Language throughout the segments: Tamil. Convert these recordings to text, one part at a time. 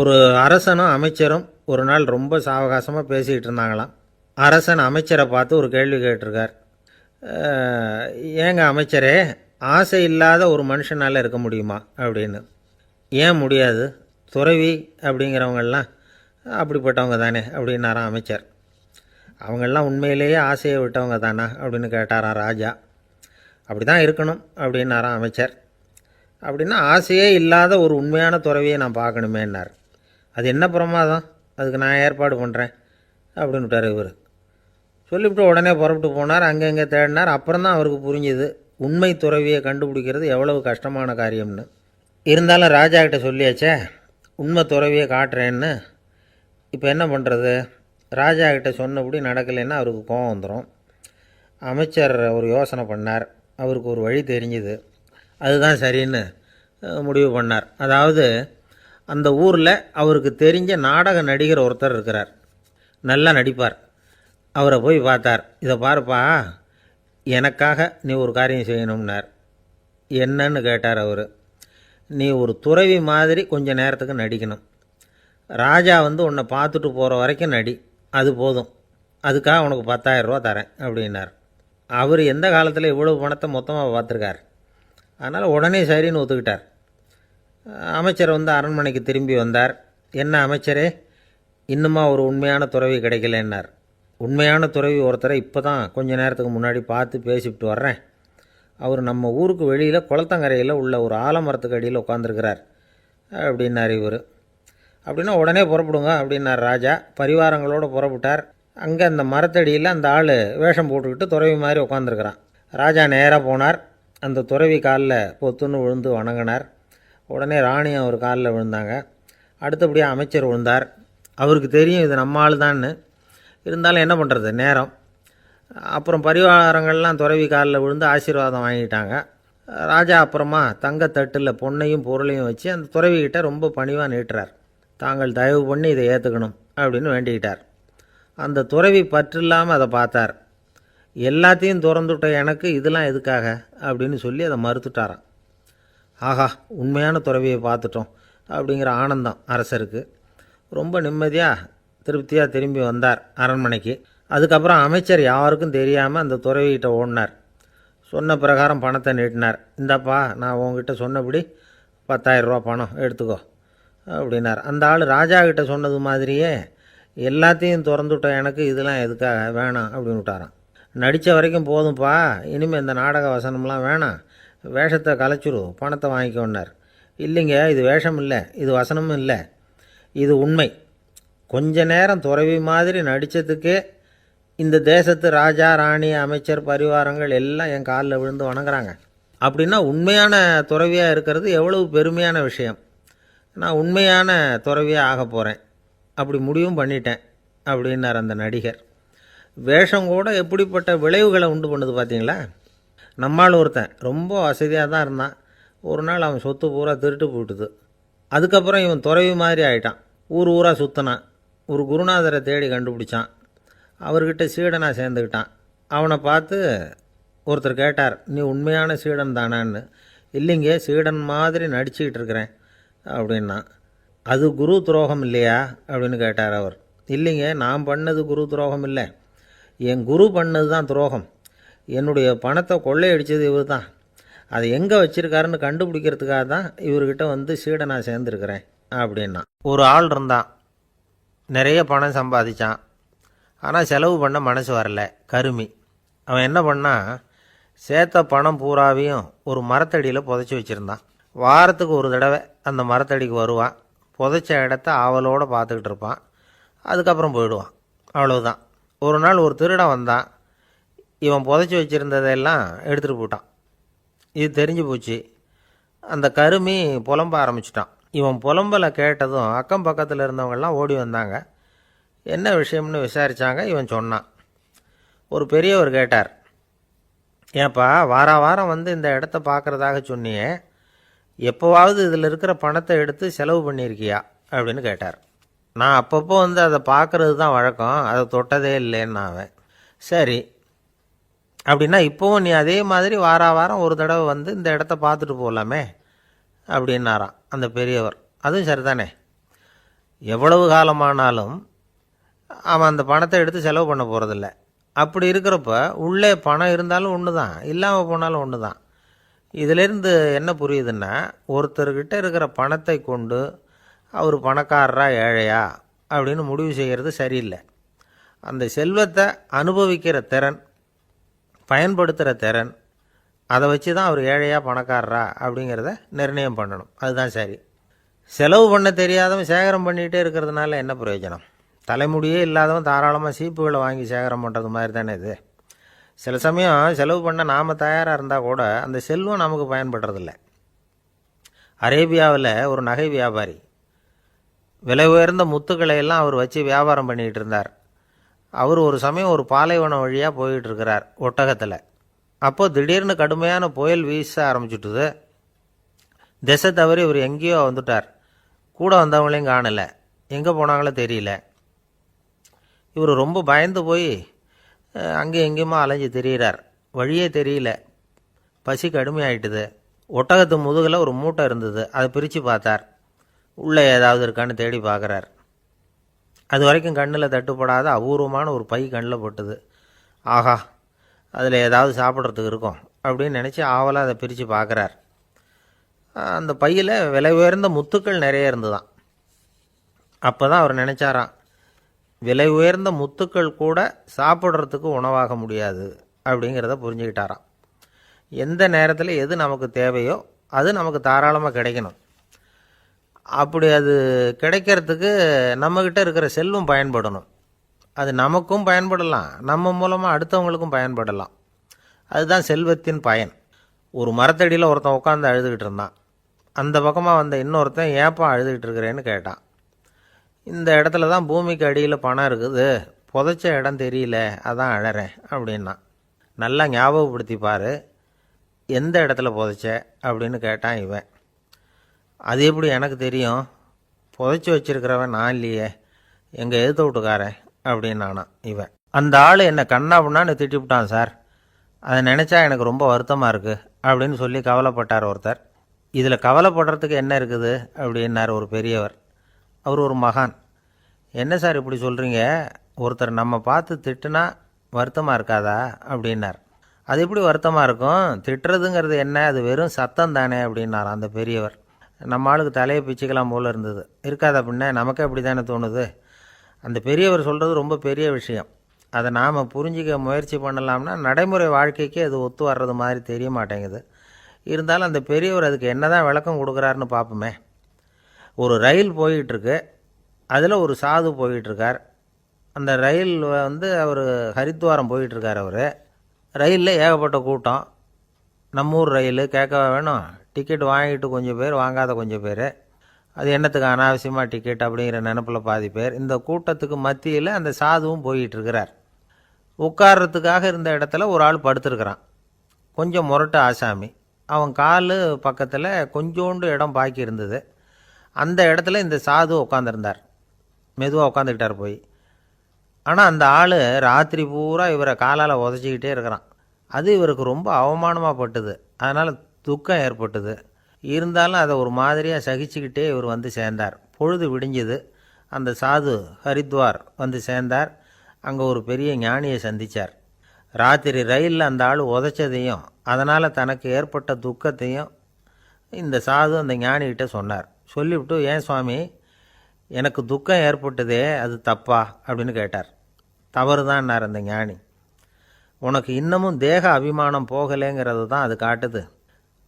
ஒரு அரசனும் அமைச்சரும் ஒரு நாள் ரொம்ப சாவகாசமாக பேசிக்கிட்டு இருந்தாங்களாம். அரசன் அமைச்சரை பார்த்து ஒரு கேள்வி கேட்டிருக்கார். ஏங்க அமைச்சரே, ஆசை இல்லாத ஒரு மனுஷனால் இருக்க முடியுமா அப்படின்னு. ஏன் முடியாது, துறவி அப்படிங்கிறவங்கெல்லாம் அப்படிப்பட்டவங்க தானே அப்படின்னாராம் அமைச்சர். அவங்கெல்லாம் உண்மையிலேயே ஆசையை விட்டவங்க தானா அப்படின்னு கேட்டாராம் ராஜா. அப்படி தான் இருக்கணும் அப்படின்னாராம் அமைச்சர். அப்படின்னா ஆசையே இல்லாத ஒரு உண்மையான துறவியை நான் பார்க்கணுமேன்னார். அது என்ன பிரமாதம், அதுக்கு நான் ஏற்பாடு பண்ணுறேன் அப்படின்னு விட்டார் இவர். சொல்லிவிட்டு உடனே புறப்பட்டு போனார். அங்கே தேடினார். அப்புறம் தான் அவருக்கு புரிஞ்சுது உண்மை துறவியை கண்டுபிடிக்கிறது எவ்வளவு கஷ்டமான காரியம்னு. இருந்தாலும் ராஜா கிட்ட சொல்லியாச்சே உண்மை துறவியை காட்டுறேன்னு. இப்போ என்ன பண்ணுறது? ராஜா கிட்ட சொன்னபடி நடக்கலைன்னா அவருக்கு கோபம் வந்துடும். அமைச்சர் ஒரு யோசனை பண்ணார். அவருக்கு ஒரு வழி தெரிஞ்சுது. அதுதான் சரின்னு முடிவு பண்ணார். அதாவது அந்த ஊரில் அவருக்கு தெரிஞ்ச நாடக நடிகர் ஒருத்தர் இருக்கிறார், நல்லா நடிப்பார். அவரை போய் பார்த்தார். இதை பாருப்பா, எனக்காக நீ ஒரு காரியம் செய்யணும்னார். என்னன்னு கேட்டார் அவர். நீ ஒரு துறவி மாதிரி கொஞ்சம் நேரத்துக்கு நடிக்கணும். ராஜா உன்னை பார்த்துட்டு போகிற வரைக்கும் நடி, அது போதும். அதுக்காக உனக்கு 10,000 ரூபா தரேன் அப்படின்னார். அவர் எந்த காலத்தில் இவ்வளவு பணத்தை மொத்தமாக பார்த்துருக்கார். அதனால் உடனே சரின்னு ஒத்துக்கிட்டார். அமைச்சர் அரண்மனைக்கு திரும்பி வந்தார். என்ன அமைச்சரே, இன்னுமா ஒரு உண்மையான துறவி கிடைக்கலன்னார். உண்மையான துறவி ஒருத்தரை இப்போ தான் கொஞ்ச நேரத்துக்கு முன்னாடி பார்த்து பேசிவிட்டு வர்றேன். அவர் நம்ம ஊருக்கு வெளியில் குளத்தங்கரையில் உள்ள ஒரு ஆலமரத்துக்கு அடியில் உட்காந்துருக்கிறார் அப்படின்னார் இவர். அப்படின்னா உடனே புறப்படுங்க அப்படின்னார் ராஜா. பரிவாரங்களோடு புறப்பட்டார். அங்கே அந்த மரத்தடியில் அந்த ஆள் வேஷம் போட்டுக்கிட்டு துறவி மாதிரி உட்காந்துருக்கிறான். ராஜா நேராக போனார். அந்த துறவி காலில் பொத்துன்னு விழுந்து வணங்கினார். உடனே ராணியும் அவர் காலில் விழுந்தாங்க. அடுத்தபடியாக அமைச்சர் விழுந்தார். அவருக்கு தெரியும் இது நம்ம ஆள் தான்னு. இருந்தாலும் என்ன பண்ணுறது, நேரம். அப்புறம் பரிவாரங்கள்லாம் துறவி காலில் விழுந்து ஆசீர்வாதம் வாங்கிட்டாங்க. ராஜா அப்புறமா தங்கத்தட்டில் பொன்னையும் பொருளையும் வச்சு அந்த துறவிக்கிட்ட ரொம்ப பணிவாக நீட்டுறார். தாங்கள் தயவு பண்ணி இதை ஏற்றுக்கணும் அப்படின்னு வேண்டிக்கிட்டார். அந்த துறவி பற்றில்லாமல் அதை பார்த்தார். எல்லாத்தையும் திறந்துவிட்ட எனக்கு இதெல்லாம் எதுக்காக அப்படின்னு சொல்லி அதை மறுத்துட்டாராம். ஆஹா, உண்மையான துறவியை பார்த்துட்டோம் அப்படிங்கிற ஆனந்தம் அரசருக்கு. ரொம்ப நிம்மதியாக திருப்தியாக திரும்பி வந்தார் அரண்மனைக்கு. அதுக்கப்புறம் அமைச்சர் யாருக்கும் தெரியாமல் அந்த துறவிகிட்ட ஓடினார். சொன்ன பிரகாரம் பணத்தை நீட்டினார். இந்தாப்பா, நான் உங்ககிட்ட சொன்னபடி 10,000 ரூபா பணம் எடுத்துக்கோ அப்படின்னார். அந்த ஆள் ராஜா கிட்ட சொன்னது மாதிரியே எல்லாத்தையும் திறந்துவிட்ட எனக்கு இதெல்லாம் எதுக்காக வேணாம் அப்படின்னு விட்டாரான். நடித்த வரைக்கும் போதும்ப்பா, இனிமேல் இந்த நாடக வசனம்லாம் வேணாம், வேஷத்தை கலைச்சிரு, பணத்தை வாங்கிக்கோன்னார். இல்லைங்க, இது வேஷம் இல்லை, இது வசனமும் இல்லை, இது உண்மை. கொஞ்ச நேரம் துறவி மாதிரி நடித்ததுக்கே இந்த தேசத்து ராஜா ராணி அமைச்சர் பரிவாரங்கள் எல்லாம் என் காலில் விழுந்து வணங்குறாங்க. அப்படின்னா உண்மையான துறவியாக இருக்கிறது எவ்வளவு பெருமையான விஷயம். நான் உண்மையான துறவியாக ஆக போகிறேன், அப்படி முடிவும் பண்ணிட்டேன் அப்படின்னார் அந்த நடிகர். வேஷம் கூட எப்படிப்பட்ட விளைவுகளை உண்டு பண்ணுது பார்த்தீங்களா. நம்மால் ஒருத்தன் ரொம்ப வசதியாக தான் இருந்தான். ஒரு நாள் அவன் சொத்து பூரா திருட்டு போட்டுது. அதுக்கப்புறம் இவன் துறவி மாதிரி ஆகிட்டான். ஊர் ஊராக சுற்றினான். ஒரு குருநாதரை தேடி கண்டுபிடிச்சான். அவர்கிட்ட சீடனாக சேர்ந்துக்கிட்டான். அவனை பார்த்து ஒருத்தர் கேட்டார், நீ உண்மையான சீடன் தானான்னு. இல்லைங்க, சீடன் மாதிரி நடிச்சுக்கிட்டு இருக்கிறேன் அப்படின்னா. அது குரு துரோகம் இல்லையா அப்படின்னு கேட்டார் அவர். இல்லைங்க, நான் பண்ணது குரு துரோகம் இல்லை, என் குரு பண்ணது தான் துரோகம். என்னுடைய பணத்தை கொள்ளையடித்தது இவர் தான். அதை எங்கே வச்சுருக்காருன்னு கண்டுபிடிக்கிறதுக்காக தான் இவர்கிட்ட சீடனாக சேர்ந்துருக்கிறேன் அப்படின்னா. ஒரு ஆள் இருந்தான், நிறைய பணம் சம்பாதிச்சான். ஆனால் செலவு பண்ண மனசு வரல, கருமி. அவன் என்ன பண்ணான், சேர்த்த பணம் பூராவையும் ஒரு மரத்தடியில் புதைச்சி வச்சுருந்தான். வாரத்துக்கு ஒரு தடவை அந்த மரத்தடிக்கு வருவான். புதைச்ச இடத்த ஆவலோடு பார்த்துக்கிட்டு இருப்பான். அதுக்கப்புறம் போயிடுவான். அவ்வளவுதான். ஒரு நாள் ஒரு திருடன் வந்தான். இவன் புதைச்சி வச்சுருந்ததெல்லாம் எடுத்துகிட்டு போட்டான். இது தெரிஞ்சு போச்சு. அந்த கருமி புலம்ப ஆரம்பிச்சிட்டான். இவன் புலம்பலை கேட்டதும் அக்கம் பக்கத்தில் இருந்தவங்கெல்லாம் ஓடி வந்தாங்க. என்ன விஷயம்னு விசாரித்தாங்க. இவன் சொன்னான். ஒரு பெரியவர் கேட்டார், ஏன்ப்பா வாரம் இந்த இடத்த பார்க்குறதாக சொன்னியே, எப்போவாவது இதில் இருக்கிற பணத்தை எடுத்து செலவு பண்ணியிருக்கியா அப்படின்னு கேட்டார். நான் அப்பப்போ அதை பார்க்குறது தான் வழக்கம், அதை தொட்டதே இல்லைன்னு அவன். சரி, அப்படின்னா இப்போவும் நீ அதே மாதிரி வாரம் ஒரு தடவை இந்த இடத்த பார்த்துட்டு போகலாமே அப்படின்னாராம் அந்த பெரியவர். அதுவும் சரிதானே. எவ்வளவு காலமானாலும் அவன் அந்த பணத்தை எடுத்து செலவு பண்ண போகிறதில்ல. அப்படி இருக்கிறப்ப உள்ளே பணம் இருந்தாலும் ஒன்று தான், இல்லாமல் போனாலும் ஒன்று தான். இதிலேருந்து என்ன புரியுதுன்னா, ஒருத்தர்கிட்ட இருக்கிற பணத்தை கொண்டு அவர் பணக்காரரா ஏழையா அப்படின்னு முடிவு செய்கிறது சரியில்லை. அந்த செல்வத்தை அனுபவிக்கிற திறன், பயன்படுத்துகிற திறன், அதை வச்சு தான் அவர் ஏழையா பணக்காரரா அப்படிங்கிறத நிர்ணயம் பண்ணணும். அதுதான் சரி. செலவு பண்ண தெரியாதவன் சேகரம் பண்ணிகிட்டே இருக்கிறதுனால என்ன பிரயோஜனம்? தலைமுடியே இல்லாதவன் தாராளமாக சீப்புகளை வாங்கி சேகரம் பண்ணுறது மாதிரி தானே இது. சில சமயம் செலவு பண்ண நாம் தயாராக இருந்தால் கூட அந்த செல்வம் நமக்கு பயன்படுறதில்ல. அரேபியாவில் ஒரு நகை வியாபாரி விலை உயர்ந்த முத்துக்களை எல்லாம் அவர் வச்சு வியாபாரம் பண்ணிகிட்டு இருந்தார். அவர் ஒரு சமயம் ஒரு பாலைவனம் வழியாக போயிட்டுருக்கிறார் ஒட்டகத்தில். அப்போது திடீர்னு கடுமையான புயல் வீச ஆரம்பிச்சுட்டுது. திசை தவறி இவர் எங்கேயோ வந்துட்டார். கூட வந்தவங்களையும் காணலை, எங்கே போனாங்களோ தெரியல. இவர் ரொம்ப பயந்து போய் அங்கேயும் எங்கேயுமா அலைஞ்சு திரியிறார். வழியே தெரியல. பசி கடுமையாயிட்டுது. ஒட்டகத்து முதுகில் ஒரு மூட்டை இருந்தது. அதை பிரித்து பார்த்தார். உள்ளே ஏதாவது இருக்கான்னு தேடி பார்க்குறார். அது வரைக்கும் கண்ணில் தட்டுப்படாத அபூர்வமான ஒரு பை கண்ணில் பட்டுது. ஆஹா, அதில் ஏதாவது சாப்பிட்றதுக்கு இருக்கும் அப்படின்னு நினச்சி ஆவலாக அதை பிரித்து பார்க்குறார். அந்த பையில் விலை உயர்ந்த முத்துக்கள் நிறைய இருந்துதான். அப்போ தான் அவர் நினச்சாராம், விலை உயர்ந்த முத்துக்கள் கூட சாப்பிட்றதுக்கு உணவாக முடியாது அப்படிங்கிறத புரிஞ்சுக்கிட்டாராம். எந்த நேரத்தில் எது நமக்கு தேவையோ அது நமக்கு தாராளமாக கிடைக்கணும். அப்படி அது கிடைக்கிறதுக்கு நம்மக்கிட்ட இருக்கிற செல்வம் பயன்படணும். அது நமக்கும் பயன்படலாம், நம்ம மூலமாக அடுத்தவங்களுக்கும் பயன்படலாம். அதுதான் செல்வத்தின் பயன். ஒரு மரத்தடியில் ஒருத்தன் உட்காந்து அழுதுகிட்டு இருந்தான். அந்த பக்கமாக வந்த இன்னொருத்தன் ஏப்பா அழுதுகிட்டு இருக்கிறேன்னு கேட்டான். இந்த இடத்துல தான் பூமிக்கு அடியில் பணம் இருக்குது, புதைச்ச இடம் தெரியல, அதான் அழறேன் அப்படின்னா. நல்லா ஞாபகப்படுத்தி பாரு, எந்த இடத்துல புதைச்ச அப்படின்னு கேட்டான் இவன். அது எப்படி எனக்கு தெரியும்? புதைச்சி வச்சிருக்கிறவன் நான் இல்லையே, எங்கள் எதிர்த்த வீட்டுக்காரன் அப்படின்னானான் இவன். அந்த ஆள் என்னை கண்ணாப்புண்ணான்னு திட்டிவிட்டான் சார், அதை நினச்சா எனக்கு ரொம்ப வருத்தமாக இருக்குது அப்படின்னு சொல்லி கவலைப்பட்டார் ஒருத்தர். இதில் கவலைப்படுறதுக்கு என்ன இருக்குது அப்படின்னார் ஒரு பெரியவர். அவர் ஒரு மகான். என்ன சார் இப்படி சொல்கிறீங்க? ஒருத்தர் நம்ம பார்த்து திட்டுனா வருத்தமாக இருக்காதா அப்படின்னார். அது எப்படி வருத்தமாக இருக்கும்? திட்டுறதுங்கிறது என்ன, அது வெறும் சத்தம் தானே அப்படின்னார் அந்த பெரியவர். நம்ம ஆளுக்கு தலையை பிச்சுக்கலாம் போல் இருந்தது. இருக்காது அப்படின்னா நமக்கே அப்படி தானே தோணுது. அந்த பெரியவர் சொல்கிறது ரொம்ப பெரிய விஷயம். அதை நாம் புரிஞ்சிக்க முயற்சி பண்ணலாம்னா நடைமுறை வாழ்க்கைக்கு அது ஒத்து வர்றது மாதிரி தெரிய மாட்டேங்குது. இருந்தாலும் அந்த பெரியவர் அதுக்கு என்ன தான் விளக்கம் கொடுக்குறாருன்னு பார்ப்போமே. ஒரு ரயில் போயிட்டுருக்கு, அதில் ஒரு சாது போயிட்டுருக்கார். அந்த ரயில் அவர் ஹரித்வாரம் போயிட்டுருக்கார். அவர் ரயிலில் ஏகப்பட்ட கூட்டம். நம்ம ஊர் ரயில் கேட்க வேணும், டிக்கெட் வாங்கிட்டு கொஞ்சம் பேர், வாங்காத கொஞ்சம் பேர். அது என்னத்துக்கு அனாவசியமாக டிக்கெட் அப்படிங்கிற நினப்பில் பாதி பேர். இந்த கூட்டத்துக்கு மத்தியில் அந்த சாதுவும் போயிட்டுருக்கிறார். உட்கார்றதுக்காக இருந்த இடத்துல ஒரு ஆள் படுத்துருக்கிறான். கொஞ்சம் முரட்டு ஆசாமி. அவன் கால் பக்கத்தில் கொஞ்சோண்டு இடம் பாக்கி இருந்தது. அந்த இடத்துல இந்த சாது உட்காந்துருந்தார். மெதுவாக உட்காந்துக்கிட்டார் போய். ஆனால் அந்த ஆள் ராத்திரி பூரா இவரை காலால் உதச்சிக்கிட்டே இருக்கிறான். அது இவருக்கு ரொம்ப அவமானமாக பட்டுது. அதனால் துக்கம் ஏற்பட்டுது. இருந்தாலும் அதை ஒரு மாதிரியாக சகிச்சுக்கிட்டே இவர் வந்து சேர்ந்தார். பொழுது விடிஞ்சுது. அந்த சாது ஹரித்வார் வந்து சேர்ந்தார். அங்கே ஒரு பெரிய ஞானியை சந்தித்தார். ராத்திரி ரயிலில் அந்த ஆள் உதைச்சதையும் அதனால் தனக்கு ஏற்பட்ட துக்கத்தையும் இந்த சாது அந்த ஞானிகிட்ட சொன்னார். சொல்லிவிட்டு, ஏன் சுவாமி, எனக்கு துக்கம் ஏற்பட்டதே அது தப்பா அப்படின்னு கேட்டார். தவறு தான்னார் அந்த ஞானி. உனக்கு இன்னமும் தேக அபிமானம் போகலைங்கிறது தான் அது காட்டுது.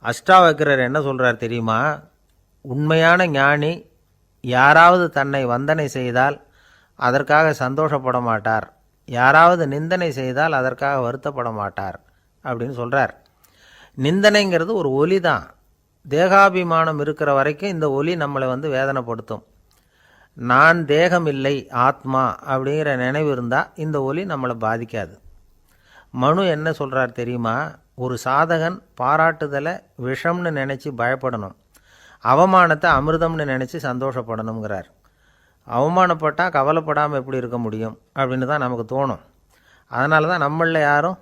அஷ்டாவக்கரர் என்ன சொல்கிறார் தெரியுமா? உண்மையான ஞானி யாராவது தன்னை வந்தனை செய்தால் அதற்காக சந்தோஷப்பட மாட்டார், யாராவது நிந்தனை செய்தால் அதற்காக வருத்தப்பட மாட்டார் அப்படின்னு சொல்கிறார். நிந்தனைங்கிறது ஒரு ஒலி தான். தேகாபிமானம் இருக்கிற வரைக்கும் இந்த ஒலி நம்மளை வேதனைப்படுத்தும். நான் தேகம் இல்லை, ஆத்மா அப்படிங்கிற நினைவு இருந்தால் இந்த ஒலி நம்மளை பாதிக்காது. மனு என்ன சொல்கிறார் தெரியுமா? ஒரு சாதகன் பாராட்டுதலை விஷம்னு நினச்சி பயப்படணும், அவமானத்தை அமிர்தம்னு நினச்சி சந்தோஷப்படணுங்கிறார். அவமானப்பட்டால் கவலைப்படாமல் எப்படி இருக்க முடியும் அப்படின்னு தான் நமக்கு தோணும். அதனால தான் நம்மளில் யாரும்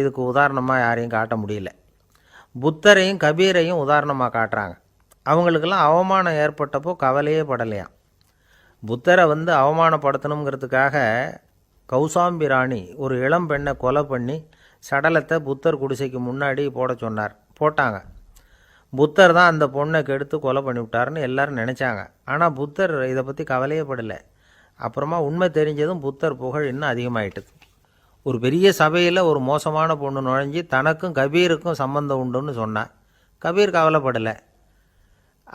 இதுக்கு உதாரணமாக யாரையும் காட்ட முடியல. புத்தரையும் கபீரையும் உதாரணமாக காட்டுறாங்க. அவங்களுக்கெல்லாம் அவமானம் ஏற்பட்டப்போ கவலையே படலையாம். புத்தரை அவமானப்படுத்தணுங்கிறதுக்காக கௌசாம்பி ராணி ஒரு இளம் பெண்ணை கொலை பண்ணி சடலத்தை புத்தர் குடிசைக்கு முன்னாடி போட சொன்னார். போட்டாங்க. புத்தர் தான் அந்த பொண்ணை கெடுத்து கொலை பண்ணிவிட்டாருன்னு எல்லாரும் நினச்சாங்க. ஆனால் புத்தர் இதை பற்றி கவலையே படலை. அப்புறமா உண்மை தெரிஞ்சதும் புத்தர் புகழ் இன்னும் அதிகமாயிட்டுது. ஒரு பெரிய சபையில் ஒரு மோசமான பொண்ணு நுழைஞ்சி தனக்கும் கபீருக்கும் சம்பந்தம் உண்டுன்னு சொன்னான். கபீர் கவலைப்படலை.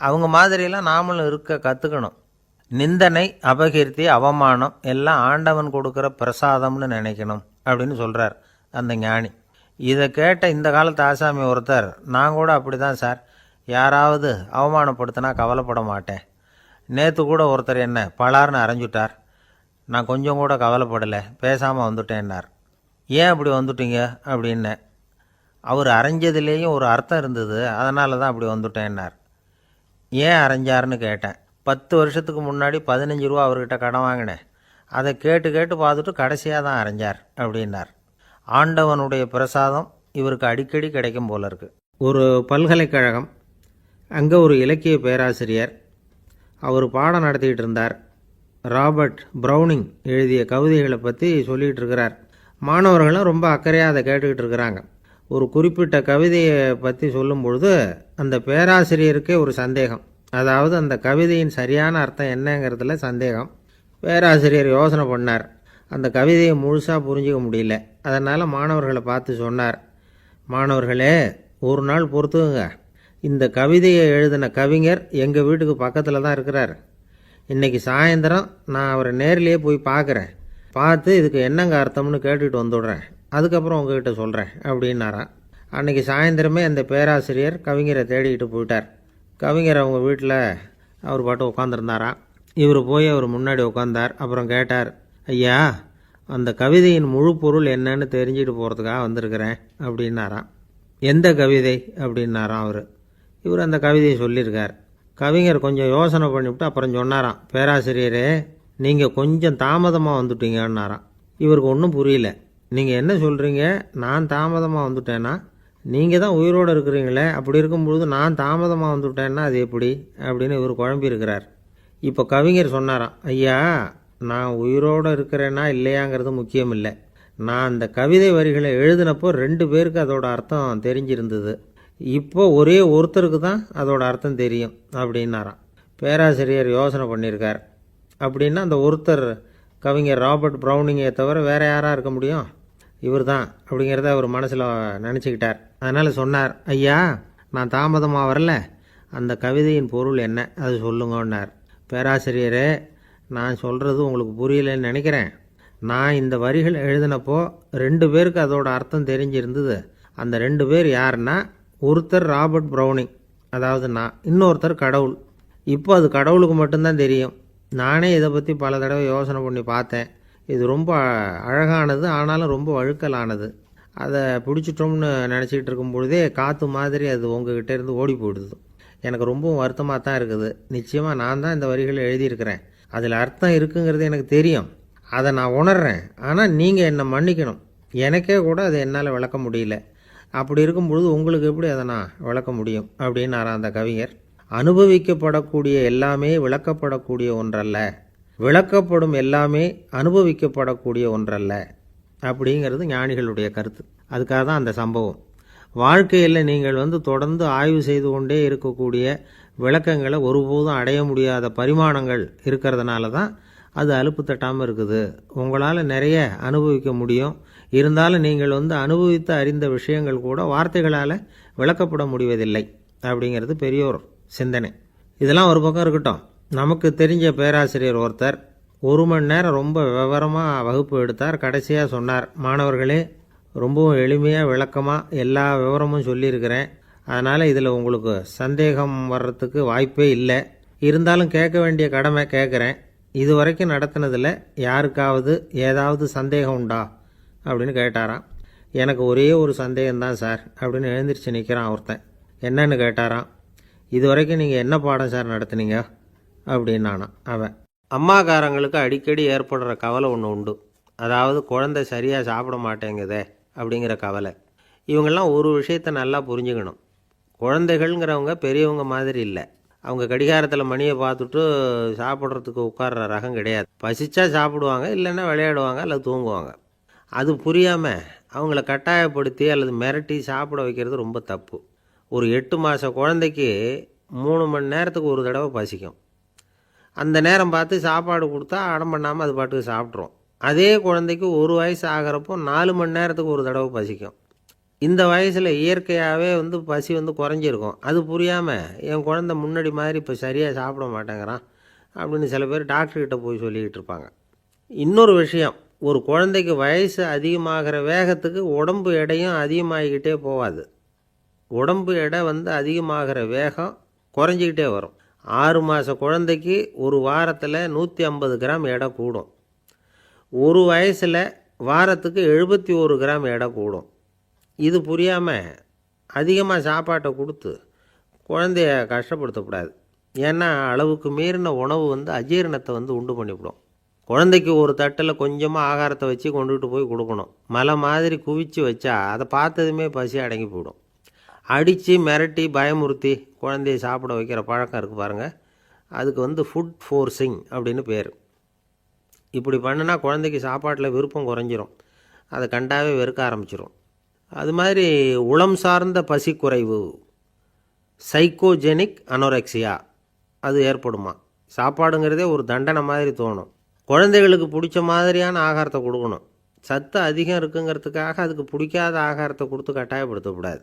அவங்க மாதிரியெல்லாம் நாமளும் இருக்க கற்றுக்கணும். நிந்தனை, அபகீர்த்தி, அவமானம் எல்லாம் ஆண்டவன் கொடுக்குற பிரசாதம்னு நினைக்கணும் அப்படின்னு சொல்கிறார் அந்த ஞானி. இதை கேட்ட இந்த காலத்து ஆசாமி ஒருத்தர், நான் கூட அப்படி தான் சார், யாராவது அவமானப்படுத்தினா கவலைப்பட மாட்டேன். நேற்று கூட ஒருத்தர் என்ன பலார்னு அரைஞ்சுட்டார், நான் கொஞ்சம் கூட கவலைப்படலை, பேசாமல் வந்துட்டேன்னார். ஏன் அப்படி வந்துட்டீங்க அப்படின்னு. அவர் அரைஞ்சதுலேயும் ஒரு அர்த்தம் இருந்தது, அதனால தான் அப்படி வந்துட்டேன்னார். ஏன் அரைஞ்சாருன்னு கேட்டேன். 10 வருஷத்துக்கு முன்னாடி 15 ரூபா அவர்கிட்ட கடன் வாங்கினேன், அதை கேட்டு கேட்டு பார்த்துட்டு கடைசியாக தான் அரைஞ்சார் அப்படின்னார். ஆண்டவனுடைய பிரசாதம் இவருக்கு அடிக்கடி கிடைக்கும் போல இருக்கு. ஒரு பல்கலைக்கழகம், அங்கே ஒரு இலக்கிய பேராசிரியர், அவர் பாடம் நடத்திக்கிட்டு இருந்தார். ராபர்ட் ப்ரௌனிங் எழுதிய கவிதைகளை பற்றி சொல்லிகிட்டு இருக்கிறார். மாணவர்களும் ரொம்ப அக்கறையாக அதை கேட்டுக்கிட்டு இருக்கிறாங்க. ஒரு குறிப்பிட்ட கவிதையை பற்றி சொல்லும் பொழுது அந்த பேராசிரியருக்கே ஒரு சந்தேகம். அதாவது அந்த கவிதையின் சரியான அர்த்தம் என்னங்கிறதுல சந்தேகம். பேராசிரியர் யோசனை பண்ணார். அந்த கவிதையை முழுசாக புரிஞ்சிக்க முடியல. அதனால் மாணவர்களை பார்த்து சொன்னார், மாணவர்களே, ஒரு நாள் பொறுத்துக்குங்க. இந்த கவிதையை எழுதின கவிஞர் எங்கள் வீட்டுக்கு பக்கத்தில் தான் இருக்கிறார். இன்றைக்கி சாயந்தரம் நான் அவரை நேரிலேயே போய் பார்க்குறேன். பார்த்து இதுக்கு என்னங்க அர்த்தம்னு கேட்டுக்கிட்டு வந்துவிடுறேன். அதுக்கப்புறம் உங்ககிட்ட சொல்கிறேன் அப்படின்னாராம். அன்றைக்கி சாயந்தரமே அந்த பேராசிரியர் கவிஞரை தேடிக்கிட்டு போயிட்டார். கவிஞர் அவங்க வீட்டில் அவர் பாட்டு உட்காந்துருந்தாராம். இவர் போய் அவர் முன்னாடி உட்காந்தார். அப்புறம் கேட்டார், ஐயா, அந்த கவிதையின் முழு பொருள் என்னன்னு தெரிஞ்சுட்டு போகிறதுக்காக வந்திருக்கிறேன் அப்படின்னாராம். எந்த கவிதை அப்படின்னாராம் அவர். இவர் அந்த கவிதையை சொல்லியிருக்கார். கவிஞர் கொஞ்சம் யோசனை பண்ணிவிட்டு அப்புறம் சொன்னாராம், பேராசிரியரே, நீங்கள் கொஞ்சம் தாமதமாக வந்துட்டீங்கன்னாராம். இவருக்கு ஒன்றும் புரியல. நீங்கள் என்ன சொல்கிறீங்க? நான் தாமதமாக வந்துட்டேன்னா? நீங்கள் தான் உயிரோடு இருக்கிறீங்களே, அப்படி இருக்கும்பொழுது நான் தாமதமாக வந்துவிட்டேன்னா அது எப்படி அப்படின்னு இவர் குழம்பியிருக்கிறார். இப்போ கவிஞர் சொன்னாராம், ஐயா, நான் உயிரோடு இருக்கிறேன்னா இல்லையாங்கிறது முக்கியம் இல்லை. நான் அந்த கவிதை வரிகளை எழுதினப்போ 2 பேருக்கு அதோட அர்த்தம் தெரிஞ்சிருந்தது. இப்போ ஒரே ஒருத்தருக்கு தான் அதோட அர்த்தம் தெரியும் அப்படின்னாராம். பேராசிரியர் யோசனை பண்ணியிருக்கார். அப்படின்னா அந்த ஒருத்தர் கவிஞர் ராபர்ட் ப்ரௌனிங்கை தவிர வேறு யாராக இருக்க முடியும்? இவர் தான் அப்படிங்கிறத அவர் மனசில் நினச்சிக்கிட்டார். அதனால் சொன்னார், ஐயா, நான் தாமதமாக வரல, அந்த கவிதையின் பொருள் என்ன அது சொல்லுங்கன்னார். பேராசிரியரே, நான் சொல்கிறது உங்களுக்கு புரியலைன்னு நினைக்கிறேன். நான் இந்த வரிகள் எழுதினப்போ 2 பேருக்கு அதோட அர்த்தம் தெரிஞ்சிருந்தது. அந்த 2 பேர் யாருன்னா, ஒருத்தர் ராபர்ட் ப்ரௌனிங், அதாவது நான், இன்னொருத்தர் கடவுள். இப்போ அது கடவுளுக்கு மட்டும்தான் தெரியும். நானே இதை பற்றி பல தடவை யோசனை பண்ணி பார்த்தேன். இது ரொம்ப அழகானது, ஆனாலும் ரொம்ப வழுக்கலானது. அதை பிடிச்சிட்டோம்னு நினச்சிக்கிட்டு இருக்கும் பொழுதே காற்று மாதிரி அது உங்ககிட்ட இருந்து ஓடி போயிடுது. எனக்கு ரொம்பவும் வருத்தமாக தான் இருக்குது. நிச்சயமாக நான் தான் இந்த வரிகளை எழுதியிருக்கிறேன். அதில் அர்த்தம் இருக்குங்கிறது எனக்கு தெரியும், அதை நான் உணர்றேன். ஆனால் நீங்கள் என்னை மன்னிக்கணும். எனக்கே கூட அதை என்னால் விளக்க முடியல. அப்படி இருக்கும் பொழுது உங்களுக்கு எப்படி அதை நான் விளக்க முடியும் அப்படின்னாராம் அந்த கவிஞர். அனுபவிக்கப்படக்கூடிய எல்லாமே விளக்கப்படக்கூடிய ஒன்றல்ல, விளக்கப்படும் எல்லாமே அனுபவிக்கப்படக்கூடிய ஒன்றல்ல அப்படிங்கிறது ஞானிகளுடைய கருத்து. அதுக்காக தான் அந்த சம்பவம். வாழ்க்கையில் நீங்கள் தொடர்ந்து ஆய்வு செய்து கொண்டே இருக்கக்கூடிய விளக்கங்களை ஒருபோதும் அடைய முடியாத பரிமாணங்கள் இருக்கிறதுனால தான் அது அலுப்பு தட்டாமல் இருக்குது. உங்களால் நிறைய அனுபவிக்க முடியும், இருந்தாலும் நீங்கள் அனுபவித்து அறிந்த விஷயங்கள் கூட வார்த்தைகளால் விளக்கப்பட முடிவதில்லை அப்படிங்கிறது பெரியோர் சிந்தனை. இதெல்லாம் ஒரு பக்கம் இருக்கட்டும். நமக்கு தெரிஞ்ச பேராசிரியர் ஒருத்தர் 1 மணி நேரம் ரொம்ப விவரமாக வகுப்பு எடுத்தார். கடைசியாக சொன்னார், மாணவர்களே, ரொம்பவும் எளிமையாக விளக்கமாக எல்லா விவரமும் சொல்லியிருக்கிறேன். அதனால் இதில் உங்களுக்கு சந்தேகம் வர்றதுக்கு வாய்ப்பே இல்லை. இருந்தாலும் கேட்க வேண்டிய கடமை கேட்குறேன். இது வரைக்கும் நடத்தினதில் யாருக்காவது ஏதாவது சந்தேகம் உண்டா அப்படின்னு கேட்டாராம். எனக்கு ஒரே ஒரு சந்தேகம்தான் சார் அப்படின்னு எழுந்திரிச்சு நிற்கிறான் ஒருத்தன். என்னன்னு கேட்டாராம். இது வரைக்கும் நீங்கள் என்ன பாடம் சார் நடத்துனீங்க அப்படின்னானான் அவன். அம்மாக்காரங்களுக்கு அடிக்கடி ஏற்படுற கவலை ஒன்று உண்டு. அதாவது குழந்தை சரியாக சாப்பிட மாட்டேங்குதே அப்படிங்கிற கவலை. இவங்கெல்லாம் ஒரு விஷயத்தை நல்லா புரிஞ்சுக்கணும். குழந்தைகள்ங்கிறவங்க பெரியவங்க மாதிரி இல்லை. அவங்க கடிகாரத்தில் மணியை பார்த்துட்டு சாப்பிட்றதுக்கு உட்கார்ற ரகம் கிடையாது. பசிச்சா சாப்பிடுவாங்க, இல்லைன்னா விளையாடுவாங்க அல்லது தூங்குவாங்க. அது புரியாமல் அவங்கள கட்டாயப்படுத்தி அல்லது மிரட்டி சாப்பிட வைக்கிறது ரொம்ப தப்பு. ஒரு 8 மாத குழந்தைக்கு 3 மணி நேரத்துக்கு ஒரு தடவை பசிக்கும். அந்த நேரம் பார்த்து சாப்பாடு கொடுத்தா அடம் பண்ணாமல் அது பாட்டுக்கு சாப்பிட்ரும். அதே குழந்தைக்கு 1 வயசு ஆகிறப்போ 4 மணி நேரத்துக்கு ஒரு தடவை பசிக்கும். இந்த வயசில் இயற்கையாகவே பசி குறைஞ்சிருக்கும். அது புரியாமல் என் குழந்தை முன்னாடி மாதிரி இப்போ சரியாக சாப்பிட மாட்டேங்கிறான் அப்படின்னு சில பேர் டாக்டர்கிட்ட போய் சொல்லிக்கிட்டு இருப்பாங்க. இன்னொரு விஷயம், ஒரு குழந்தைக்கு வயசு அதிகமாகிற வேகத்துக்கு உடம்பு எடையும் அதிகமாகிக்கிட்டே போகாது. உடம்பு எடை அதிகமாகிற வேகம் குறைஞ்சிக்கிட்டே வரும். 6 மாத குழந்தைக்கு ஒரு வாரத்தில் 150 கிராம் எடை கூடும். ஒரு வயசில் வாரத்துக்கு 71 கிராம் எடை கூடும். இது புரியாமல் அதிகமாக சாப்பாட்டை கொடுத்து குழந்தைய கஷ்டப்படுத்தக்கூடாது. ஏன்னா அளவுக்கு மீறின உணவு அஜீரணத்தை உண்டு பண்ணிவிடும். குழந்தைக்கு ஒரு தட்டில் கொஞ்சமாக ஆகாரத்தை வச்சு கொண்டுகிட்டு போய் கொடுக்கணும். மலை மாதிரி குவிச்சு வச்சா அதை பார்த்ததுமே பசி அடங்கி போயிடும். அடித்து மிரட்டி பயமுறுத்தி குழந்தைய சாப்பிட வைக்கிற பழக்கம் இருக்குது பாருங்கள், அதுக்கு ஃபுட் ஃபோர்ஸிங் அப்படின்னு பேர். இப்படி பண்ணுனா குழந்தைக்கு சாப்பாட்டில் விருப்பம் குறைஞ்சிரும், அதை கண்டாவே வெறுக்க ஆரம்பிச்சிடும். அது மாதிரி உளம் சார்ந்த பசி குறைவு, சைக்கோஜெனிக் அனோரெக்சியா, அது ஏற்படுமா. சாப்பாடுங்கிறதே ஒரு தண்டனை மாதிரி தோணும். குழந்தைகளுக்கு பிடிச்ச மாதிரியான ஆகாரத்தை கொடுக்கணும். சத்து அதிகம் இருக்குங்கிறதுக்காக அதுக்கு பிடிக்காத ஆகாரத்தை கொடுத்து கட்டாயப்படுத்தக்கூடாது.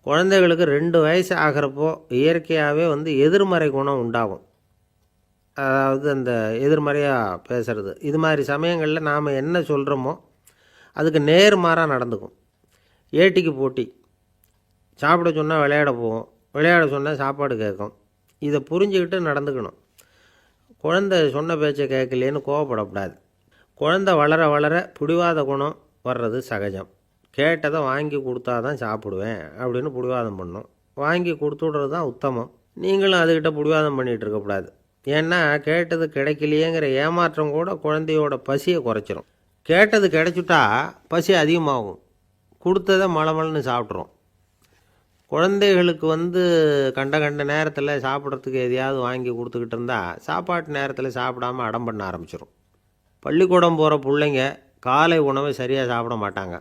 குழந்தைகளுக்கு 2 வயசு ஆகிறப்போ இயற்கையாகவே எதிர்மறை குணம் உண்டாகும். அதாவது அந்த எதிர்மறையாக பேசுகிறது. இது மாதிரி சமயங்களில் நாம் என்ன சொல்கிறோமோ அதுக்கு நேர்மாறாக நடந்துக்கும். ஏட்டிக்கு போட்டி. சாப்பிட சொன்னால் விளையாட போகும், விளையாட சொன்னால் சாப்பாடு கேட்கும். இதை புரிஞ்சுக்கிட்டு நடந்துக்கணும். குழந்தை சொன்ன பேச்சை கேட்கலேன்னு கோவப்படக்கூடாது. குழந்தை வளர வளர பிடிவாத குணம் வர்றது சகஜம். கேட்டதை வாங்கி கொடுத்தா தான் சாப்பிடுவேன் அப்படின்னு பிடிவாதம் பண்ணும். வாங்கி கொடுத்துடுறது தான் உத்தமம். நீங்களும் அதுக்கிட்ட பிடிவாதம் பண்ணிகிட்டு இருக்கக்கூடாது. ஏன்னா கேட்டது கிடைக்கலையேங்கிற ஏமாற்றம் கூட குழந்தையோட பசியை குறைச்சிரும். கேட்டது கிடைச்சிட்டா பசி அதிகமாகும், கொடுத்ததை மலமலன்னு சாப்பிட்றோம். குழந்தைகளுக்கு கண்ட கண்ட நேரத்தில் சாப்பிட்றதுக்கு எதையாவது வாங்கி கொடுத்துக்கிட்டு இருந்தால் சாப்பாட்டு நேரத்தில் சாப்பிடாமல் அடம் பண்ண ஆரம்பிச்சிடும். பள்ளிக்கூடம் போகிற பிள்ளைங்க காலை உணவை சரியாக சாப்பிட மாட்டாங்க.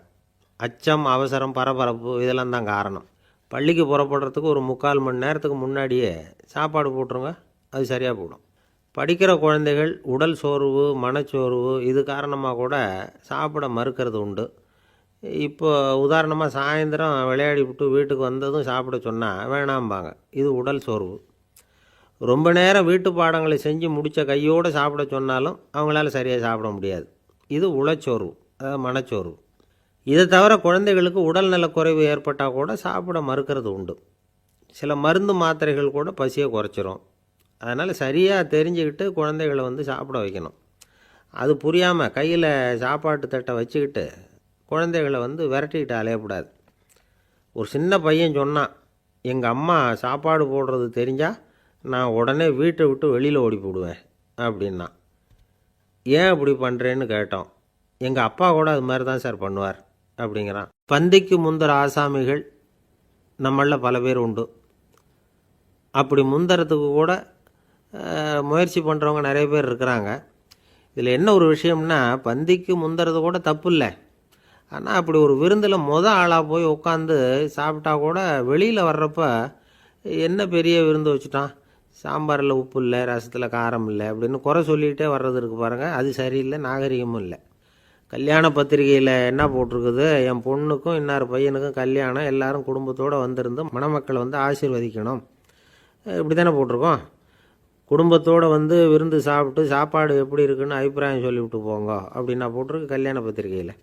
அச்சம், அவசரம், பரபரப்பு இதெல்லாம் தான் காரணம். பள்ளிக்கு புறப்படுறதுக்கு ஒரு 3/4 மணி நேரத்துக்கு முன்னாடியே சாப்பாடு போட்டுருங்க, அது சரியாக போடும். படிக்கிற குழந்தைகள் உடல் சோர்வு, மனச்சோர்வு இது காரணமாக கூட சாப்பிட மறுக்கிறது உண்டு. இப்போ உதாரணமாக சாயந்தரம் விளையாடி விட்டு வீட்டுக்கு வந்ததும் சாப்பிட சொன்னால் வேணாம்பாங்க. இது உடல் சோர்வு. ரொம்ப நேரம் வீட்டு பாடங்களை செஞ்சு முடித்த கையோடு சாப்பிட சொன்னாலும் அவங்களால சரியாக சாப்பிட முடியாது. இது உளச்சோர்வு, அதாவது மனச்சோர்வு. இதை தவிர குழந்தைகளுக்கு உடல்நலக்குறைவு ஏற்பட்டால் கூட சாப்பிட மறுக்கிறது உண்டு. சில மருந்து மாத்திரைகள் கூட பசியை குறைச்சிரும். அதனால் சரியாக தெரிஞ்சுக்கிட்டு குழந்தைகளை சாப்பிட வைக்கணும். அது புரியாமல் கையில் சாப்பாட்டு தட்டை வச்சுக்கிட்டு குழந்தைகளை விரட்டிக்கிட்டு அலையக்கூடாது. ஒரு சின்ன பையன் சொன்னான், எங்கள் அம்மா சாப்பாடு போடுறது தெரிஞ்சால் நான் உடனே வீட்டை விட்டு வெளியில் ஓடி போடுவேன் அப்படின்னா. ஏன் அப்படி பண்ணுறேன்னு கேட்டோம். எங்கள் அப்பா கூட அது மாதிரி தான் சார் பண்ணுவார் அப்படிங்கிறான். பந்திக்கு முந்தர ஆசாமிகள் நம்மளில் பல பேர் உண்டு. அப்படி முந்தறதுக்கு கூட முயற்சி பண்ணுறவங்க நிறைய பேர் இருக்கிறாங்க. இதில் என்ன ஒரு விஷயம்னா, பந்திக்கு முந்துறது கூட தப்பு இல்லை. ஆனால் அப்படி ஒரு விருந்தில் ஆளாக போய் உட்காந்து சாப்பிட்டா கூட வெளியில் வர்றப்ப என்ன பெரிய விருந்து வச்சுட்டான், சாம்பாரில் உப்பு இல்லை, ரசத்தில் காரம் இல்லை அப்படின்னு குறை சொல்லிகிட்டே வர்றது இருக்குது பாருங்கள். அது சரியில்லை, நாகரிகமும் இல்லை. கல்யாண பத்திரிகையில் என்ன போட்டிருக்குது, என் பொண்ணுக்கும் இன்னார் பையனுக்கும் கல்யாணம், எல்லாரும் குடும்பத்தோடு வந்திருந்து மணமக்களை ஆசீர்வதிக்கணும், இப்படி தானே போட்டிருக்கோம். குடும்பத்தோடு விருந்து சாப்பிட்டு சாப்பாடு எப்படி இருக்குன்னு அபிப்பிராயம் சொல்லிவிட்டு போங்க அப்படின்னா போட்டிருக்கு கல்யாண பத்திரிகையில்.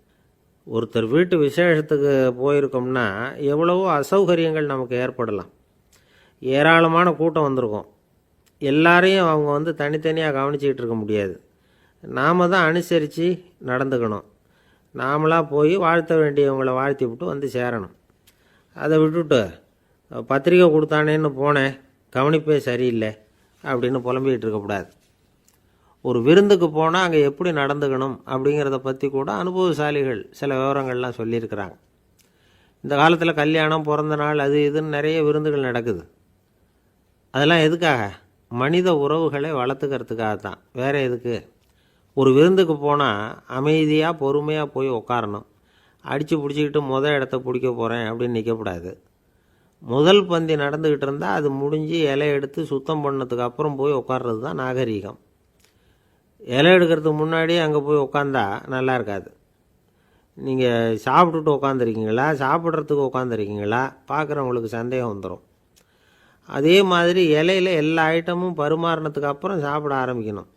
ஒருத்தர் வீட்டு விசேஷத்துக்கு போயிருக்கோம்னா எவ்வளவோ அசௌகரியங்கள் நமக்கு ஏற்படலாம். ஏராளமான கூட்டம் வந்திருக்கும். எல்லாரையும் அவங்க தனித்தனியாக கவனிச்சிக்கிட்டு இருக்க முடியாது. நாம் தான் அனுசரித்து நடந்துக்கணும். நாமளாக போய் வாழ்த்த வேண்டியவங்களை வாழ்த்தி விட்டு சேரணும். அதை விட்டுட்டு பத்திரிக்கை கொடுத்தானேன்னு போனேன், கவனிப்பே சரியில்லை அப்படின்னு புலம்பிக்கிட்டு இருக்கக்கூடாது. ஒரு விருந்துக்கு போனால் அங்கே எப்படி நடந்துக்கணும் அப்படிங்கிறத பற்றி கூட அனுபவசாலிகள் சில விவரங்கள்லாம் சொல்லியிருக்கிறாங்க. இந்த காலத்தில் கல்யாணம், பிறந்த நாள், அது இதுன்னு நிறைய விருந்துகள் நடக்குது. அதெல்லாம் எதுக்காக? மனித உறவுகளை வளர்த்துக்கிறதுக்காக தான், வேறு எதுக்கு? ஒரு விருந்துக்கு போனால் அமைதியாக பொறுமையாக போய் உட்காரணும். அடித்து பிடிச்சிக்கிட்டு இடத்த பிடிக்க போகிறேன் அப்படின்னு நிற்கக்கூடாது. முதல் பந்தி நடந்துக்கிட்டு இருந்தால் அது முடிஞ்சு இலை எடுத்து சுத்தம் பண்ணதுக்கு அப்புறம் போய் உட்கார்றது தான் நாகரீகம். இலை எடுக்கிறதுக்கு முன்னாடி அங்கே போய் உட்காந்தா நல்லா இருக்காது. நீங்கள் சாப்பிட்டுட்டு உட்காந்துருக்கீங்களா, சாப்பிட்றதுக்கு உட்காந்துருக்கீங்களா, பார்க்குறவங்களுக்கு சந்தேகம் வந்துடும். அதே மாதிரி இலையில் எல்லா ஐட்டமும் பரிமாறினதுக்கு அப்புறம் சாப்பிட ஆரம்பிக்கணும்.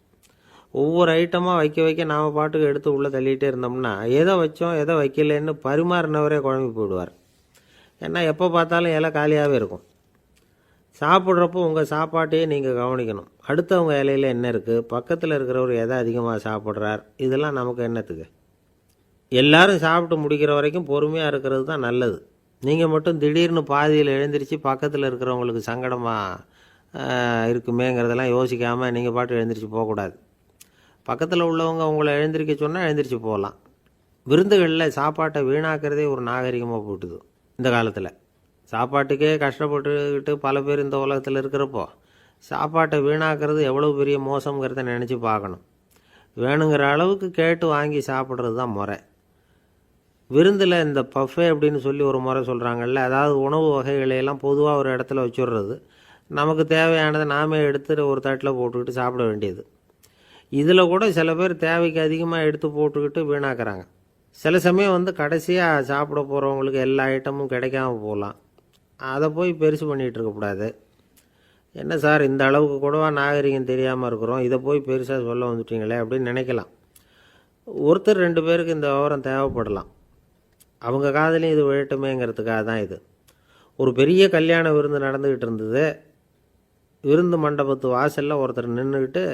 ஒவ்வொரு ஐட்டமாக வைக்க வைக்க நாம் பாட்டுக்கு எடுத்து உள்ளே தள்ளிகிட்டே இருந்தோம்னா எதை வச்சோம் எதை வைக்கலன்னு பரிமாறினவரே குழம்பி போயிடுவார். ஏன்னா எப்போ பார்த்தாலும் இலை காலியாகவே இருக்கும். சாப்பிட்றப்போ உங்கள் சாப்பாட்டையே நீங்கள் கவனிக்கணும். அடுத்தவங்க இலையில் என்ன இருக்குது, பக்கத்தில் இருக்கிறவர் எதை அதிகமாக சாப்பிட்றார், இதெல்லாம் நமக்கு என்னத்துக்கு? எல்லாரும் சாப்பிட்டு முடிக்கிற வரைக்கும் பொறுமையாக இருக்கிறது தான் நல்லது. நீங்கள் மட்டும் திடீர்னு பாதியில் எழுந்திரிச்சு பக்கத்தில் இருக்கிறவங்களுக்கு சங்கடமாக இருக்குமேங்கிறதெல்லாம் யோசிக்காமல் நீங்கள் பாட்டு எழுந்திரிச்சு போகக்கூடாது. பக்கத்தில் உள்ளவங்க உங்களை எழுந்திரிக்க சொன்னால் எழுந்திரிச்சு போகலாம். விருந்துகளில் சாப்பாட்டை வீணாக்கிறதே ஒரு நாகரிகமாக போட்டுது இந்த காலத்தில். சாப்பாட்டுக்கே கஷ்டப்பட்டுக்கிட்டு பல பேர் இந்த உலகத்தில் இருக்கிறப்போ சாப்பாட்டை வீணாக்கிறது எவ்வளோ பெரிய மோசங்கிறத நினச்சி பார்க்கணும். வேணுங்கிற அளவுக்கு கேட்டு வாங்கி சாப்பிட்றது தான் முறை. விருந்தில் இந்த பஃபே அப்படின்னு சொல்லி ஒரு முறை சொல்கிறாங்கல்ல, அதாவது உணவு வகைகளையெல்லாம் பொதுவாக ஒரு இடத்துல வச்சுடுறது, நமக்கு தேவையானதை நாமே எடுத்து ஒரு தட்டில் போட்டுக்கிட்டு சாப்பிட வேண்டியது. இதில் கூட சில பேர் தேவைக்கு அதிகமாக எடுத்து போட்டுக்கிட்டு வீணாக்குறாங்க. சில சமயம் கடைசியாக சாப்பிட போகிறவங்களுக்கு எல்லா ஐட்டமும் கிடைக்காம போகலாம். அதை போய் பெருசு பண்ணிகிட்டு இருக்கக்கூடாது. என்ன சார் இந்த அளவுக்கு கூடவா நாகரிகம் தெரியாமல் இருக்கிறோம், இதை போய் பெருசாக சொல்ல வந்துட்டீங்களே அப்படின்னு நினைக்கலாம். ஒருத்தர் 2 பேருக்கு இந்த விவரம் தேவைப்படலாம். அவங்க காதலையும் இது விழட்டுமேங்கிறதுக்காக தான் இது. ஒரு பெரிய கல்யாண விருந்து நடந்துக்கிட்டு இருந்தது. விருந்து மண்டபத்து வாசலில் ஒருத்தர் நின்றுக்கிட்டு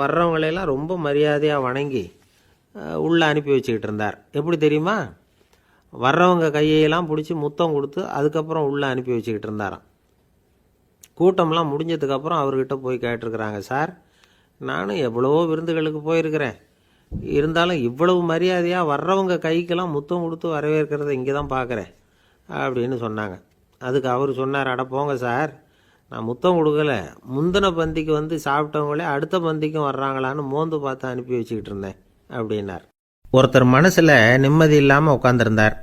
வர்றவங்களையெல்லாம் ரொம்ப மரியாதையாக வணங்கி உள்ளே அனுப்பி வச்சுக்கிட்டு இருந்தார். எப்படி தெரியுமா? வர்றவங்க கையெல்லாம் பிடிச்சி முத்தம் கொடுத்து அதுக்கப்புறம் உள்ளே அனுப்பி வச்சுக்கிட்டு இருந்தாராம். கூட்டம்லாம் முடிஞ்சதுக்கப்புறம் அவர்கிட்ட போய் கேட்டிருக்கிறாங்க, சார் நானும் எவ்வளவோ விருந்துகளுக்கு போயிருக்கிறேன், இருந்தாலும் இவ்வளவு மரியாதையாக வர்றவங்க கைக்கெல்லாம் முத்தம் கொடுத்து வரவேற்கிறத இங்கே தான் பார்க்குறேன் அப்படின்னு சொன்னாங்க. அதுக்கு அவர் சொன்னார், அட போங்க சார், நான் முத்தம் கொடுக்கல, முந்தின பந்திக்கு சாப்பிட்டவங்களே அடுத்த பந்திக்கும் வர்றாங்களான்னு மோந்து பார்த்து அனுப்பி வச்சுக்கிட்டு இருந்தேன் அப்படின்னார். ஒருத்தர் மனசில் நிம்மதி இல்லாமல் உட்காந்துருந்தார்.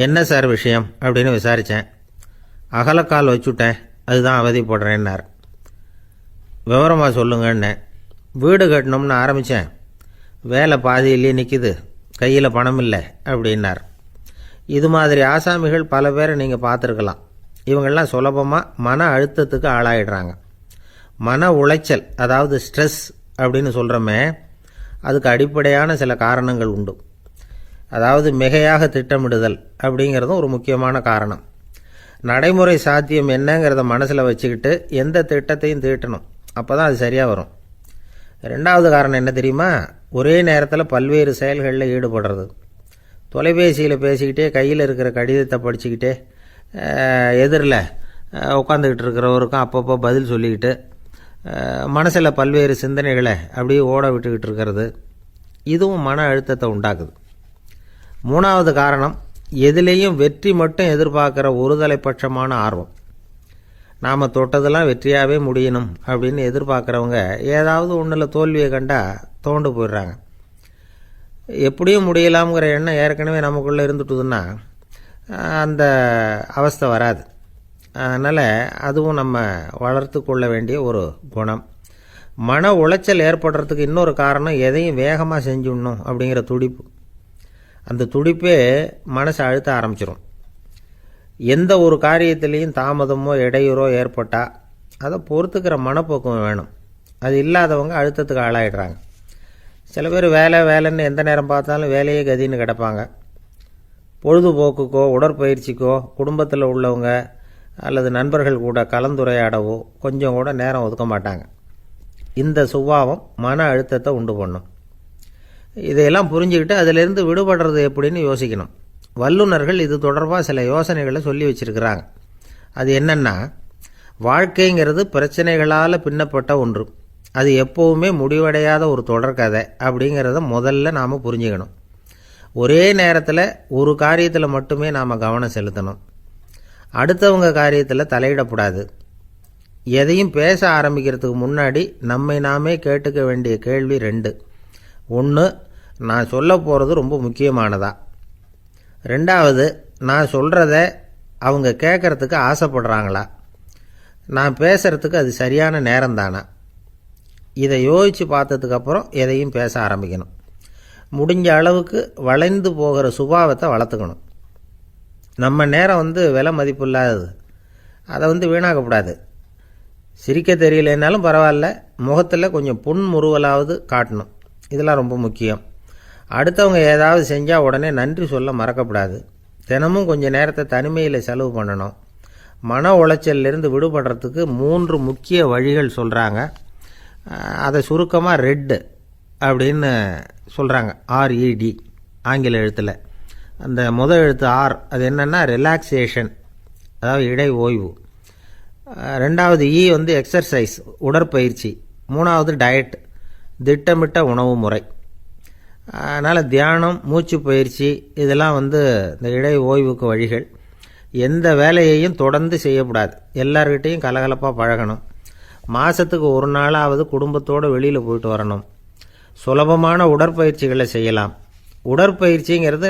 என்ன சார் விஷயம் அப்படின்னு விசாரித்தேன். அகலக்கால் வச்சுட்டேன், அதுதான் அவதிப்படுறேன்னார். விவரமாக சொல்லுங்கன்னு. வீடு கட்டணும்னு ஆரம்பித்தேன், வேலை பாதியிலேயே நிற்கிது, கையில் பணம் இல்லை அப்படின்னார். இது மாதிரி ஆசாமிகள் பல பேரை நீங்கள் பார்த்துருக்கலாம். இவங்கெல்லாம் சுலபமாக மன அழுத்தத்துக்கு ஆளாயிடுறாங்க. மன உளைச்சல், அதாவது ஸ்ட்ரெஸ் அப்படின்னு சொல்கிறோமே, அதுக்கு அடிப்படையான சில காரணங்கள் உண்டு. அதாவது மிகையாக திட்டமிடுதல் அப்படிங்கிறதும் ஒரு முக்கியமான காரணம். நடைமுறை சாத்தியம் என்னங்கிறத மனசில் வச்சுக்கிட்டு எந்த திட்டத்தையும் தீட்டணும், அப்போ தான் அது சரியாக வரும். 2வது காரணம் என்ன தெரியுமா? ஒரே நேரத்தில் பல்வேறு செயல்களில் ஈடுபடுறது. தொலைபேசியில் பேசிக்கிட்டே கையில் இருக்கிற கடிதத்தை படிச்சுக்கிட்டே எதிரில் உட்காந்துக்கிட்டு இருக்கிறவருக்கும் அப்பப்போ பதில் சொல்லிக்கிட்டு மனசில் பல்வேறு சிந்தனைகளை அப்படியே ஓட விட்டுக்கிட்டு இருக்கிறது, இதுவும் மன அழுத்தத்தை உண்டாக்குது. 3வது காரணம், எதிலேயும் வெற்றி மட்டும் எதிர்பார்க்குற ஒருதலைப்பட்சமான ஆர்வம். நாம் தொட்டதெல்லாம் வெற்றியாகவே முடியணும் அப்படின்னு எதிர்பார்க்குறவங்க ஏதாவது ஒன்றில் தோல்வியை கண்டால் தோண்டு போயிடுறாங்க. எப்படியும் முடியலாம்ங்கிற எண்ணம் ஏற்கனவே நமக்குள்ளே இருந்துட்டுதுன்னா அந்த அவஸ்தை வராது. அதனால் அதுவும் நம்ம வளர்த்து கொள்ள வேண்டிய ஒரு குணம். மன உளைச்சல் ஏற்படுறதுக்கு இன்னொரு காரணம், எதையும் வேகமாக செஞ்சுடணும் அப்படிங்கிற துடிப்பு. அந்த துடிப்பே மனசை அழுத்த ஆரம்பிச்சிடும். எந்த ஒரு காரியத்திலையும் தாமதமோ இடையூறோ ஏற்பட்டால் அதை பொறுத்துக்கிற மனப்போக்கம் வேணும். அது இல்லாதவங்க அழுத்தத்துக்கு ஆளாயிடுறாங்க. சில பேர் வேலைன்னு எந்த நேரம் பார்த்தாலும் வேலையே கதின்னு கிடப்பாங்க. பொழுதுபோக்குக்கோ உடற்பயிற்சிக்கோ குடும்பத்தில் உள்ளவங்க அல்லது நண்பர்கள் கூட கலந்துரையாடவோ கொஞ்சம் கூட நேரம் ஒதுக்க மாட்டாங்க. இந்த சுபாவம் மன அழுத்தத்தை உண்டு பண்ணும். இதையெல்லாம் புரிஞ்சுக்கிட்டு அதிலிருந்து விடுபடுறது எப்படின்னு யோசிக்கணும். வல்லுநர்கள் இது தொடர்பாக சில யோசனைகளை சொல்லி வச்சிருக்கிறாங்க. அது என்னன்னா, வாழ்க்கைங்கிறது பிரச்சனைகளால் பின்னப்பட்ட ஒன்று, அது எப்போவுமே முடிவடையாத ஒரு தொடர்கதை அப்படிங்கிறத முதல்ல நாம் புரிஞ்சுக்கணும். ஒரே நேரத்தில் ஒரு காரியத்தில் மட்டுமே நாம் கவனம் செலுத்தணும். அடுத்தவங்க காரியத்தில் தலையிடக்கூடாது. எதையும் பேச ஆரம்பிக்கிறதுக்கு முன்னாடி நம்மை நாமே கேட்டுக்க வேண்டிய கேள்வி 2. 1, நான் சொல்ல போகிறது ரொம்ப முக்கியமானதா? 2வது, நான் சொல்கிறத அவங்க கேட்குறதுக்கு ஆசைப்படுறாங்களா? நான் பேசுகிறதுக்கு அது சரியான நேரம் தானா? இதை யோசித்து பார்த்ததுக்கப்புறம் எதையும் பேச ஆரம்பிக்கணும். முடிஞ்ச அளவுக்கு வளைந்து போகிற சுபாவத்தை வளர்த்துக்கணும். நம்ம நேரம் விலை மதிப்பு இல்லாதது, அதை வீணாக்கக்கூடாது. சிரிக்க தெரியலனாலும் பரவாயில்ல, முகத்தில் கொஞ்சம் புன்முறுவலாவது காட்டணும். இதெல்லாம் ரொம்ப முக்கியம். அடுத்தவங்க ஏதாவது செஞ்சால் உடனே நன்றி சொல்ல மறக்கக்கூடாது. தினமும் கொஞ்சம் நேரத்தை தனிமையில் செலவு பண்ணணும். மன உளைச்சலிருந்து விடுபடுறதுக்கு 3 முக்கிய வழிகள் சொல்கிறாங்க. அதை சுருக்கமாக ரெட் அப்படின்னு சொல்கிறாங்க. RED ஆங்கில எழுத்தில். அந்த முதல் எழுத்து R, அது என்னென்னா ரிலாக்ஸேஷன், அதாவது இடை ஓய்வு. 2வது E எக்ஸர்சைஸ், உடற்பயிற்சி. 3வது டயட், திட்டமிட்ட உணவு முறை. அதனால் தியானம், மூச்சு பயிற்சி இதெல்லாம் இந்த இடை ஓய்வுக்கு வழிகள். எந்த வேலையையும் தொடர்ந்து செய்யக்கூடாது. எல்லார்கிட்டையும் கலகலப்பாக பழகணும். மாதத்துக்கு ஒரு நாளாவது குடும்பத்தோடு வெளியில் போயிட்டு வரணும். சுலபமான உடற்பயிற்சிகளை செய்யலாம். உடற்பயிற்சிங்கிறது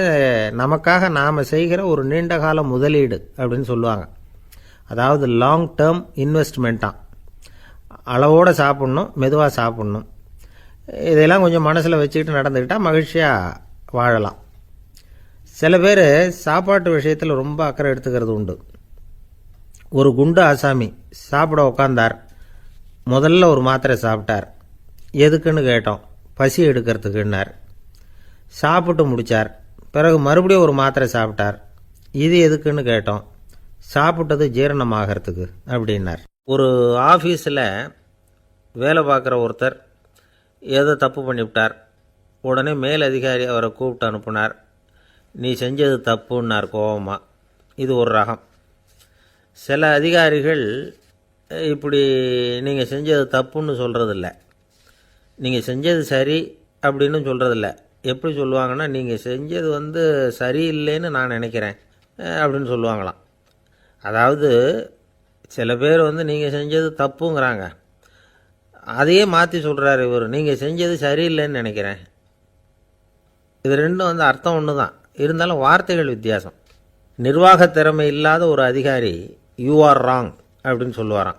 நமக்காக நாம் செய்கிற ஒரு நீண்டகால முதலீடு அப்படின்னு சொல்லுவாங்க. அதாவது லாங் டேர்ம் இன்வெஸ்ட்மெண்ட்டாக. அளவோடு சாப்பிட்ணும், மெதுவாக சாப்பிட்ணும். இதெல்லாம் கொஞ்சம் மனசில் வச்சுக்கிட்டு நடந்துக்கிட்டால் மகிழ்ச்சியாக வாழலாம். சில பேர் சாப்பாட்டு விஷயத்தில் ரொம்ப அக்கறை எடுத்துக்கிறது உண்டு. ஒரு குண்டு ஆசாமி சாப்பிட உக்காந்தார். முதல்ல ஒரு மாத்திரை சாப்பிட்டார். எதுக்குன்னு கேட்டோம். பசி எடுக்கிறதுக்குன்னார். சாப்பிட்டு முடித்தார். பிறகு மறுபடியும் ஒரு மாத்திரை சாப்பிட்டார். இது எதுக்குன்னு கேட்டோம். சாப்பிட்டது ஜீரணமாகறதுக்கு அப்படின்னார். ஒரு ஆஃபீஸில் வேலை பார்க்குற ஒருத்தர் ஏதோ தப்பு பண்ணிவிட்டார். உடனே மேல் அதிகாரி அவரை கூப்பிட்டு அனுப்புனார். நீ செஞ்சது தப்புன்னார் கோபமாக. இது ஒரு ரகம். சில அதிகாரிகள் இப்படி நீங்கள் செஞ்சது தப்புன்னு சொல்கிறதில்ல, நீங்கள் செஞ்சது சரி அப்படின்னு சொல்கிறதில்ல. எப்படி சொல்லுவாங்கன்னா, நீங்கள் செஞ்சது சரியில்லைன்னு நான் நினைக்கிறேன் அப்படின்னு சொல்லுவாங்களாம். அதாவது சில பேர் நீங்கள் செஞ்சது தப்புங்கிறாங்க, அதையே மாற்றி சொல்கிறார் இவர், நீங்கள் செஞ்சது சரியில்லைன்னு நினைக்கிறேன். இது ரெண்டும் அர்த்தம் ஒன்று தான், இருந்தாலும் வார்த்தைகள் வித்தியாசம். நிர்வாக திறமை இல்லாத ஒரு அதிகாரி யூ ஆர் ராங் அப்படின்னு சொல்லுவாராம்.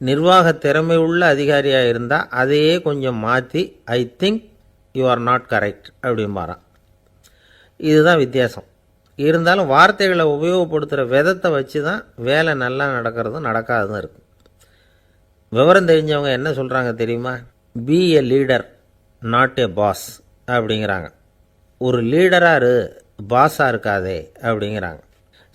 நிர்வாக திறமை உள்ள அதிகாரியாக இருந்தால் அதையே கொஞ்சம் மாற்றி I think you are not correct அப்படிம்பாராம். இதுதான் வித்தியாசம். இருந்தாலும் வார்த்தைகளை உபயோகப்படுத்துகிற விதத்தை வச்சு தான் வேலை நல்லா நடக்கிறதும் நடக்காததும் இருக்குது. விவரம் தெரிஞ்சவங்க என்ன சொல்கிறாங்க தெரியுமா? Be a leader not a boss அப்படிங்கிறாங்க. ஒரு லீடராக இரு, பாஸாக இருக்காதே அப்படிங்கிறாங்க.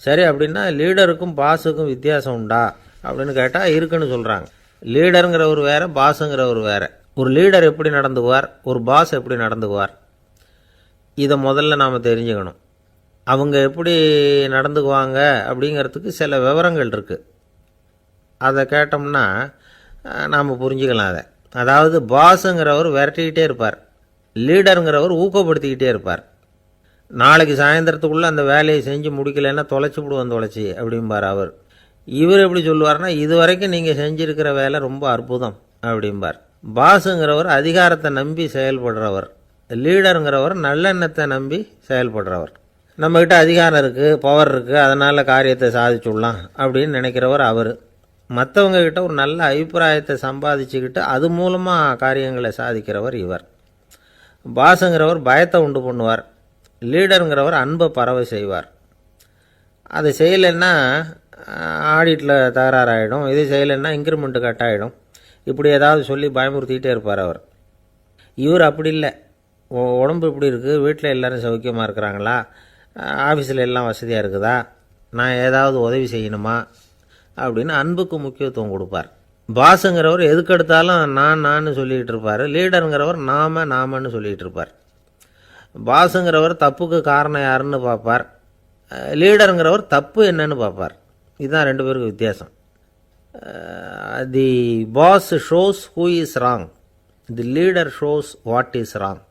சரி, அப்படின்னா லீடருக்கும் பாஸுக்கும் வித்தியாசம் உண்டா அப்படின்னு கேட்டால் இருக்குன்னு சொல்கிறாங்க. லீடருங்கிறவர் வேறு, பாஸுங்கிறவர் வேறு. ஒரு லீடர் எப்படி நடந்துக்குவார், ஒரு பாஸ் எப்படி நடந்துக்குவார், இதை முதல்ல நாம் தெரிஞ்சுக்கணும். அவங்க எப்படி நடந்துக்குவாங்க அப்படிங்கிறதுக்கு சில விவரங்கள் இருக்குது. அதை கேட்டோம்னா நாம் புரிஞ்சுக்கலாம் அதை. அதாவது பாஸுங்கிறவர் விரட்டிக்கிட்டே இருப்பார், லீடருங்கிறவர் ஊக்கப்படுத்திக்கிட்டே இருப்பார். நாளைக்கு சாயந்தரத்துக்குள்ளே அந்த வேலையை செஞ்சு முடிக்கலைன்னா தொலைச்சி விடுவோம் தொலைச்சி அப்படிம்பார் அவர். இவர் எப்படி சொல்லுவார்னா, இது வரைக்கும் நீங்கள் செஞ்சுருக்கிற வேலை ரொம்ப அற்புதம் அப்படிம்பார். பாஸுங்கிறவர் அதிகாரத்தை நம்பி செயல்படுறவர், லீடருங்கிறவர் நல்லெண்ணத்தை நம்பி செயல்படுறவர். நம்மக்கிட்ட அதிகாரம் இருக்குது, பவர் இருக்குது, அதனால் காரியத்தை சாதிச்சுடலாம் அப்படின்னு நினைக்கிறவர் அவர். மற்றவங்கக்கிட்ட ஒரு நல்ல அபிப்பிராயத்தை சம்பாதிச்சுக்கிட்டு அது மூலமாக காரியங்களை சாதிக்கிறவர் இவர். பாஸுங்கிறவர் பயத்தை உண்டு பண்ணுவார், லீடருங்கிறவர் அன்பை பரவ செய்வார். அதை செய்யலைன்னா ஆடிட்டில் தகராறாயிடும், இது செய்யலைன்னா இன்க்ரிமெண்ட்டு கட் ஆகிடும், இப்படி ஏதாவது சொல்லி பயமுறுத்திக்கிட்டே இருப்பார் அவர். இவர் அப்படி இல்லை. உடம்பு இப்படி இருக்குது, வீட்டில் எல்லோரும் சௌக்கியமாக இருக்கிறாங்களா, ஆஃபீஸில் எல்லாம் வசதியாக இருக்குதா, நான் ஏதாவது உதவி செய்யணுமா அப்படின்னு அன்புக்கு முக்கியத்துவம் கொடுப்பார். பாஸுங்கிறவர் எதுக்கெடுத்தாலும் நான் சொல்லிகிட்டு இருப்பார், லீடருங்கிறவர் நாமன்னு சொல்லிகிட்டு இருப்பார். பாஸுங்கிறவர் தப்புக்கு காரணம் யாருன்னு பார்ப்பார், லீடருங்கிறவர் தப்பு என்னன்னு பார்ப்பார். இதுதான் ரெண்டு பேருக்கு வித்தியாசம். The boss shows who is wrong, the leader shows what is wrong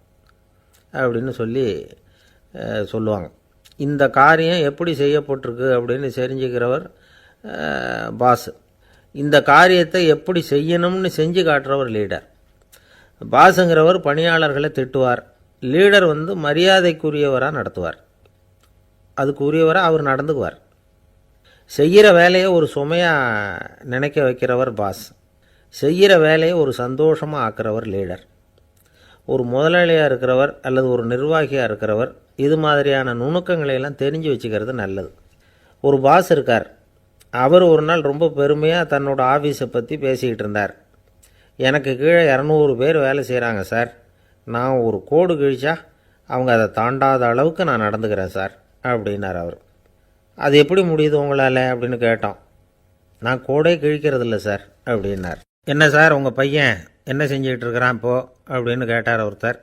அப்படின்னு சொல்லுவாங்க. இந்த காரியம் எப்படி செய்யப்பட்டிருக்கு அப்படின்னு தெரிஞ்சுக்கிறவர் பாஸ். இந்த காரியத்தை எப்படி செய்யணும்னு செஞ்சு காட்டுறவர் லீடர். பாஸுங்கிறவர் பணியாளர்களை திட்டுவார், லீடர் வந்து மரியாதைக்குரியவராக நடத்துவார், அதுக்குரியவராக அவர் நடந்துக்குவார். செய்கிற வேலையை ஒரு சுமையாக நினைக்க வைக்கிறவர் பாஸ், செய்கிற வேலையை ஒரு சந்தோஷமாக ஆக்கிறவர் லீடர். ஒரு முதலாளியாக இருக்கிறவர் அல்லது ஒரு நிர்வாகியாக இருக்கிறவர் இது மாதிரியான நுணுக்கங்களையெல்லாம் தெரிஞ்சு வச்சுக்கிறது நல்லது. ஒரு பாஸ் இருக்கார், அவர் ஒரு நாள் ரொம்ப பெருமையாக தன்னோட ஆஃபீஸை பற்றி பேசிக்கிட்டு இருந்தார். எனக்கு கீழே 200 பேர் வேலை செய்கிறாங்க சார், நான் ஒரு கோடு கிழிச்சா அவங்க அதை தாண்டாத அளவுக்கு நான் நடந்துக்கிறேன் சார் அப்படின்னார் அவர். அது எப்படி முடியுது உங்களால் அப்படின்னு கேட்டோம். நான் கோடே கிழிக்கிறதில்ல சார் அப்படின்னார். என்ன சார் உங்கள் பையன் என்ன செஞ்சுக்கிட்டு இருக்கிறான் இப்போது அப்படின்னு கேட்டார் ஒருத்தர்.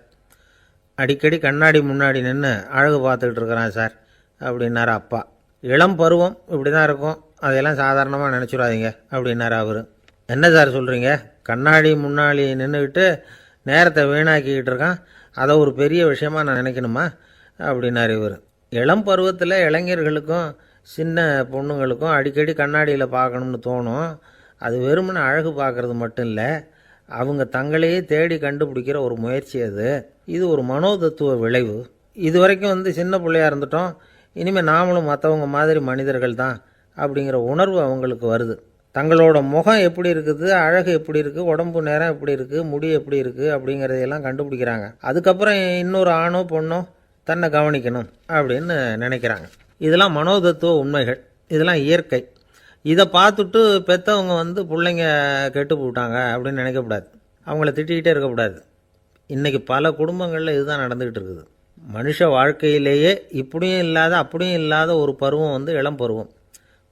அடிக்கடி கண்ணாடி முன்னாடி நின்று அழகு பார்த்துக்கிட்டு இருக்கிறான் சார் அப்படின்னார் அப்பா. இளம் பருவம் இப்படி தான் இருக்கும், அதையெல்லாம் சாதாரணமாக நினச்சிடாதீங்க அப்படின்னார் அவர். என்ன சார் சொல்கிறீங்க, கண்ணாடி முன்னாடி நின்றுக்கிட்டு நேரத்தை வீணாக்கிக்கிட்டு இருக்கான், அதை ஒரு பெரிய விஷயமாக நான் நினைக்கணுமா அப்படின்னார் இவர். இளம் பருவத்தில் இளைஞர்களுக்கும் சின்ன பொண்ணுங்களுக்கும் அடிக்கடி கண்ணாடியில் பார்க்கணும்னு தோணும். அது வெறுமனே அழகு பார்க்குறது மட்டும் இல்லை, அவங்க தங்களையே தேடி கண்டுபிடிக்கிற ஒரு முயற்சி அது. இது ஒரு மனோதத்துவ விளைவு. இது வரைக்கும் வந்து சின்ன பிள்ளையாக இருந்துட்டோம், இனிமேல் நாமளும் மற்றவங்க மாதிரி மனிதர்கள் தான் அப்படிங்கிற உணர்வு அவங்களுக்கு வருது. தங்களோட முகம் எப்படி இருக்குது, அழகு எப்படி இருக்குது, உடம்பு நேரம் எப்படி இருக்குது, முடி எப்படி இருக்குது அப்படிங்கிறதையெல்லாம் கண்டுபிடிக்கிறாங்க. அதுக்கப்புறம் இன்னொரு ஆணோ பொண்ணோ தன்னை கவனிக்கணும் அப்படின்னு நினைக்கிறாங்க. இதெல்லாம் மனோதத்துவ உண்மைகள், இதெல்லாம் இயற்கை. இதை பார்த்துட்டு பெற்றவங்க வந்து பிள்ளைங்க கெட்டு போட்டாங்க அப்படின்னு நினைக்கக்கூடாது, அவங்கள திட்டிக்கிட்டே இருக்கக்கூடாது. இன்றைக்கி பல குடும்பங்களில் இதுதான் நடந்துக்கிட்டு இருக்குது. மனுஷ வாழ்க்கையிலேயே இப்படியும் இல்லாத அப்படியும் இல்லாத ஒரு பருவம் வந்து இளம் பருவம்.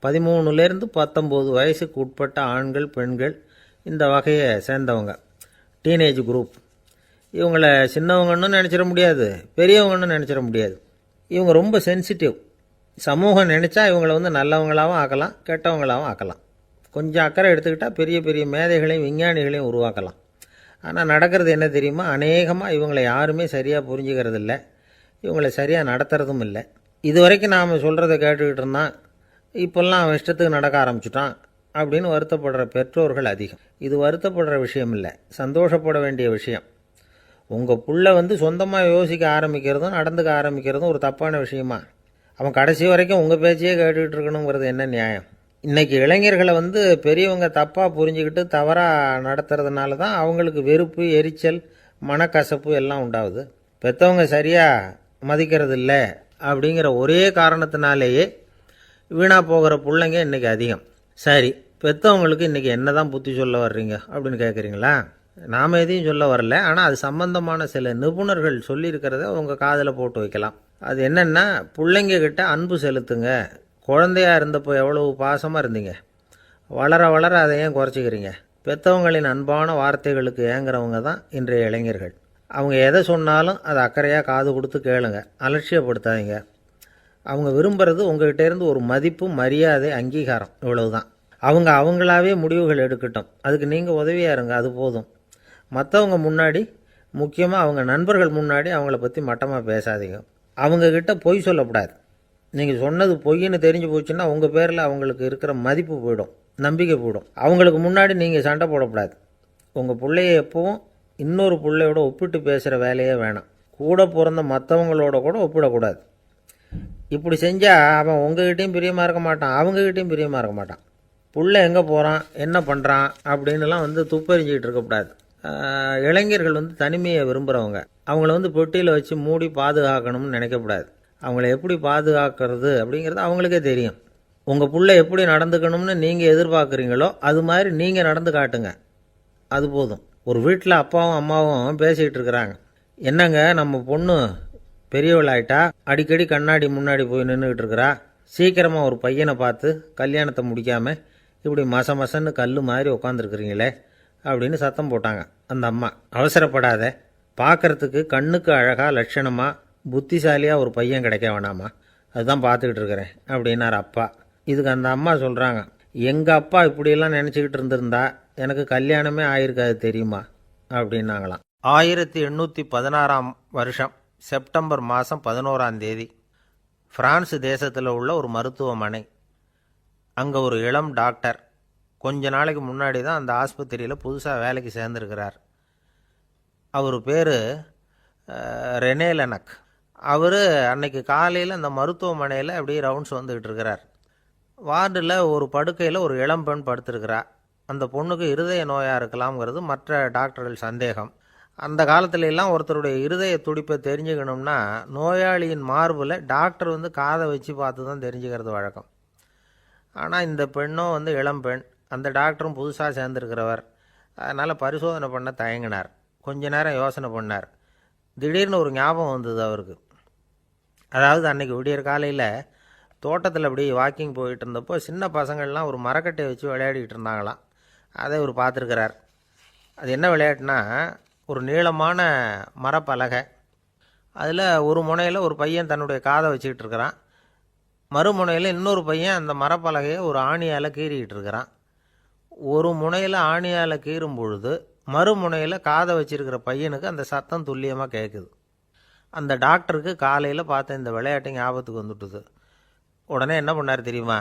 13லேருந்து 19 வயசுக்கு உட்பட்ட ஆண்கள் பெண்கள் இந்த வகையை சேர்ந்தவங்க, டீனேஜ் குரூப். இவங்கள சின்னவங்கன்னு நினச்சிட முடியாது, பெரியவங்கன்னு நினச்சிட முடியாது. இவங்க ரொம்ப சென்சிட்டிவ். சமூகம் நினச்சா இவங்களை வந்து நல்லவங்களாகவும் ஆக்கலாம், கெட்டவங்களாகவும் ஆக்கலாம். கொஞ்சம் அக்கறை எடுத்துக்கிட்டால் பெரிய பெரிய மேதைகளையும் விஞ்ஞானிகளையும் உருவாக்கலாம். ஆனால் நடக்கிறது என்ன தெரியுமா, அநேகமாக இவங்களை யாருமே சரியாக புரிஞ்சுக்கிறது இல்லை, இவங்களை சரியாக நடத்துறதும் இல்லை. இது வரைக்கும் நாம் சொல்கிறத கேட்டுக்கிட்டு இருந்தான், இப்போல்லாம் அவன் இஷ்டத்துக்கு நடக்க ஆரம்பிச்சுட்டான் அப்படின்னு வருத்தப்படுற பெற்றோர்கள் அதிகம். இது வருத்தப்படுற விஷயம் இல்லை, சந்தோஷப்பட வேண்டிய விஷயம். உங்கள் புள்ள வந்து சொந்தமாக யோசிக்க ஆரம்பிக்கிறதும் நடந்துக்க ஆரம்பிக்கிறதும் ஒரு தப்பான விஷயமா? அவன் கடைசி வரைக்கும் உங்கள் பேச்சையே கேட்டுக்கிட்டு இருக்கணுங்கிறது என்ன நியாயம்? இன்றைக்கி இளைஞர்களை வந்து பெரியவங்க தப்பாக புரிஞ்சுக்கிட்டு தவறாக நடத்துறதுனால தான் அவங்களுக்கு வெறுப்பு, எரிச்சல், மனக்கசப்பு எல்லாம் உண்டாகுது. பெற்றவங்க சரியாக மதிக்கிறது இல்லை அப்படிங்கிற ஒரே காரணத்தினாலேயே வீணாக போகிற பிள்ளைங்க இன்றைக்கி அதிகம். சரி, பெற்றவங்களுக்கு இன்றைக்கி என்ன தான் புத்தி சொல்ல வர்றீங்க அப்படின்னு கேட்குறீங்களா? நாம் எதையும் சொல்ல வரல, ஆனால் அது சம்பந்தமான சில நிபுணர்கள் சொல்லியிருக்கிறத உங்கள் காதில் போட்டு வைக்கலாம். அது என்னென்னா, பிள்ளைங்க கிட்ட அன்பு செலுத்துங்க. குழந்தையாக இருந்தப்போ எவ்வளவு பாசமாக இருந்தீங்க, வளர வளர அதை ஏன் குறைச்சிக்கிறீங்க? பெற்றவங்களின் அன்பான வார்த்தைகளுக்கு ஏங்குறவங்க தான் இன்றைய இளைஞர்கள். அவங்க எதை சொன்னாலும் அதை அக்கறையாக காது கொடுத்து கேளுங்க, அலட்சியப்படுத்தாதீங்க. அவங்க விரும்புகிறது உங்கள்கிட்டேருந்து ஒரு மதிப்பு, மரியாதை, அங்கீகாரம், இவ்வளவுதான். அவங்க அவங்களாவே முடிவுகள் எடுக்கட்டும், அதுக்கு நீங்கள் உதவியாக இருங்க, அது போதும். மற்றவங்க முன்னாடி, முக்கியமாக அவங்க நண்பர்கள் முன்னாடி அவங்கள பற்றி மட்டமாக பேசாதீங்க. அவங்கக்கிட்ட பொய் சொல்லக்கூடாது. நீங்கள் சொன்னது பொய்ன்னு தெரிஞ்சு போச்சுன்னா உங்கள் பேரில் அவங்களுக்கு இருக்கிற மதிப்பு போயிடும், நம்பிக்கை போயிடும். அவங்களுக்கு முன்னாடி நீங்கள் சண்டை போடக்கூடாது. உங்கள் பிள்ளைய எப்பவும் இன்னொரு பிள்ளையோட ஒப்பிட்டு பேசுகிற வேலையே வேணாம். கூட பிறந்த மற்றவங்களோட கூட ஒப்பிடக்கூடாது. இப்படி செஞ்சால் அவன் உங்ககிட்டையும் பிரியமாக இருக்க மாட்டான், அவங்ககிட்டையும் பிரியமாக இருக்க மாட்டான். புள்ள எங்கே போகிறான், என்ன பண்ணுறான் அப்படின்னுலாம் வந்து துப்பறிஞ்சிக்கிட்டு இருக்கக்கூடாது. இளைஞர்கள் வந்து தனிமையை விரும்புகிறவங்க. அவங்கள வந்து பெட்டியில் வச்சு மூடி பாதுகாக்கணும்னு நினைக்கக்கூடாது. அவங்கள எப்படி பாதுகாக்கிறது அப்படிங்கிறது அவங்களுக்கே தெரியும். உங்கள் புள்ள எப்படி நடந்துக்கணும்னு நீங்கள் எதிர்பார்க்குறீங்களோ அது மாதிரி நீங்கள் நடந்து காட்டுங்க, அது போதும். ஒரு வீட்டில் அப்பாவும் அம்மாவும் பேசிக்கிட்டு இருக்கிறாங்க. என்னங்க, நம்ம பொண்ணு பெரியவளாயிட்டா, அடிக்கடி கண்ணாடி முன்னாடி போய் நின்றுக்கிட்டு இருக்கிறா, சீக்கிரமாக ஒரு பையனை பார்த்து கல்யாணத்தை முடிக்காமல் இப்படி மசன்னு கல் மாதிரி உட்காந்துருக்குறீங்களே அப்படின்னு சத்தம் போட்டாங்க அந்த அம்மா. அவசரப்படாத, பார்க்குறதுக்கு கண்ணுக்கு அழகாக லட்சணமாக புத்திசாலியாக ஒரு பையன் கிடைக்க வேணாமா, அதுதான் பார்த்துக்கிட்டு இருக்கிறேன் அப்படின்னார் அப்பா. இதுக்கு அந்த அம்மா சொல்கிறாங்க, எங்கள் அப்பா இப்படியெல்லாம் நினச்சிக்கிட்டு இருந்திருந்தா எனக்கு கல்யாணமே ஆயிருக்காது தெரியுமா அப்படின்னாங்களாம். 1816 வருஷம் செப்டம்பர் மாதம் 11ஆம் தேதி பிரான்ஸ் தேசத்தில் உள்ள ஒரு மருத்துவமனை. அங்கே ஒரு இளம் டாக்டர் கொஞ்ச நாளைக்கு முன்னாடி தான் அந்த ஆஸ்பத்திரியில் புதுசாக வேலைக்கு சேர்ந்துருக்கிறார். அவர் பேர் ரெனே லெனக். அவர் அன்னைக்கு காலையில் அந்த மருத்துவமனையில் அப்படியே ரவுண்ட்ஸ் வந்துக்கிட்டு இருக்கிறார். வார்டில் ஒரு படுக்கையில் ஒரு இளம்பெண் படுத்திருக்கிறா. அந்த பொண்ணுக்கு இருதய நோயாக இருக்கலாம்ங்கிறது மற்ற டாக்டர்கள் சந்தேகம். அந்த காலத்துல எல்லாம் ஒருத்தருடைய இருதய துடிப்பை தெரிஞ்சுக்கணும்னா நோயாளியின் மார்பில் டாக்டர் வந்து காதை வச்சு பார்த்து தான் தெரிஞ்சுக்கிறது வழக்கம். ஆனால் இந்த பெண்ணும் வந்து இளம்பெண், அந்த டாக்டரும் புதுசாக சேர்ந்துருக்கிறவர். அதனால் பரிசோதனை பண்ண தயங்கினார். கொஞ்ச நேரம் யோசனை பண்ணார். திடீர்னு ஒரு ஞாபகம் வந்தது அவருக்கு. அதாவது அன்றைக்கி விடியற் காலையில் தோட்டத்தில் அப்படி வாக்கிங் போயிட்டு இருந்தப்போ சின்ன பசங்கள்லாம் ஒரு மரக்கட்டையை வச்சு விளையாடிக்கிட்டு இருந்தாங்களாம். அதை இவர் பார்த்துருக்கிறார். அது என்ன விளையாட்டுனா, ஒரு நீளமான மரப்பலகை, அதில் ஒரு முனையில் ஒரு பையன் தன்னுடைய காதை வச்சுக்கிட்டு இருக்கிறான், மறுமுனையில் இன்னொரு பையன் அந்த மரப்பலகையை ஒரு ஆணியால் கீறிக்கிட்டு இருக்கிறான். ஒரு முனையில் ஆணியால் கீறும் பொழுது மறுமுனையில் காதை வச்சிருக்கிற பையனுக்கு அந்த சத்தம் துல்லியமாக கேட்குது. அந்த டாக்டருக்கு காலையில் பார்த்த இந்த விளையாட்டு ஞாபகத்துக்கு வந்துட்டுது. உடனே என்ன பண்ணார் தெரியுமா?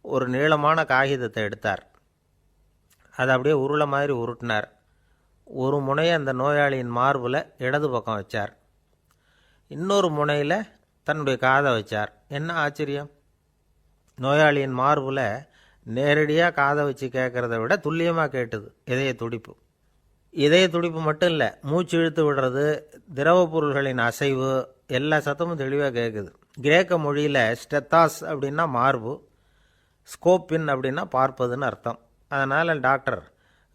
ஒரு நீளமான காகிதத்தை எடுத்தார். அதை அப்படியே உருளை மாதிரி உருட்டினார். ஒரு முனையை அந்த நோயாளியின் மார்பில் இடது பக்கம் வச்சார், இன்னொரு முனையில் தன்னுடைய காதை வச்சார். என்ன ஆச்சரியம்! நோயாளியின் மார்பில் நேரடியாக காதை வச்சு கேட்குறத விட துல்லியமாக கேட்டுது இதய துடிப்பு. இதய துடிப்பு மட்டும் இல்லை, மூச்சு இழுத்து விடுறது, திரவ பொருள்களின் அசைவு, எல்லா சத்தமும் தெளிவாக கேட்குது. கிரேக்க மொழியில் ஸ்டெத்தாஸ் அப்படின்னா மார்பு, ஸ்கோப்பின் அப்படின்னா பார்ப்பதுன்னு அர்த்தம். அதனால் டாக்டர்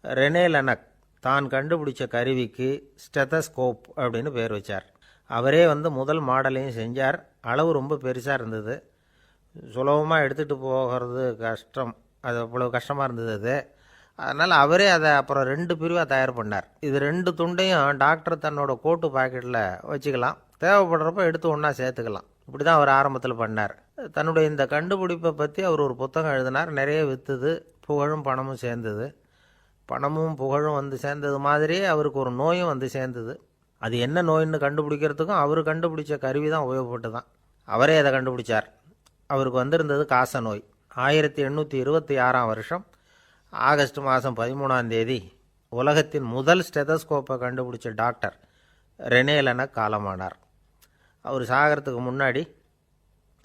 ரெனே லெனக் தான் கண்டுபிடிச்ச கருவிக்கு ஸ்டெத்தஸ்கோப் அப்படின்னு பேர் வச்சார். அவரே வந்து முதல் மாடலையும் செஞ்சார். அளவு ரொம்ப பெருசாக இருந்தது, சுலபமாக எடுத்துகிட்டு போகிறது கஷ்டம், அது அவ்வளோ கஷ்டமாக இருந்தது அது. அதனால் அவரே அதை அப்புறம் 2 பிரிவாக தயார் பண்ணார். இது 2 துண்டையும் டாக்டர் தன்னோட கோட்டு பாக்கெட்டில் வச்சுக்கலாம், தேவைப்படுறப்ப எடுத்து ஒன்றா சேர்த்துக்கலாம். இப்படி தான் அவர் ஆரம்பத்தில் பண்ணார். தன்னுடைய இந்த கண்டுபிடிப்பை பற்றி அவர் ஒரு புத்தகம் எழுதினார். நிறைய விற்றுது, புகழும் பணமும் சேர்ந்தது. பணமும் புகழும் வந்து சேர்ந்தது மாதிரியே அவருக்கு ஒரு நோயும் வந்து சேர்ந்தது. அது என்ன நோயின்னு கண்டுபிடிக்கிறதுக்கும் அவர் கண்டுபிடிச்ச கருவி தான் உபயோகப்பட்டு தான். அவரே அதை கண்டுபிடிச்சார். அவருக்கு வந்திருந்தது காச நோய். 1826ஆம் வருஷம் ஆகஸ்ட் மாதம் 13ஆம் தேதி உலகத்தின் முதல் ஸ்டெதஸ்கோப்பை கண்டுபிடிச்ச டாக்டர் ரெனே லெனக் காலமானார். அவர் சாகிறதுக்கு முன்னாடி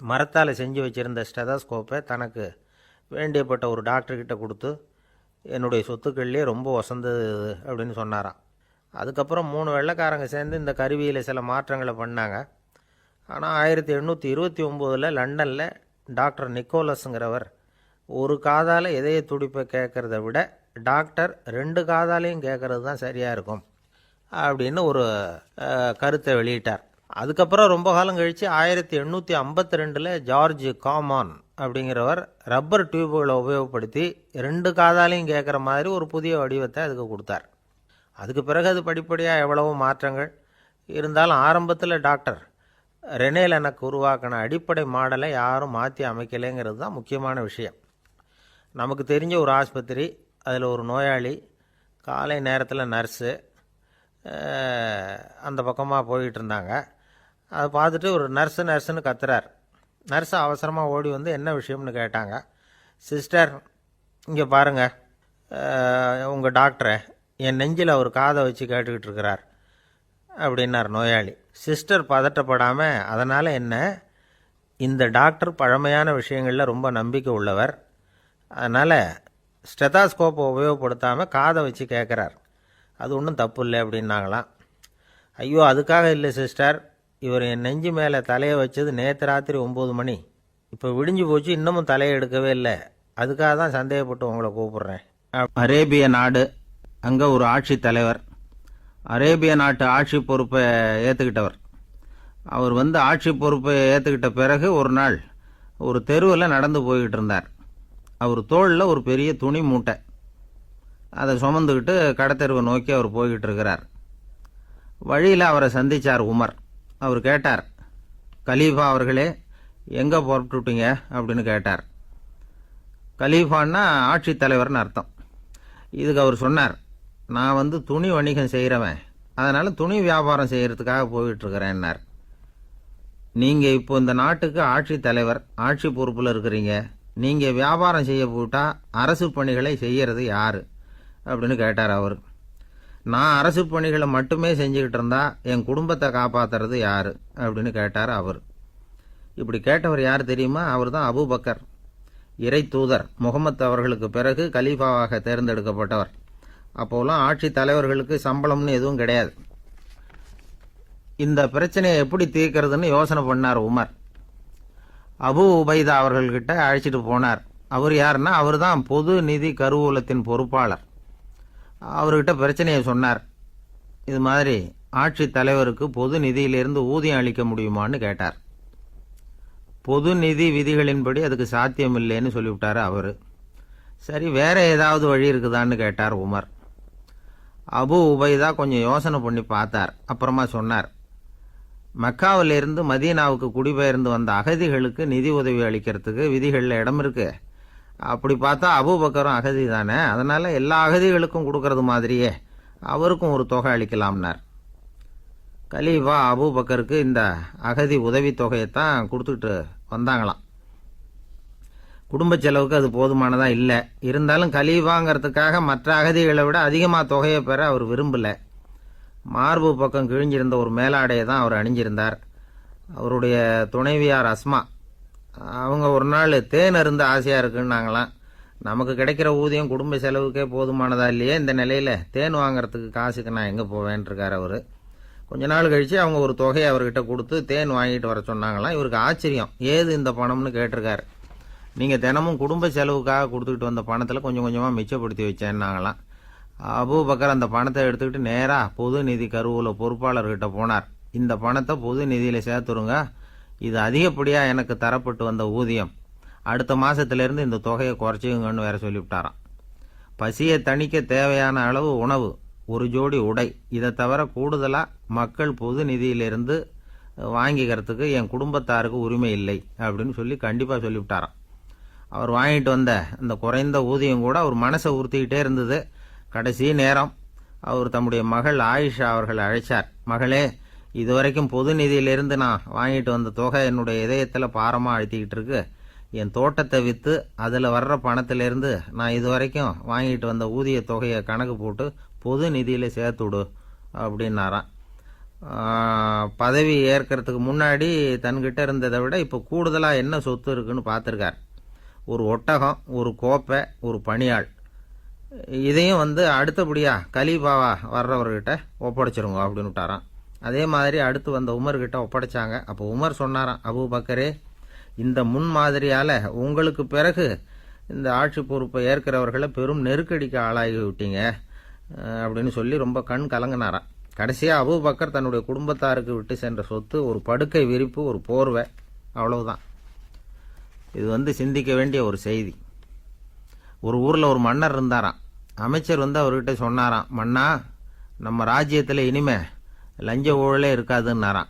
மரத்தால் செஞ்சு வச்சுருந்த ஸ்டெதஸ்கோப்பை தனக்கு வேண்டியப்பட்ட ஒரு டாக்டர்கிட்ட கொடுத்து, என்னுடைய சொத்துக்கள்லேயே ரொம்ப வசந்தது அப்படின்னு சொன்னாராம். அதுக்கப்புறம் 3 வெள்ளைக்காரங்க சேர்ந்து இந்த கருவியில் சில மாற்றங்களை பண்ணாங்க. ஆனால் 1829 லண்டனில் டாக்டர் நிக்கோலஸுங்கிறவர் ஒரு காதால் இதய துடிப்பை கேட்குறத விட டாக்டர் 2 காதாலையும் கேட்குறது தான் சரியாக இருக்கும் அப்படின்னு ஒரு கருத்தை வெளியிட்டார். அதுக்கப்புறம் ரொம்ப காலம் கழித்து 1852 ஜார்ஜ் காமான் அப்படிங்கிறவர் ரப்பர் டியூபுகளை உபயோகப்படுத்தி 2 காதாலையும் கேட்குற மாதிரி ஒரு புதிய வடிவத்தை அதுக்கு கொடுத்தார். அதுக்கு பிறகு அது படிப்படியாக எவ்வளவோ மாற்றங்கள் இருந்தாலும் ஆரம்பத்தில் டாக்டர் ரெனே லெனக் உருவாக்கின அடிப்படை மாடலை யாரும் மாற்றி அமைக்கலைங்கிறது தான் முக்கியமான விஷயம். நமக்கு தெரிஞ்ச ஒரு ஆஸ்பத்திரி, அதில் ஒரு நோயாளி, காலை நேரத்தில் நர்ஸு அந்த பக்கமாக போயிட்டு இருந்தாங்க. அதை பார்த்துட்டு ஒரு நர்ஸுன்னு கத்துறார். நர்ஸு அவசரமாக ஓடி வந்து என்ன விஷயம்னு கேட்டாங்க. சிஸ்டர், இங்கே பாருங்கள், உங்கள் டாக்டரை என் நெஞ்சில் அவர் காதை வச்சு கேட்டுக்கிட்டு இருக்கிறார் அப்படின்னார் நோயாளி. சிஸ்டர் பதட்டப்படாமல், அதனால் என்ன, இந்த டாக்டர் பழமையான விஷயங்களில் ரொம்ப நம்பிக்கை உள்ளவர், அதனால் ஸ்டெதாஸ்கோப்பை உபயோகப்படுத்தாமல் காதை வச்சு கேட்குறார், அது ஒன்றும் தப்பு இல்லை அப்படின்னாங்களாம். ஐயோ, அதுக்காக இல்லை சிஸ்டர், இவர் என் நெஞ்சு மேலே தலையை வச்சது நேற்று ராத்திரி 9 மணி, இப்போ விடிஞ்சு போச்சு, இன்னமும் தலையை எடுக்கவே இல்லை, அதுக்காக தான் சந்தேகப்பட்டு உங்களை கூப்பிட்றேன். அரேபிய நாடு, அங்கே ஒரு ஆட்சி தலைவர், அரேபிய நாட்டு ஆட்சி பொறுப்பை ஏற்றுக்கிட்டவர். அவர் வந்து ஆட்சி பொறுப்பை ஏற்றுக்கிட்ட பிறகு ஒரு நாள் ஒரு தெருவில் நடந்து போய்கிட்டு இருந்தார். அவர் தோளில் ஒரு பெரிய துணி மூட்டை, அதை சுமந்துக்கிட்டு கடத்தெருவை நோக்கி அவர் போய்கிட்டு இருக்கிறார். வழியில் அவரை சந்தித்தார் உமர். அவர் கேட்டார், கலீஃபா அவர்களே, எங்கே புறப்பட்டுட்டீங்க அப்படின்னு கேட்டார். கலீஃபான்னா ஆட்சி தலைவர்னு அர்த்தம். இதுக்கு அவர் சொன்னார், நான் வந்து துணி வணிகம் செய்கிறவன், அதனால் துணி வியாபாரம் செய்கிறதுக்காக போயிட்டுருக்கிறேன்னார். நீங்கள் இப்போ இந்த நாட்டுக்கு ஆட்சி தலைவர், ஆட்சி பொறுப்பில் இருக்கிறீங்க, நீங்கள் வியாபாரம் செய்ய போட்டால் அரசு பணிகளை செய்கிறது யார் அப்படின்னு கேட்டார் அவர். நான் அரசு பணிகளை மட்டுமே செஞ்சுக்கிட்டு இருந்தா என் குடும்பத்தை காப்பாற்றுறது யார் அப்படின்னு கேட்டார் அவர். இப்படி கேட்டவர் யார் தெரியுமா? அவர் தான் அபூபக்கர், இறை தூதர் முகமது அவர்களுக்கு பிறகு கலீஃபாவாக தேர்ந்தெடுக்கப்பட்டவர். அப்போலாம் ஆட்சி தலைவர்களுக்கு சம்பளம்னு எதுவும் கிடையாது. இந்த பிரச்சனையை எப்படி தீர்க்கிறதுன்னு யோசனை பண்ணார் உமர். அபு உபைதா அவர்கள்கிட்ட அழைச்சிட்டு போனார். அவர் யாருன்னா, அவர் தான் பொது நிதி கருவூலத்தின் பொறுப்பாளர். அவர்கிட்ட பிரச்சனையை சொன்னார். இது மாதிரி ஆட்சி தலைவருக்கு பொது நிதியிலிருந்து ஊதியம் அளிக்க முடியுமான்னு கேட்டார். பொது நிதி விதிகளின்படி அதுக்கு சாத்தியம் இல்லைன்னு சொல்லிவிட்டார் அவர். சரி, வேற ஏதாவது வழி இருக்குதான்னு கேட்டார் உமர். அபு உபைதா கொஞ்சம் யோசனை பண்ணி பார்த்தார். அப்புறமா சொன்னார், மக்காவிலிருந்து மதீனாவுக்கு குடிபெயர்ந்து வந்த அகதிகளுக்கு நிதி உதவி அளிக்கிறதுக்கு விதிகளில் இடம் இருக்கு. அப்படி பார்த்தா அபூபக்கரும் அகதி தானே, அதனால எல்லா அகதிகளுக்கும் கொடுக்கறது மாதிரியே அவருக்கும் ஒரு தொகை அளிக்கலாம்னார். கலீஃபா அபூபக்கருக்கு இந்த அகதி உதவி தொகையைத்தான் கொடுத்துட்டு வந்தாங்களாம். குடும்ப செலவுக்கு அது போதுமானதா இல்லை. இருந்தாலும் கலீஃபாங்கிறதுக்காக மற்ற அகதிகளை விட அதிகமாக தொகையை பெற அவர் விரும்பலை. மார்பு பக்கம் கிழிஞ்சிருந்த ஒரு மேலாடையை தான் அவர் அணிஞ்சிருந்தார். அவருடைய துணைவியார் அஸ்மா, அவங்க ஒரு நாள் தேன் அருந்த ஆசையாக இருக்குன்னாங்களாம். நமக்கு கிடைக்கிற ஊதியம் குடும்ப செலவுக்கே போதுமானதா இல்லையே, இந்த நிலையில் தேன் வாங்கிறதுக்கு காசுக்கு நான் எங்கே போவேன்ருக்கார் அவர். கொஞ்ச நாள் கழித்து அவங்க ஒரு தொகையை அவர்கிட்ட கொடுத்து தேன் வாங்கிட்டு வர சொன்னாங்களாம். இவருக்கு ஆச்சரியம், ஏது இந்த பணம்னு கேட்டிருக்காரு. நீங்கள் தினமும் குடும்ப செலவுக்காக கொடுத்துக்கிட்டு வந்த பணத்தில் கொஞ்சம் கொஞ்சமாக மிச்சப்படுத்தி வச்சேன்னாங்களாம். அபூபக்கர் அந்த பணத்தை எடுத்துக்கிட்டு நேராக பொது நிதி கருவூல பொறுப்பாளர்கிட்ட போனார். இந்த பணத்தை பொது நிதியில் சேர்த்துருங்க, இது அதிகப்படியாக எனக்கு தரப்பட்டு வந்த ஊதியம், அடுத்த மாதத்திலேருந்து இந்த தொகையை குறைச்சிங்கன்னு வேற சொல்லிவிட்டாராம். பசியை தணிக்க தேவையான அளவு உணவு, ஒரு ஜோடி உடை, இதை தவிர கூடுதலாக மக்கள் பொது நிதியிலிருந்து வாங்கிக்கிறதுக்கு என் குடும்பத்தாருக்கு உரிமை இல்லை அப்படின்னு சொல்லி கண்டிப்பாக சொல்லிவிட்டாராம். அவர் வாங்கிட்டு வந்த அந்த குறைந்த ஊதியம் கூட அவர் மனசை உறுத்திக்கிட்டே இருந்தது. கடைசி நேரம் அவர் தம்முடைய மகள் ஆயிஷா அவர்களை அழைச்சார். மகளே, இதுவரைக்கும் பொது நிதியிலிருந்து நான் வாங்கிட்டு வந்த தொகை என்னுடைய இதயத்தில் பாரமாக அழுத்திக்கிட்டு இருக்கு. என் தோட்டத்தை விற்று அதில் வர்ற பணத்திலேருந்து நான் இதுவரைக்கும் வாங்கிட்டு வந்த ஊதிய தொகையை கணக்கு போட்டு பொது நிதியில் சேர்த்து விடு அப்படின்னாராம். பதவி ஏற்கிறதுக்கு முன்னாடி தன்கிட்ட இருந்ததை விட இப்போ கூடுதலாக என்ன சொத்து இருக்குன்னு பார்த்துருக்கார். ஒரு ஒட்டகம், ஒரு கோப்பை, ஒரு பணியாள், இதையும் அடுத்தபடியாக கலீஃபாவா வர்றவர்கிட்ட ஒப்படைச்சிருங்க அப்படின்னு விட்டாராம். அதே மாதிரி அடுத்து வந்த உமர்கிட்ட ஒப்படைச்சாங்க. அப்போ உமர் சொன்னாராம், அபூபக்கரே, இந்த முன்மாதிரியால் உங்களுக்கு பிறகு இந்த ஆட்சி பொறுப்பை ஏற்கிறவர்களை பெரும் நெருக்கடிக்கு ஆளாகி விட்டீங்க அப்படின்னு சொல்லி ரொம்ப கண் கலங்கினாராம். கடைசியாக அபூபக்கர் தன்னுடைய குடும்பத்தாருக்கு விட்டு சென்ற சொத்து ஒரு படுக்கை விரிப்பு, ஒரு போர்வை, அவ்வளவுதான். இது சிந்திக்க வேண்டிய ஒரு செய்தி. ஒரு ஊரில் ஒரு மன்னர் இருந்தாராம். அமைச்சர் அவர்கிட்ட சொன்னாராம், மன்னா, நம்ம ராஜ்யத்தில் இனிமே லஞ்ச ஊழலே இருக்காதுன்னாராம்.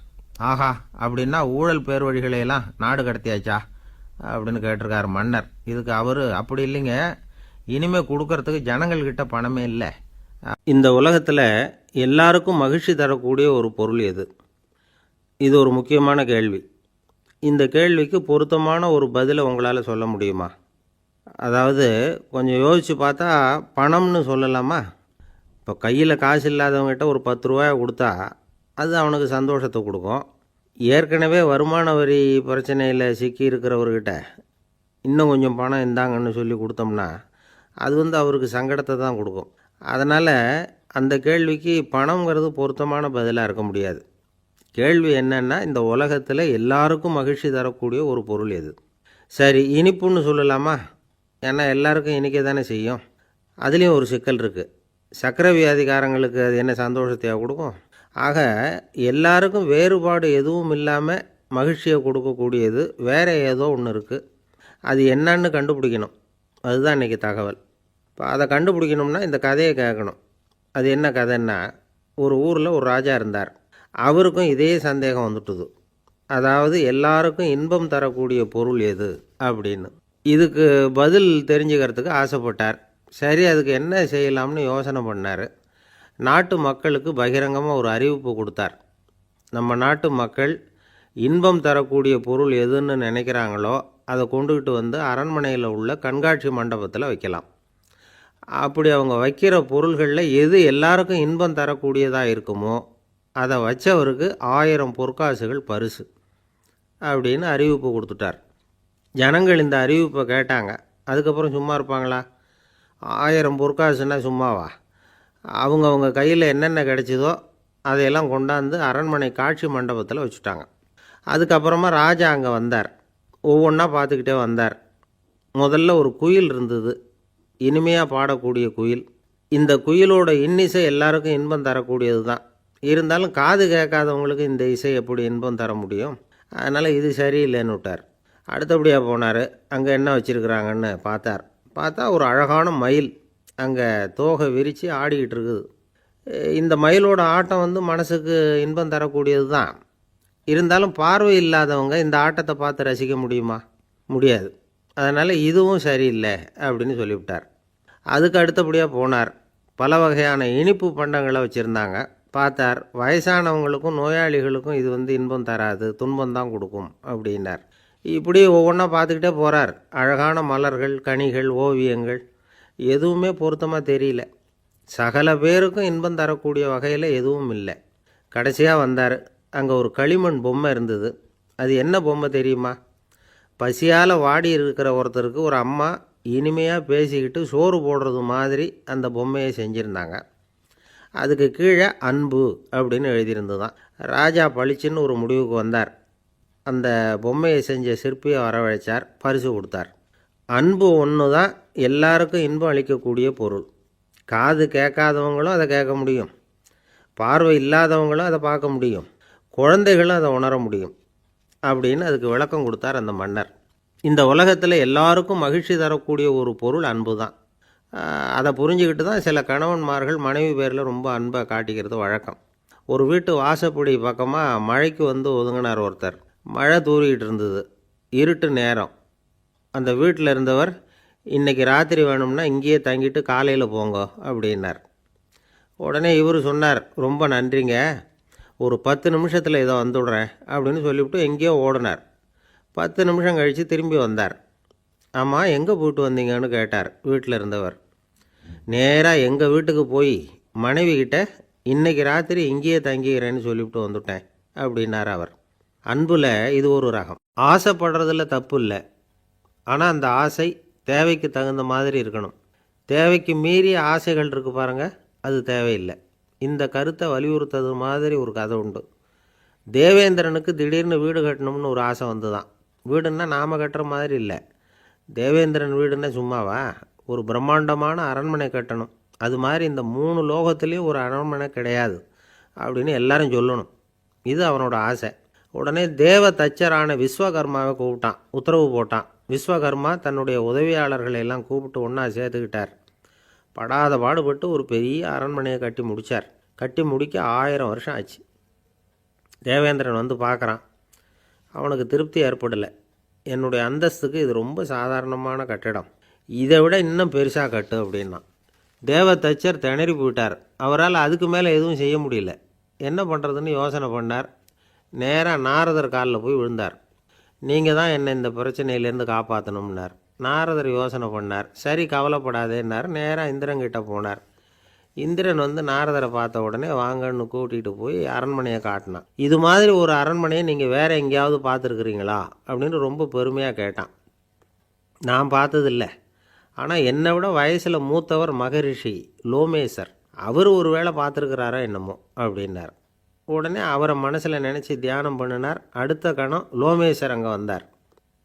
ஆஹா, அப்படின்னா ஊழல் பேர் வழிகளையெல்லாம் நாடு கடத்தியாச்சா அப்படின்னு கேட்டிருக்காரு மன்னர். இதுக்கு அவர், அப்படி இல்லைங்க, இனிமே கொடுக்கறதுக்கு ஜனங்கள்கிட்ட பணமே இல்லை. இந்த உலகத்தில் எல்லாருக்கும் மகிழ்ச்சி தரக்கூடிய ஒரு பொருள் எது? இது ஒரு முக்கியமான கேள்வி. இந்த கேள்விக்கு பொருத்தமான ஒரு பதிலை உங்களால் சொல்ல முடியுமா? அதாவது கொஞ்சம் யோசித்து பார்த்தா பணம்னு சொல்லலாமா? இப்போ கையில் காசு இல்லாதவங்ககிட்ட ஒரு 10 ரூபாய் கொடுத்தா அது அவனுக்கு சந்தோஷத்தை கொடுக்கும். ஏற்கனவே வருமான வரி பிரச்சனையில் சிக்கி இருக்கிறவர்கிட்ட இன்னும் கொஞ்சம் பணம் இந்தாங்கன்னு சொல்லி கொடுத்தோம்னா அது அவருக்கு சங்கடத்தை தான் கொடுக்கும். அதனால் அந்த கேள்விக்கு பணங்கிறது பொருத்தமான பதிலாக இருக்க முடியாது. கேள்வி என்னன்னா, இந்த உலகத்தில் எல்லாருக்கும் மகிழ்ச்சி தரக்கூடிய ஒரு பொருள் எது? சரி, இனிப்புன்னு சொல்லலாமா? ஏன்னா எல்லாருக்கும் இனிக்க தானே செய்யும். அதுலேயும் ஒரு சிக்கல் இருக்குது. சர்க்கரை வியாதிக்காரங்களுக்கு அது என்ன சந்தோஷத்தையாக கொடுக்கும்? ஆக எல்லாருக்கும் வேறுபாடு எதுவும் இல்லாமல் மகிழ்ச்சியை கொடுக்கக்கூடியது வேறு ஏதோ ஒன்று இருக்குது. அது என்னன்னு கண்டுபிடிக்கணும். அதுதான் இன்றைக்கி தகவல். இப்போ அதை கண்டுபிடிக்கணும்னா இந்த கதையை கேட்கணும். அது என்ன கதைன்னா, ஒரு ஊரில் ஒரு ராஜா இருந்தார். அவருக்கும் இதே சந்தேகம் வந்துட்டுது. அதாவது எல்லாருக்கும் இன்பம் தரக்கூடிய பொருள் எது அப்படின்னு. இதுக்கு பதில் தெரிஞ்சுக்கிறதுக்கு ஆசைப்பட்டார். சரி, அதுக்கு என்ன செய்யலாம்னு யோசனை பண்ணார். நாட்டு மக்களுக்கு பகிரங்கமாக ஒரு அறிவிப்பு கொடுத்தார். நம்ம நாட்டு மக்கள் இன்பம் தரக்கூடிய பொருள் எதுன்னு நினைக்கிறாங்களோ அதை கொண்டுக்கிட்டு வந்து அரண்மனையில் உள்ள கண்காட்சி மண்டபத்தில் வைக்கலாம். அப்படி அவங்க வைக்கிற பொருள்களில் எது எல்லாருக்கும் இன்பம் தரக்கூடியதாக இருக்குமோ அதை வச்சவருக்கு 1000 பொற்காசுகள் பரிசு அப்படின்னு அறிவிப்பு கொடுத்துட்டார். ஜனங்கள் இந்த அறிவிப்பை கேட்டாங்க. அதுக்கப்புறம் சும்மா இருப்பாங்களா? 1000 பொற்காசுன்னா சும்மாவா? அவங்க கையில் என்னென்ன கிடைச்சதோ அதையெல்லாம் கொண்டாந்து அரண்மனை காட்சி மண்டபத்தில் வச்சுட்டாங்க. அதுக்கப்புறமா ராஜா அங்கே வந்தார். ஒவ்வொன்றா பார்த்துக்கிட்டே வந்தார். முதல்ல ஒரு குயில் இருந்தது, இனிமையாக பாடக்கூடிய குயில். இந்த குயிலோட இன்னிசை எல்லாருக்கும் இன்பம் தரக்கூடியது தான். இருந்தாலும் காது கேட்காதவங்களுக்கு இந்த இசை எப்படி இன்பம் தர முடியும்? அதனால் இது சரியில்லைன்னு விட்டார். அடுத்தபடியாக போனார். அங்கே என்ன வச்சுருக்குறாங்கன்னு பார்த்தா ஒரு அழகான மயில் அங்கே தோகை விரித்து ஆடிக்கிட்டு இருக்குது. இந்த மயிலோட ஆட்டம் மனசுக்கு இன்பம் தரக்கூடியது தான். இருந்தாலும் பார்வை இல்லாதவங்க இந்த ஆட்டத்தை பார்த்து ரசிக்க முடியுமா? முடியாது. அதனால் இதுவும் சரியில்லை அப்படின்னு சொல்லிவிட்டார். அதுக்கு அடுத்தபடியாக போனார். பல வகையான இனிப்பு பண்டங்களை வச்சுருந்தாங்க. பார்த்தார், வயசானவங்களுக்கும் நோயாளிகளுக்கும் இது இன்பம் தராது, துன்பம் தான் கொடுக்கும் அப்படின்னார். இப்படி ஒவ்வொன்றா பார்த்துக்கிட்டே போகிறார். அழகான மலர்கள், கனிகள், ஓவியங்கள் எதுவுமே பொருத்தமாக தெரியல. சகல பேருக்கும் இன்பம் தரக்கூடிய வகையில் எதுவும் இல்லை. கடைசியாக வந்தார். அங்கே ஒரு களிமண் பொம்மை இருந்தது. அது என்ன பொம்மை தெரியுமா? பசியால் வாடி இருக்கிற ஒருத்தருக்கு ஒரு அம்மா இனிமையாக பேசிக்கிட்டு சோறு போடுறது மாதிரி அந்த பொம்மையை செஞ்சுருந்தாங்க. அதுக்கு கீழே அன்பு அப்படின்னு எழுதியிருந்ததுதான். ராஜா பளிச்சுன்னு ஒரு முடிவுக்கு வந்தார். அந்த பொம்மையை செஞ்ச சிற்பியை வரவழைச்சார், பரிசு கொடுத்தார். அன்பு ஒன்று தான் எல்லாருக்கும் இன்பம் அளிக்கக்கூடிய பொருள். காது கேட்காதவங்களும் அதை கேட்க முடியும், பார்வை இல்லாதவங்களும் அதை பார்க்க முடியும், குழந்தைகளும் அதை உணர முடியும் அப்படின்னு அதுக்கு விளக்கம் கொடுத்தார் அந்த மன்னர். இந்த உலகத்தில் எல்லாருக்கும் மகிழ்ச்சி தரக்கூடிய ஒரு பொருள் அன்பு தான். அதை புரிஞ்சுக்கிட்டு தான் சில கணவன்மார்கள் மனைவி பேரில் ரொம்ப அன்பை காட்டிக்கிறது வழக்கம். ஒரு வீட்டு வாசப்படி பக்கமாக மழைக்கு ஒதுங்கினார் ஒருத்தர். மழை தூரிக்கிட்டு இருந்தது, இருட்டு நேரம். அந்த வீட்டில் இருந்தவர், இன்றைக்கி ராத்திரி வேணும்னா இங்கேயே தங்கிட்டு காலையில் போங்க அப்படின்னார். உடனே இவர் சொன்னார், ரொம்ப நன்றிங்க, ஒரு 10 நிமிஷத்தில் இதை வந்துவிடுறேன் அப்படின்னு சொல்லிவிட்டு எங்கேயோ ஓடினார். 10 நிமிஷம் கழித்து திரும்பி வந்தார். ஆமாம், எங்கே போயிட்டு வந்தீங்கன்னு கேட்டார் வீட்டில் இருந்தவர். நேராக எங்கள் வீட்டுக்கு போய் மனைவிக்கிட்ட இன்றைக்கி ராத்திரி இங்கேயே தங்கிக்கிறேன்னு சொல்லிவிட்டு வந்துட்டேன் அப்படின்னார் அவர். அன்பில் இது ஒரு ரகம். ஆசைப்படுறதுல தப்பு இல்லை, ஆனால் அந்த ஆசை தேவைக்கு தகுந்த மாதிரி இருக்கணும். தேவைக்கு மீறிய ஆசைகள் இருக்குது பாருங்கள், அது தேவையில்லை. இந்த கருத்தை வலியுறுத்தது மாதிரி ஒரு கதை உண்டு. தேவேந்திரனுக்கு திடீர்னு வீடு கட்டணும்னு ஒரு ஆசை வந்துதான். வீடுன்னா நாம் கட்டுற மாதிரி இல்லை. தேவேந்திரன் வீடுன்னா சும்மாவா? ஒரு பிரம்மாண்டமான அரண்மனை கட்டணும். அது மாதிரி இந்த 3 லோகத்துலேயும் ஒரு அரண்மனை கிடையாது அப்படின்னு எல்லாரும் சொல்லணும். இது அவனோட ஆசை. உடனே தேவ தச்சரான விஸ்வகர்மாவை கூப்பிட்டான், உத்தரவு போட்டான். விஸ்வகர்மா தன்னுடைய உதவியாளர்களை எல்லாம் கூப்பிட்டு ஒன்றா சேர்த்துக்கிட்டார். படாத பாடுபட்டு ஒரு பெரிய அரண்மனையை கட்டி முடித்தார். கட்டி முடிக்க 1000 வருஷம் ஆச்சு. தேவேந்திரன் பார்க்குறான். அவனுக்கு திருப்தி ஏற்படலை. என்னுடைய அந்தஸ்துக்கு இது ரொம்ப சாதாரணமான கட்டிடம், இதை விட இன்னும் பெருசாக கட்டு அப்படின்னா. தேவ தச்சர் திணறி போயிட்டார். அவரால் அதுக்கு மேலே எதுவும் செய்ய முடியல. என்ன பண்ணுறதுன்னு யோசனை பண்ணார். நேராக நாரதர் காலில் போய் விழுந்தார். நீங்கள் தான் என்னை இந்த பிரச்சனையிலேருந்து காப்பாற்றணும்னார். நாரதர் யோசனை பண்ணார். சரி, கவலைப்படாதேன்னார். நேராக இந்திரன்கிட்ட போனார். இந்திரன் நாரதரை பார்த்த உடனே வாங்கன்னு கூட்டிகிட்டு போய் அரண்மனையை காட்டினான். இது மாதிரி ஒரு அரண்மனையை நீங்கள் வேறு எங்கேயாவது பார்த்துருக்குறீங்களா அப்படின்னு ரொம்ப பெருமையாக கேட்டான். நான் பார்த்ததில்லை, ஆனால் என்னை விட வயசில் மூத்தவர் மகரிஷி லோமேசர், அவர் ஒரு வேளை பார்த்துருக்கிறாரா என்னமோ அப்படின்னார். உடனே அவரை மனசில் நினச்சி தியானம் பண்ணினார். அடுத்த கணம் லோமேசர் அங்கே வந்தார்.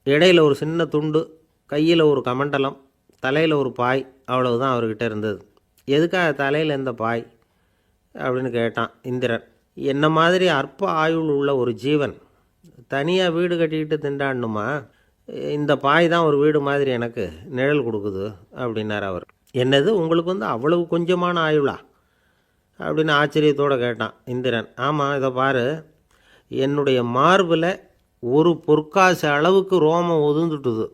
இடையில் ஒரு சின்ன துண்டு, கையில் ஒரு கமண்டலம், தலையில் ஒரு பாய், அவ்வளவுதான் அவர்கிட்ட இருந்தது. எதுக்காக தலையில் எந்த பாய் அப்படின்னு கேட்டான் இந்திரன். என்ன மாதிரி அற்ப ஆயுள் உள்ள ஒரு ஜீவன் தனியாக வீடு கட்டிக்கிட்டு திண்டாடணுமா? இந்த பாய் தான் ஒரு வீடு மாதிரி எனக்கு நிழல் கொடுக்குது அப்படின்னார் அவர். என்னது, உங்களுக்கு அவ்வளவு கொஞ்சமான ஆயுளா அப்படின்னு ஆச்சரியத்தோடு கேட்டான் இந்திரன். ஆமாம், இதை பாரு, என்னுடைய மார்பில் ஒரு பொற்காசு அளவுக்கு ரோமம் உதிர்ந்துட்டுது.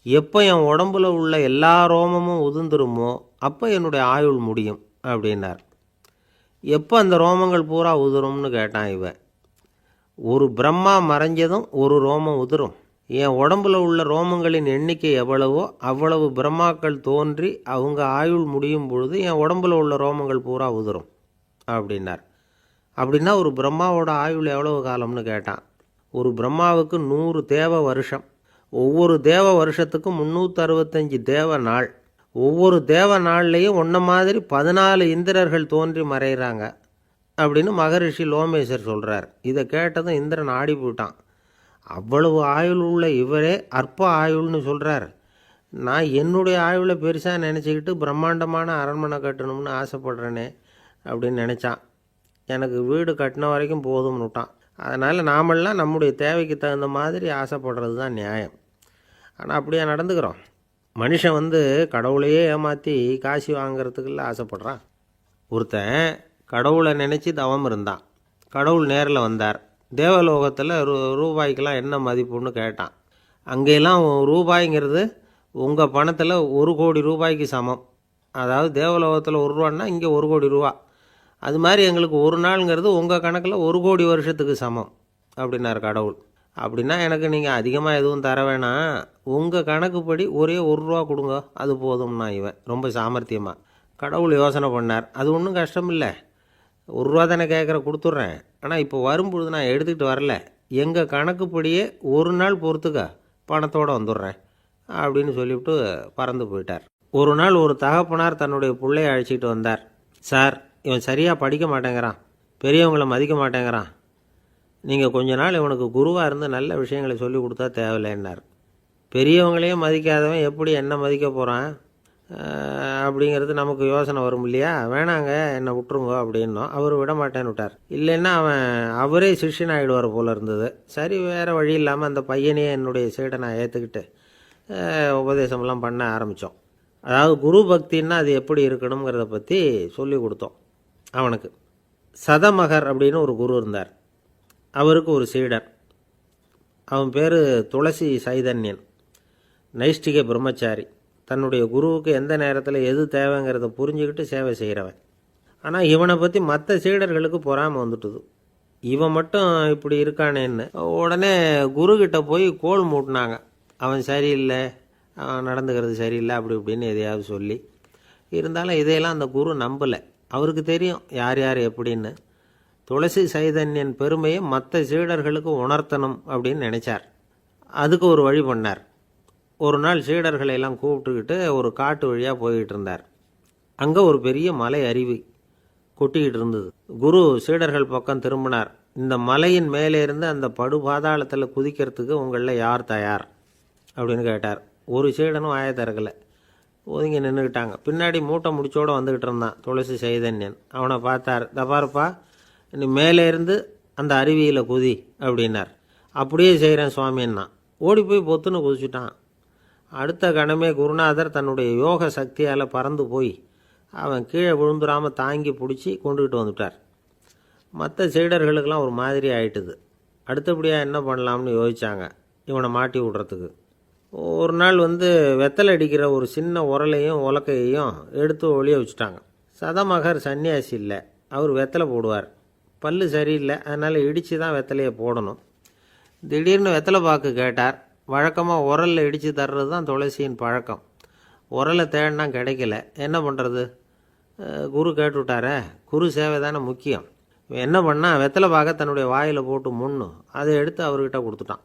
எப்போ என் உடம்புல உள்ள எல்லா ரோமமும் உதிர்ந்துருமோ அப்போ என்னுடைய ஆயுள் முடியும் அப்படின்னார். எப்போ அந்த ரோமங்கள் பூரா உதிரும்னு கேட்டான் இவன். ஒரு பிரம்மா மறைஞ்சதும் ஒரு ரோமம் உதிரும். என் உடம்புல உள்ள ரோமங்களின் எண்ணிக்கை எவ்வளவோ அவ்வளவு பிரம்மாக்கள் தோன்றி அவங்க ஆயுள் முடியும் பொழுது என் உடம்புல உள்ள ரோமங்கள் பூரா உதிரும் அப்படின்னார். அப்படின்னா ஒரு பிரம்மாவோட ஆயுள் எவ்வளவு காலம்னு கேட்டான். ஒரு பிரம்மாவுக்கு 100 தேவ வருஷம். ஒவ்வொரு தேவ வருஷத்துக்கும் 365 தேவ நாள். ஒவ்வொரு தேவ நாள்லேயும் ஒன்றை மாதிரி 14 இந்திரர்கள் தோன்றி மறைகிறாங்க அப்படின்னு மகரிஷி லோமேசர் சொல்கிறார். இதை கேட்டதும் இந்திரன் ஆடி போயிட்டான். அவ்வளவு ஆயுள் உள்ள இவரே அற்ப ஆயுள்னு சொல்கிறார். நான் என்னுடைய ஆயுளை பெருசாக நினச்சிக்கிட்டு பிரம்மாண்டமான அரண்மனை கட்டணும்னு ஆசைப்படுறேனே அப்படின்னு நினச்சான். எனக்கு வீடு கட்டின வரைக்கும் போதும்னு விட்டான். அதனால் நாமெல்லாம் நம்முடைய தேவைக்கு தகுந்த மாதிரி ஆசைப்படுறது தான் நியாயம். ஆனால் அப்படியே நடந்துக்கிறோம். மனுஷன் கடவுளையே ஏமாற்றி காசு வாங்கிறதுக்குள்ள ஆசைப்படுறான். ஒருத்தன் கடவுளை நினச்சி தவம் இருந்தான். கடவுள் நேரில் வந்தார். தேவலோகத்தில் ரூபாய்க்கெல்லாம் என்ன மதிப்புன்னு கேட்டான். அங்கெல்லாம் ரூபாய்ங்கிறது உங்கள் பணத்தில் 1 கோடி ரூபாய்க்கு சமம். அதாவது தேவலோகத்தில் 1 ரூபான்னா இங்கே 1 கோடி ரூபா. அது மாதிரி எங்களுக்கு ஒரு நாளுங்கிறது உங்கள் கணக்கில் 1 கோடி வருஷத்துக்கு சமம் அப்படின்னார் கடவுள். அப்படின்னா எனக்கு நீங்கள் அதிகமாக எதுவும் தர வேணாம், உங்கள் கணக்குப்படி ஒரே 1 ரூபா கொடுங்க, அது போதும்னா இவன் ரொம்ப சாமர்த்தியமாக. கடவுள் யோசனை பண்ணார். அது ஒன்றும் கஷ்டம் இல்லை, 1 ரூபா தானே கேட்குற, கொடுத்துட்றேன். ஆனால் இப்போ வரும்பொழுது நான் எடுத்துக்கிட்டு வரல, எங்கள் கணக்குப்படியே 1 நாள் பொறுத்துக்க பணத்தோடு வந்துடுறேன் அப்படின்னு சொல்லிவிட்டு பறந்து போயிட்டார். ஒரு நாள் ஒரு தகப்பனார் தன்னுடைய பிள்ளையை அழைச்சிட்டு வந்தார். சார், இவன் சரியாக படிக்க மாட்டேங்கிறான், பெரியவங்களை மதிக்க மாட்டேங்கிறான், நீங்கள் கொஞ்ச நாள் இவனுக்கு குருவாக இருந்து நல்ல விஷயங்களை சொல்லி கொடுத்தா தேவையில்லைன்னார். பெரியவங்களையும் மதிக்காதவன் எப்படி என்ன மதிக்க போகிறான் அப்படிங்கிறது நமக்கு யோசனை வரும் இல்லையா? வேணாங்க, என்னை விட்டுருங்க அப்படின்னோம். அவர் விட மாட்டேன்னு விட்டார். இல்லைன்னா அவரே சிஷ்யன் ஆகிடுவார் போல இருந்தது. சரி, வேறு வழி இல்லாமல் அந்த பையனையே என்னுடைய சீடனை ஏற்றுக்கிட்டு உபதேசமெல்லாம் பண்ண ஆரம்பித்தோம். அதாவது குரு பக்தின்னா அது எப்படி இருக்கணுங்கிறத பற்றி சொல்லி கொடுத்தோம் அவனுக்கு. சதமகர் அப்படின்னு ஒரு குரு இருந்தார். அவருக்கு ஒரு சீடர். அவன் பேர் துளசி சைதன்யன், நைஷ்டிக பிரம்மச்சாரி. தன்னுடைய குருவுக்கு எந்த நேரத்தில் எது தேவைங்கிறத புரிஞ்சுக்கிட்டு சேவை செய்கிறவன். ஆனால் இவனை பற்றி மற்ற சீடர்களுக்கு பொறாமல் வந்துட்டுது. இவன் மட்டும் இப்படி இருக்கானேன்னு உடனே குருக்கிட்ட போய் கோல் மூட்டினாங்க. அவன் சரியில்லை, அவன் நடந்துக்கிறது சரியில்லை, அப்படி இப்படின்னு எதையாவது சொல்லி. இருந்தாலும் இதையெல்லாம் அந்த குரு நம்பலை. அவருக்கு தெரியும் யார் யார் எப்படின்னு. துளசி சைதன்யன் பெருமையை மற்ற சீடர்களுக்கு உணர்த்தணும் அப்படின்னு நினச்சார். அதுக்கு ஒரு வழி பண்ணார். ஒரு நாள் சீடர்களை எல்லாம் கூப்பிட்டுக்கிட்டு ஒரு காட்டு வழியாக போய்கிட்டு இருந்தார். அங்கே ஒரு பெரிய மலை அருவி கொட்டிக்கிட்டு இருந்தது. குரு சீடர்கள் பக்கம் திரும்பினார். இந்த மலையின் மேலே இருந்து அந்த படுபாதாளத்தில் குதிக்கிறதுக்கு உங்களில் யார் தயார் அப்படின்னு கேட்டார். ஒரு சீடனும் வாயை திறக்கலை, ஒதுங்கி நின்றுக்கிட்டாங்க. பின்னாடி மூட்டை முடிச்சோடு வந்துக்கிட்டு இருந்தான் துளசி சைதன்யன். அவனை பார்த்தார். தபாருப்பா, நீ மேலே இருந்து அந்த அருவியில் குதி அப்படின்னார். அப்படியே செய்கிறேன் சுவாமின்னா ஓடி போய் பொத்துன்னு குதிச்சுட்டான். அடுத்த கணமே குருநாதர் தன்னுடைய யோக சக்தியால் பறந்து போய் அவன் கீழே விழுந்துடாமல் தாங்கி பிடிச்சி கொண்டுக்கிட்டு வந்துட்டார். மற்ற சீடர்களுக்கெல்லாம் ஒரு மாதிரி ஆயிட்டுது. அடுத்தபடியாக என்ன பண்ணலாம்னு யோசித்தாங்க இவனை மாட்டி விடுறதுக்கு. ஒரு நாள் வெத்தலை அடிக்கிற ஒரு சின்ன உரலையும் உலக்கையையும் எடுத்து ஒளிய வச்சுட்டாங்க. சதமகர் சன்னியாசி இல்லை, அவர் வெத்தலை போடுவார். பல்லு சரியில்லை, அதனால் இடித்து தான் வெத்தலையை போடணும். திடீர்னு வெத்தலை பாக்கு கேட்டார். வழக்கமாக உரலில் இடித்து தர்றது தான் துளசியின் பழக்கம். உரலை தேடினா கிடைக்கல, என்ன பண்ணுறது? குரு கேட்டுவிட்டாரே, குரு சேவை தானே முக்கியம். என்ன பண்ணால் வெத்தலை பாக்க தன்னுடைய வாயில் போட்டு முன்னும் அதை எடுத்து அவர்கிட்ட கொடுத்துட்டான்.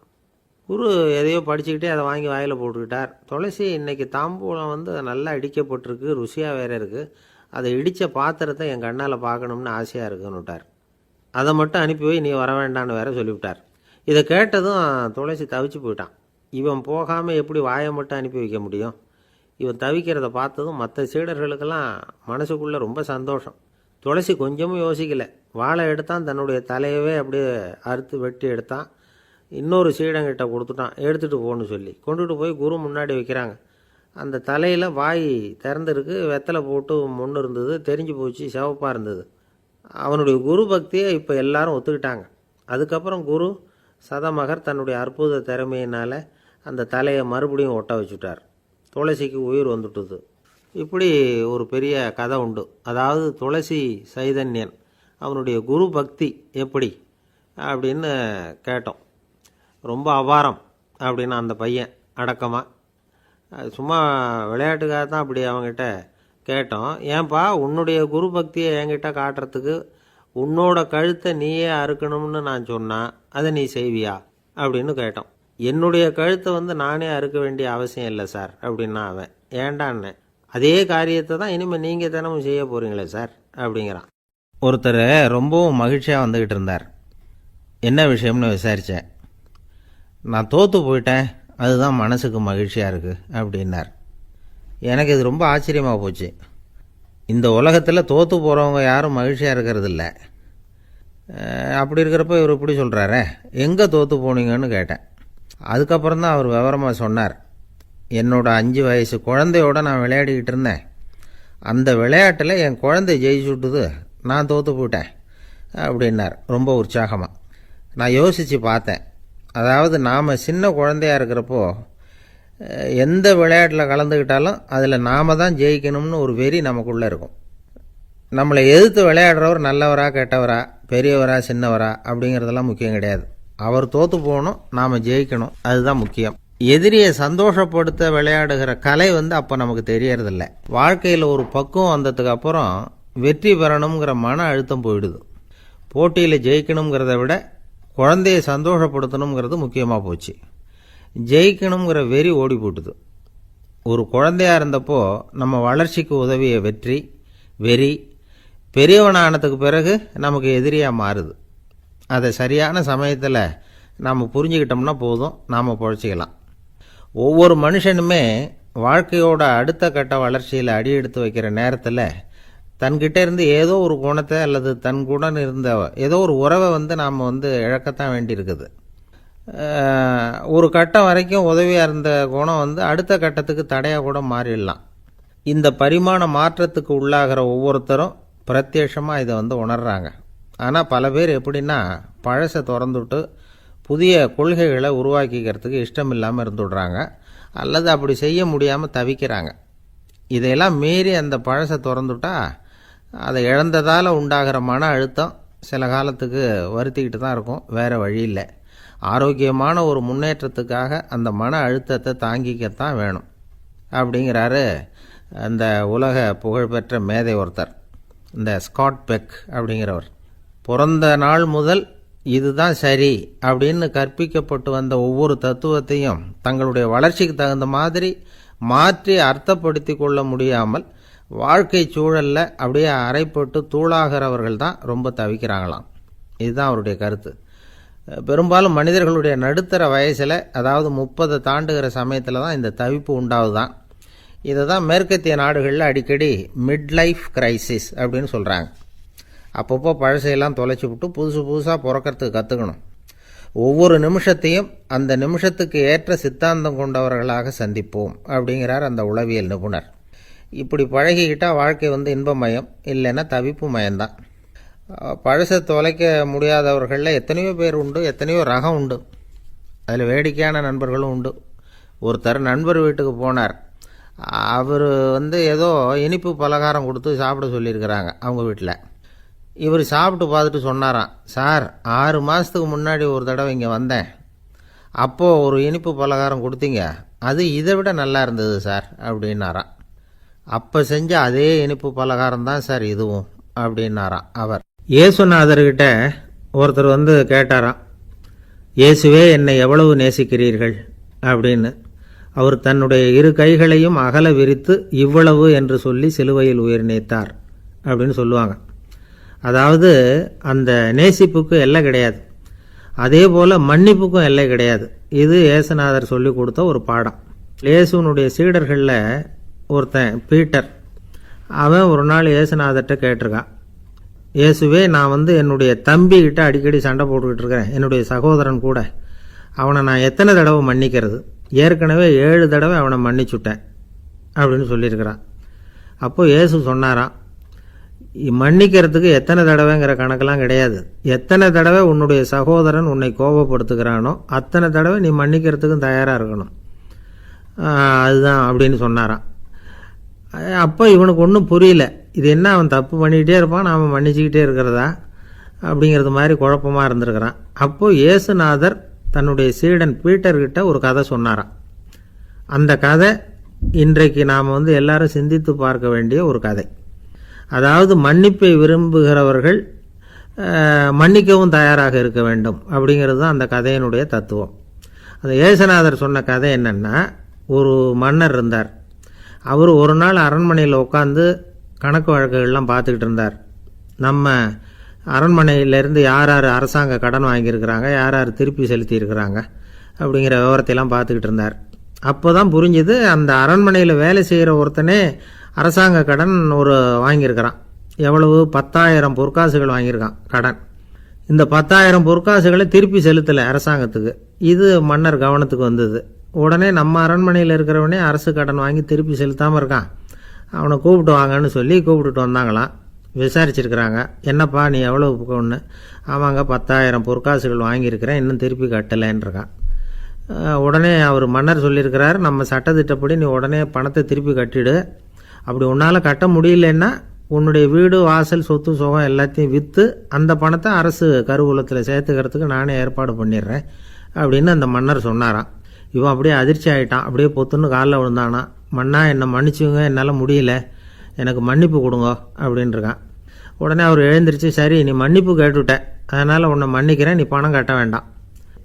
குரு எதையோ படிச்சுக்கிட்டே அதை வாங்கி வாயில் போட்டுக்கிட்டார். துளசி இன்றைக்கி தாம்பூலம் நல்லா இடிக்கப்பட்டிருக்கு, ருசியாக வேறு இருக்குது, அதை இடித்த பாத்திரத்தை என் கண்ணால் பார்க்கணும்னு ஆசையாக இருக்குன்னு விட்டார். அதை மட்டும் அனுப்பி போய் நீ வர வேண்டான்னு வேற சொல்லிவிட்டார். இதை கேட்டதும் துளசி தவிச்சு போயிட்டான். இவன் போகாமல் எப்படி வாயை மட்டும் அனுப்பி வைக்க முடியும்? இவன் தவிக்கிறத பார்த்ததும் மற்ற சீடர்களுக்கெல்லாம் மனசுக்குள்ளே ரொம்ப சந்தோஷம். துளசி கொஞ்சமும் யோசிக்கலை. வாழை எடுத்தான், தன்னுடைய தலையவே அப்படியே அறுத்து வெட்டி எடுத்தான். இன்னொரு சீடங்கிட்ட கொடுத்துட்டான், எடுத்துகிட்டு போகணுன்னு சொல்லி. கொண்டுட்டு போய் குரு முன்னாடி வைக்கிறாங்க. அந்த தலையில் வாய் திறந்துருக்கு, வெத்தலை போட்டு முன்னு இருந்தது, தெரிஞ்சு போச்சு, சிவப்பாக இருந்தது. அவனுடைய குரு பக்தியை இப்போ எல்லாரும் ஒத்துக்கிட்டாங்க. அதுக்கப்புறம் குரு சதமகர் தன்னுடைய அற்புத திறமையினால் அந்த தலையை மறுபடியும் ஒட்ட வச்சுட்டார். துளசிக்கு உயிர் வந்துட்டுது. இப்படி ஒரு பெரிய கதை உண்டு. அதாவது துளசி சைதன்யன் அவனுடைய குரு பக்தி எப்படி அப்படின்னு கேட்டோம். ரொம்ப அபாரம் அப்படின்னு அந்த பையன் அடக்கமாக. சும்மா விளையாட்டுக்காக தான் அப்படி அவங்ககிட்ட கேட்டோம். ஏன்பா உன்னுடைய குரு பக்தியை என்கிட்ட காட்டுறதுக்கு உன்னோட கழுத்தை நீயே அறுக்கணும்னு நான் சொன்னால் அதை நீ செய்வியா அப்படின்னு கேட்டோம். என்னுடைய கழுத்தை நானே அறுக்க வேண்டிய அவசியம் இல்லை சார் அப்படின்னா அவன். ஏண்டான்னு, அதே காரியத்தை தான் இனிமேல் நீங்கள் தினமும் செய்ய போகிறீங்களே சார் அப்படிங்கிறான். ஒருத்தர் ரொம்பவும் மகிழ்ச்சியாக வந்துக்கிட்டு இருந்தார். என்ன விஷயம்னு விசாரித்தேன். நான் தோற்று போயிட்டேன், அதுதான் மனசுக்கு மகிழ்ச்சியாக இருக்குது அப்படின்னார். எனக்கு இது ரொம்ப ஆச்சரியமாக போச்சு. இந்த உலகத்தில் தோற்று போகிறவங்க யாரும் மகிழ்ச்சியாக இருக்கிறது இல்லை. அப்படி இருக்கிறப்ப இவர் இப்படி சொல்கிறாரே, எங்கே தோற்று போனீங்கன்னு கேட்டேன். அதுக்கப்புறம் தான் அவர் விவரமாக சொன்னார். என்னோட 5 வயசு குழந்தையோட நான் விளையாடிக்கிட்டு இருந்தேன். அந்த விளையாட்டில் என் குழந்தை ஜெயிச்சு விட்டுது, நான் தோற்று போயிட்டேன் அப்படின்னார் ரொம்ப உற்சாகமாக. நான் யோசித்து பார்த்தேன். அதாவது நாம் சின்ன குழந்தையாக இருக்கிறப்போ எந்த விளையாட்டில் கலந்துக்கிட்டாலும் அதில் நாம் தான் ஜெயிக்கணும்னு ஒரு வெறி நமக்குள்ளே இருக்கும். நம்மளை எதிர்த்து விளையாடுறவர் நல்லவரா கெட்டவரா, பெரியவரா சின்னவரா அப்படிங்கிறதெல்லாம் முக்கியம் கிடையாது. அவர் தோற்று போகணும், நாம் ஜெயிக்கணும், அதுதான் முக்கியம். எதிரியை சந்தோஷப்படுத்த விளையாடுகிற கலை அப்போ நமக்கு தெரியறதில்ல. வாழ்க்கையில் ஒரு பக்குவம் வந்ததுக்கு அப்புறம் வெற்றி பெறணுங்கிற மன அழுத்தம் போயிடுது. போட்டியில் ஜெயிக்கணுங்கிறத விட குழந்தையை சந்தோஷப்படுத்தணுங்கிறது முக்கியமாக போச்சு. ஜெயிக்கணுங்கிற வெறி ஓடி போட்டுது. ஒரு குழந்தையாக இருந்தப்போ நம்ம வளர்ச்சிக்கு உதவிய வெறி பெரியவனானதுக்கு பிறகு நமக்கு எதிரியாக மாறுது. அதை சரியான சமயத்தில் நாம் புரிஞ்சுக்கிட்டோம்னா போதும், நாம் பொழைச்சிக்கலாம். ஒவ்வொரு மனுஷனுமே வாழ்க்கையோட அடுத்த கட்ட வளர்ச்சியில் அடி எடுத்து வைக்கிற நேரத்தில் தன்கிட்ட இருந்து ஏதோ ஒரு குணத்தை அல்லது தன்குடன் இருந்த ஏதோ ஒரு உறவை நாம் இழக்கத்தான் வேண்டியிருக்குது. ஒரு கட்டம் வரைக்கும் உதவியாக இருந்த குணம் அடுத்த கட்டத்துக்கு தடையாக கூட மாறிடலாம். இந்த பரிமாண மாற்றத்துக்கு உள்ளாகிற ஒவ்வொருத்தரும் பிரத்யட்சமாக இதை உணர்றாங்க. ஆனால் பல பேர் எப்படின்னா பழசை திறந்துவிட்டு புதிய கொள்கைகளை உருவாக்கிக்கிறதுக்கு இஷ்டம் இல்லாமல் இருந்துடுறாங்க, அல்லது அப்படி செய்ய முடியாமல் தவிக்கிறாங்க. இதையெல்லாம் மீறி அந்த பழசை திறந்துட்டா அதை இழந்ததால் உண்டாகிற மன அழுத்தம் சில காலத்துக்கு வருத்திக்கிட்டு தான் இருக்கும், வேறு வழி இல்லை. ஆரோக்கியமான ஒரு முன்னேற்றத்துக்காக அந்த மன அழுத்தத்தை தாங்கிக்கத்தான் வேணும் அப்படிங்கிறாரு அந்த உலக புகழ்பெற்ற மேதை ஒருத்தர், இந்த ஸ்காட் பெக் அப்படிங்கிறவர். பிறந்த நாள் முதல் இதுதான் சரி அப்படின்னு கற்பிக்கப்பட்டு வந்த ஒவ்வொரு தத்துவத்தையும் தங்களுடைய வளர்ச்சிக்கு தகுந்த மாதிரி மாற்றி அர்த்தப்படுத்தி கொள்ள முடியாமல் வாழ்க்கை சூழலில் அப்படியே அரைப்பட்டு தூளாகிறவர்கள் தான் ரொம்ப தவிக்கிறாங்களாம். இதுதான் அவருடைய கருத்து. பெரும்பாலும் மனிதர்களுடைய நடுத்தர வயசில், அதாவது 30 தாண்டுகிற சமயத்தில் தான் இந்த தவிப்பு உண்டாகுதான். இதை தான் மேற்கத்திய நாடுகளில் அடிக்கடி மிட் லைஃப் கிரைசிஸ் அப்படின்னு சொல்கிறாங்க. அப்பப்போ பழசையெல்லாம் தொலைச்சி விட்டு புதுசாக பிறக்கிறதுக்கு கற்றுக்கணும். ஒவ்வொரு நிமிஷத்தையும் அந்த நிமிஷத்துக்கு ஏற்ற சித்தாந்தம் கொண்டவர்களாக சந்திப்போம் அப்படிங்கிறார் அந்த உளவியல் நிபுணர். இப்படி பழகிக்கிட்டால் வாழ்க்கை இன்பமயம், இல்லைன்னா தவிப்பு மயம்தான். பழசை தொலைக்க முடியாதவர்களில் எத்தனையோ பேர் உண்டு, எத்தனையோ ரகம் உண்டு. அதில் வேடிக்கையான நண்பர்களும் உண்டு. ஒருத்தர் நண்பர் வீட்டுக்கு போனார். அவர் ஏதோ இனிப்பு பலகாரம் கொடுத்து சாப்பிட சொல்லியிருக்கிறாங்க அவங்க வீட்டில். இவர் சாப்பிட்டு பார்த்துட்டு சொன்னாராம், சார் 6 மாதத்துக்கு முன்னாடி ஒரு தடவை இங்கே வந்தேன், அப்போது ஒரு இனிப்பு பலகாரம் கொடுத்தீங்க, அது இதை விட நல்லா இருந்தது சார் அப்படின்னாராம். அப்போ செஞ்ச அதே இனிப்பு பலகாரம் தான் சார் இதுவும் அப்படின்னாராம் அவர். இயேசுநாதர்கிட்ட ஒருத்தர் கேட்டாராம், இயேசுவே என்னை எவ்வளவு நேசிக்கிறீர்கள் அப்படின்னு. அவர் தன்னுடைய 2 கைகளையும் அகல விரித்து இவ்வளவு என்று சொல்லி சிலுவையில் உயிர் நீத்தார் அப்படின்னு சொல்லுவாங்க. அதாவது அந்த நேசிப்புக்கு எல்லை கிடையாது, அதே போல் மன்னிப்புக்கும் எல்லை கிடையாது. இது இயேசுநாதர் சொல்லி கொடுத்த ஒரு பாடம். இயேசுனுடைய சீடர்களில் ஒருத்தன் பீட்டர், அவன் ஒரு நாள் இயேசுநாதர்கிட்ட கேட்டிருக்கான், இயேசுவே நான் என்னுடைய தம்பிக்கிட்ட அடிக்கடி சண்டை போட்டுக்கிட்டு இருக்கிறேன், என்னுடைய சகோதரன் கூட, அவனை நான் எத்தனை தடவை மன்னிக்கிறது? ஏற்கனவே 7 தடவை அவனை மன்னிச்சுட்டேன் அப்படின்னு சொல்லியிருக்கிறான். அப்போது இயேசு சொன்னாராம், மன்னிக்கிறதுக்கு எத்தனை தடவைங்கிற கணக்கெல்லாம் கிடையாது, எத்தனை தடவை உன்னுடைய சகோதரன் உன்னை கோபப்படுத்துகிறானோ அத்தனை தடவை நீ மன்னிக்கிறதுக்கும் தயாராக இருக்கணும், அதுதான் அப்படின்னு சொன்னாராம். அப்போ இவனுக்கு ஒன்றும் புரியல, இது என்ன அவன் தப்பு பண்ணிக்கிட்டே இருப்பான், நாம் மன்னிச்சுக்கிட்டே இருக்கிறதா அப்படிங்கிறது மாதிரி குழப்பமாக இருந்திருக்கிறான். அப்போது இயேசுநாதர் தன்னுடைய சீடன் பீட்டர்கிட்ட ஒரு கதை சொன்னாராம். அந்த கதை இன்றைக்கு நாம் எல்லாரும் சிந்தித்து பார்க்க வேண்டிய ஒரு கதை. அதாவது மன்னிப்பை விரும்புகிறவர்கள் மன்னிக்கவும் தயாராக இருக்க வேண்டும் அப்படிங்கிறது தான் அந்த கதையினுடைய தத்துவம். அந்த இயேசுநாதர் சொன்ன கதை என்னென்னா, ஒரு மன்னர் இருந்தார். அவர் ஒரு நாள் அரண்மனையில் உட்காந்து கணக்கு வழக்குகள்லாம் பார்த்துக்கிட்டு இருந்தார். நம்ம அரண்மனையிலேருந்து யார் யார் அரசாங்க கடன் வாங்கியிருக்கிறாங்க, யார் யார் திருப்பி செலுத்தியிருக்கிறாங்க அப்படிங்கிற விவரத்தையெல்லாம் பார்த்துக்கிட்டு இருந்தார். அப்போ தான் புரிஞ்சுது, அந்த அரண்மனையில் வேலை செய்கிற ஒருத்தனே அரசாங்க கடன் வாங்கியிருக்கிறான். எவ்வளவு? 10,000 பொற்காசுகள் வாங்கியிருக்கான் கடன். இந்த 10,000 பொற்காசுகளை திருப்பி செலுத்தலை அரசாங்கத்துக்கு. இது மன்னர் கவனத்துக்கு வந்தது. உடனே நம்ம அரண்மனையில் இருக்கிறவனே அரசு கடன் வாங்கி திருப்பி செலுத்தாமல் இருக்கான், அவனை கூப்பிட்டு வாங்கன்னு சொல்லி கூப்பிட்டுட்டு வந்தாங்களாம். விசாரிச்சிருக்கிறாங்க, என்னப்பா நீ எவ்வளோ ஒன்று? ஆமாங்க 10,000 பொற்காசுகள் வாங்கியிருக்கிறேன், இன்னும் திருப்பி கட்டலைன்றிருக்கான். உடனே அவர் மன்னர் சொல்லியிருக்கிறார், நம்ம சட்டத்திட்டப்படி நீ உடனே பணத்தை திருப்பி கட்டிடு. அப்படி உன்னால் கட்ட முடியலன்னா உன்னுடைய வீடு வாசல் சொத்து சுகம் எல்லாத்தையும் விற்று அந்த பணத்தை அரசு கருவூலத்தில் சேர்த்துக்கிறதுக்கு நானே ஏற்பாடு பண்ணிடுறேன் அப்படின்னு அந்த மன்னர் சொன்னாராம். இவன் அப்படியே அதிர்ச்சி ஆகிட்டான். அப்படியே பொத்துன்னு காலில் விழுந்தானா. மன்னா என்னை மன்னிச்சுங்க, என்னால் முடியல, எனக்கு மன்னிப்பு கொடுங்க அப்படின்ட்டுருக்கான். உடனே அவர் எழுந்திரிச்சு, சரி நீ மன்னிப்பு கேட்டுவிட்டேன், அதனால் உன்னை மன்னிக்கிறேன், நீ பணம் கட்ட வேண்டாம்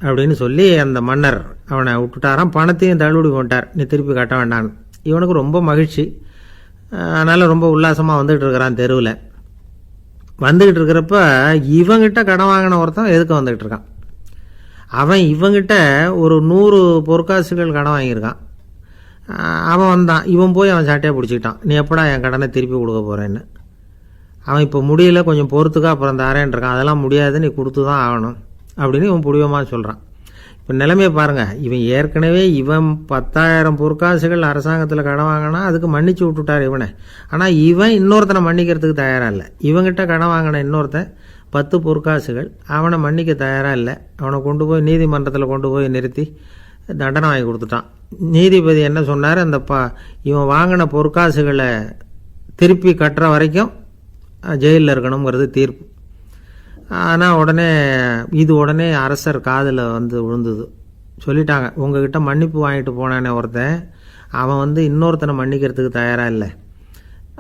அப்படின்னு சொல்லி அந்த மன்னர் அவனை விட்டுட்டாராம். பணத்தையும் தள்ளுபடி பண்ணிட்டார், நீ திருப்பி கட்ட வேண்டான்னு. இவனுக்கு ரொம்ப மகிழ்ச்சி. அதனால் ரொம்ப உல்லாசமாக வந்துகிட்டு இருக்கிறான். தெருவில் வந்துக்கிட்டு இருக்கிறப்ப இவங்கிட்ட கடன் வாங்கின ஒருத்தன் எதுக்கு வந்துக்கிட்டு இருக்கான். அவன் இவங்கிட்ட ஒரு 100 பொற்காசுகள் கடன் வாங்கியிருக்கான். அவன் வந்தான், இவன் போய் அவன் சாட்டையாக பிடிச்சிக்கிட்டான், நீ எப்படா என் கடனை திருப்பி கொடுக்க போகிறேன்னு. அவன் இப்போ முடியல, கொஞ்சம் பொறுத்துக்கா, அப்புறம் தரேன் இருக்கான். அதெல்லாம் முடியாது, நீ கொடுத்து தான் ஆகணும் அப்படின்னு இவன் புடிவமாக சொல்கிறான். இப்போ நிலைமையை பாருங்கள், இவன் ஏற்கனவே 10,000 பொற்காசுகள் அரசாங்கத்தில் கடன் வாங்கினா அதுக்கு மன்னிச்சு விட்டுட்டார் இவனை. ஆனால் இவன் இன்னொருத்தனை மன்னிக்கிறதுக்கு தயாராக இல்லை. இவங்கிட்ட கடன் வாங்கின இன்னொருத்தன் 10 பொற்காசுகள், அவனை மன்னிக்க தயாராக இல்லை. அவனை கொண்டு போய் நீதிமன்றத்தில் கொண்டு போய் நிறுத்தி தண்டனை வாங்கி கொடுத்துட்டான். நீதிபதி என்ன சொன்னார், அந்த இவன் வாங்கின பொற்காசுகளை திருப்பி கட்டுற வரைக்கும் ஜெயிலில் இருக்கணுங்கிறது தீர்ப்பு. ஆனால் உடனே அரசர் காதில் விழுந்தது. சொல்லிட்டாங்க, உங்ககிட்ட மன்னிப்பு வாங்கிட்டு போனானே ஒருத்தன், அவன் இன்னொருத்தனை மன்னிக்கிறதுக்கு தயாராக இல்லை,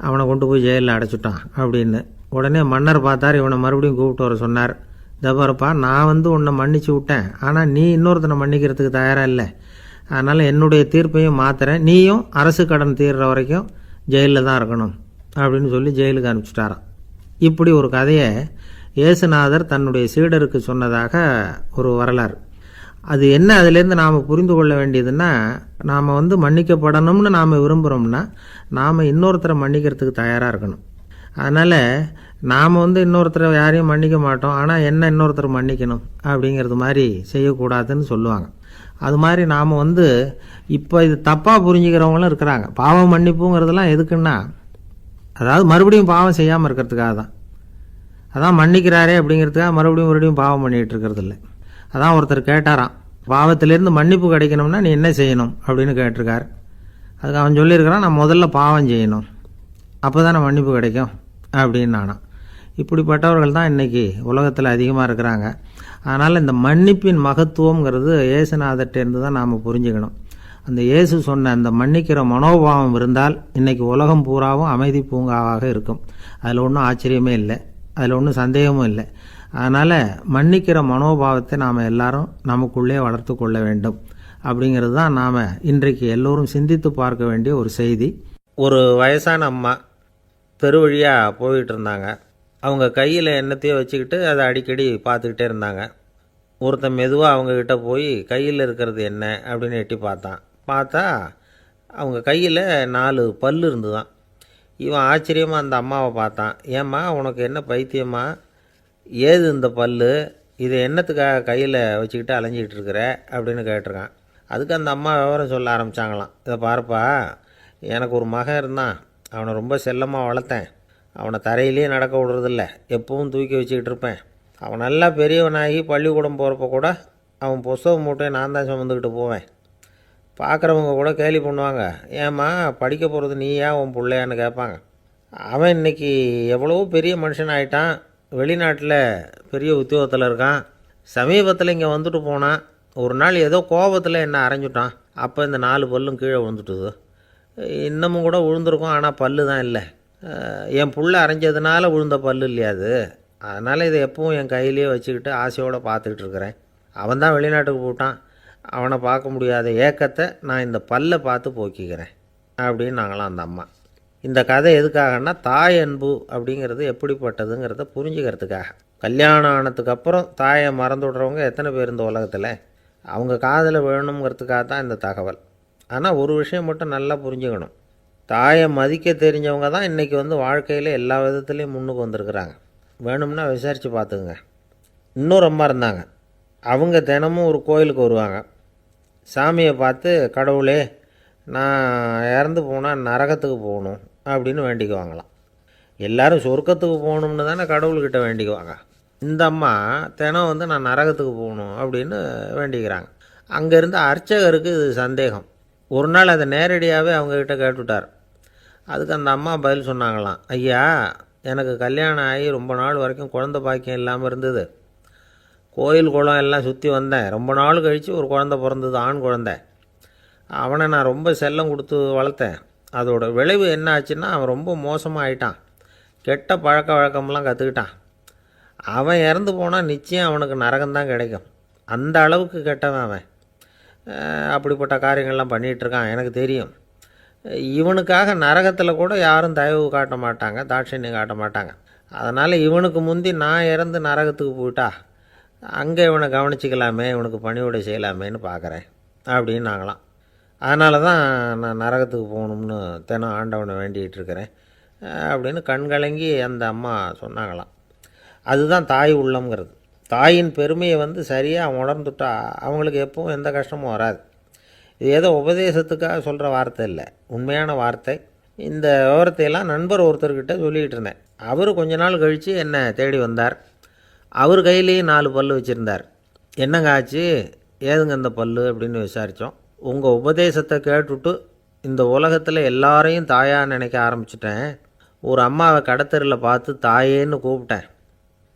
அவனை கொண்டு போய் ஜெயிலில் அடைச்சிட்டான் அப்படின்னு. உடனே மன்னர் பார்த்தார், இவனை மறுபடியும் கூப்பிட்டு வர சொன்னார். தபாரப்பா, நான் உன்னை மன்னிச்சு விட்டேன், ஆனால் நீ இன்னொருத்தனை மன்னிக்கிறதுக்கு தயாராக இல்லை, அதனால் என்னுடைய தீர்ப்பையும் மாற்றுறேன், நீயும் அரசு கடன் தீர்ற வரைக்கும் ஜெயிலில் தான் இருக்கணும் அப்படின்னு சொல்லி ஜெயிலுக்கு அனுப்பிச்சிட்டாராம். இப்படி ஒரு கதையை இயேசுநாதர் தன்னுடைய சீடருக்கு சொன்னதாக ஒரு வரலாறு. அது என்ன, அதிலேருந்து நாம் புரிந்து கொள்ள வேண்டியதுன்னா, நாம் மன்னிக்கப்படணும்னு நாம் விரும்புகிறோம்னா நாம் இன்னொருத்தரை மன்னிக்கிறதுக்கு தயாராக இருக்கணும். அதனால் நாம் இன்னொருத்தரை யாரையும் மன்னிக்க மாட்டோம், ஆனால் என்ன இன்னொருத்தரை மன்னிக்கணும் அப்படிங்கிறது மாதிரி செய்யக்கூடாதுன்னு சொல்லுவாங்க. அது மாதிரி நாம் இப்போ இது தப்பாக புரிஞ்சுக்கிறவங்களும் இருக்கிறாங்க. பாவம் மன்னிப்புங்கிறதுலாம் எதுக்குன்னா, அதாவது மறுபடியும் பாவம் செய்யாமல் இருக்கிறதுக்காக தான். அதான் மன்னிக்கிறாரே அப்படிங்கிறதுக்காக மறுபடியும் பாவம் பண்ணிகிட்டு இருக்கிறது இல்லை. அதான் ஒருத்தர் கேட்டாராம், பாவத்திலேருந்து மன்னிப்பு கிடைக்கணும்னா நீ என்ன செய்யணும் அப்படின்னு கேட்டிருக்கார். அதுக்கு அவன் சொல்லியிருக்கிறான், நான் முதல்ல பாவம் செய்யணும், அப்போ தானே மன்னிப்பு கிடைக்கும் அப்படின்னு நானாம். இப்படிப்பட்டவர்கள் தான் இன்றைக்கி உலகத்தில் அதிகமாக இருக்கிறாங்க. அதனால் இந்த மன்னிப்பின் மகத்துவங்கிறது இயேசுநாதர்கிட்டேருந்து தான் நாம் புரிஞ்சுக்கணும். அந்த இயேசு சொன்ன அந்த மன்னிக்கிற மனோபாவம் இருந்தால் இன்றைக்கி உலகம் பூராவும் அமைதி பூங்காவாக இருக்கும். அதில் ஒன்றும் ஆச்சரியமே இல்லை, அதில் ஒன்றும் சந்தேகமும் இல்லை. அதனால் மன்னிக்கிற மனோபாவத்தை நாம் எல்லாரும் நமக்குள்ளே வளர்த்து கொள்ள வேண்டும் அப்படிங்கிறது தான் நாம் இன்றைக்கு எல்லோரும் சிந்தித்து பார்க்க வேண்டிய ஒரு செய்தி. ஒரு வயசான அம்மா தெரு வழியாக போயிட்டு இருந்தாங்க. அவங்க கையில் எண்ணத்தையோ வச்சுக்கிட்டு அதை அடிக்கடி பார்த்துக்கிட்டே இருந்தாங்க. ஒருத்தன் மெதுவாக அவங்கக்கிட்ட போய் கையில் இருக்கிறது என்ன அப்படின்னு எட்டி பார்த்தா அவங்க கையில் 4 பல் இருந்துதான். இவன் ஆச்சரியமாக அந்த அம்மாவை பார்த்தான். ஏம்மா உனக்கு என்ன பைத்தியமா, ஏது இந்த பல், இதை என்னத்துக்காக கையில் வச்சுக்கிட்டு அலைஞ்சிக்கிட்டு இருக்கிற அப்படின்னு கேட்டிருக்கான். அதுக்கு அந்த அம்மா விவரம் சொல்ல ஆரம்பித்தாங்களாம். இதை பாருப்பா, எனக்கு ஒரு மகன் இருந்தான், அவனை ரொம்ப செல்லமாக வளர்த்தேன். அவனை தரையிலேயே நடக்க விடுறதில்ல, எப்பவும் தூக்கி வச்சுக்கிட்டு இருப்பேன். அவன் நல்லா பெரியவனாகி பள்ளிக்கூடம் போகிறப்ப கூட அவன் புஸ்தக மூட்டையை நான் தான் சுமந்துக்கிட்டு போவேன். பார்க்குறவங்க கூட கேலி பண்ணுவாங்க, ஏம்மா படிக்க போகிறது நீயா உன் பிள்ளையான்னு கேட்பாங்க. அவன் இன்றைக்கி எவ்வளவோ பெரிய மனுஷன் ஆகிட்டான், வெளிநாட்டில் பெரிய உத்தியோகத்தில் இருக்கான். சமீபத்தில் இங்கே வந்துட்டு போனான். ஒரு நாள் ஏதோ கோபத்தில் என்ன அரைஞ்சுட்டான். அப்போ இந்த 4 பல்லும் கீழே விழுந்துட்டுது. இன்னமும் கூட விழுந்திருக்கும், ஆனால் பல்லு தான் இல்லை. என் புள்ள அரைஞ்சதுனால விழுந்த பல்லு இல்லையா அது. அதனால் இதை எப்பவும் என் கையிலேயே வச்சுக்கிட்டு ஆசையோடு பார்த்துக்கிட்டு இருக்கிறேன். அவன் தான் வெளிநாட்டுக்கு போட்டான், அவனை பார்க்க முடியாத ஏக்கத்தை நான் இந்த பல்லை பார்த்து போக்கிக்கிறேன் அப்படின்னு நாங்களாம் அந்த அம்மா. இந்த கதை எதுக்காகன்னா, தாய் அன்பு அப்படிங்கிறது எப்படிப்பட்டதுங்கிறத புரிஞ்சுக்கிறதுக்காக. கல்யாணம் ஆனதுக்கப்புறம் தாயை மறந்து விட்றவங்க எத்தனை பேர் இந்த உலகத்தில்? அவங்க காதில் வேணுங்கிறதுக்காக தான் இந்த தகவல். ஆனால் ஒரு விஷயம் மட்டும் நல்லா புரிஞ்சுக்கணும். தாயை மதிக்க தெரிஞ்சவங்க தான் இன்றைக்கி வாழ்க்கையில் எல்லா விதத்துலேயும் முன்னுக்கு வந்திருக்கிறாங்க. வேணும்னா விசாரித்து பார்த்துக்குங்க. இன்னொரு அம்மா இருந்தாங்க. அவங்க தினமும் ஒரு கோயிலுக்கு வருவாங்க. சாமியை பார்த்து, கடவுளே நான் இறந்து போனால் நரகத்துக்கு போகணும் அப்படின்னு வேண்டிக்குவாங்களாம். எல்லோரும் சொர்க்கத்துக்கு போகணும்னு தானே கடவுள்கிட்ட வேண்டிக்குவாங்க. இந்த அம்மா தினம் நான் நரகத்துக்கு போகணும் அப்படின்னு வேண்டிக்கிறாங்க. அங்கேருந்து அர்ச்சகருக்கு இது சந்தேகம். ஒரு நாள் அதை நேரடியாகவே அவங்கக்கிட்ட கேட்டுவிட்டார். அதுக்கு அந்த அம்மா பதில் சொன்னாங்களாம், ஐயா, எனக்கு கல்யாணம் ஆகி ரொம்ப நாள் வரைக்கும் குழந்தை பாக்கியம் இல்லாமல் இருந்தது. கோயில் குளம் எல்லாம் சுற்றி வந்தேன். ரொம்ப நாள் கழித்து ஒரு குழந்தை பிறந்தது, ஆண் குழந்தை. அவனை நான் ரொம்ப செல்லம் கொடுத்து வளர்த்தேன். அதோட விளைவு என்ன ஆச்சுன்னா, அவன் ரொம்ப மோசமாக ஆயிட்டான். கெட்ட பழக்க வழக்கம்லாம் கற்றுக்கிட்டான். அவன் இறந்து போனால் நிச்சயம் அவனுக்கு நரகம்தான் கிடைக்கும். அந்த அளவுக்கு கெட்டவன் அவன். அப்படிப்பட்ட காரியங்கள்லாம் பண்ணிகிட்ருக்கான், எனக்கு தெரியும். இவனுக்காக நரகத்தில் கூட யாரும் தயவு காட்ட மாட்டாங்க, தாட்சண்யம் காட்ட மாட்டாங்க. அதனால் இவனுக்கு முந்தி நான் இறந்து நரகத்துக்கு போயிட்டா அங்கே இவனை கவனிச்சிக்கலாமே, இவனுக்கு பணிவிடை செய்யலாமேன்னு பார்க்குறேன் அப்படின்னு நாங்களாம். அதனால தான் நான் நரகத்துக்கு போகணும்னு தினம் ஆண்டவனை வேண்டிகிட்டு இருக்கிறேன் அப்படின்னு கண்கலங்கி அந்த அம்மா சொன்னாங்களாம். அதுதான் தாய் உள்ளம்ங்கிறது. தாயின் பெருமையை சரியாக உணர்ந்துட்டா அவங்களுக்கு எப்பவும் எந்த கஷ்டமும் வராது. இது ஏதோ உபதேசத்துக்காக சொல்கிற வார்த்தை இல்லை, உண்மையான வார்த்தை. இந்த விவரத்தையெல்லாம் நண்பர் ஒருத்தர்கிட்ட சொல்லிகிட்டு இருந்தேன். அவர் கொஞ்ச நாள் கழித்து என்னை தேடி வந்தார். அவர் கையிலேயே 4 பல்லு வச்சுருந்தார். என்னங்க ஆச்சு, ஏதுங்க இந்த பல்லு அப்படின்னு விசாரித்தோம். உங்கள் உபதேசத்தை கேட்டுவிட்டு இந்த உலகத்தில் எல்லாரையும் தாயாக நினைக்க ஆரம்பிச்சிட்டேன். ஒரு அம்மாவை கடத்தரில் பார்த்து தாயேன்னு கூப்பிட்டேன்.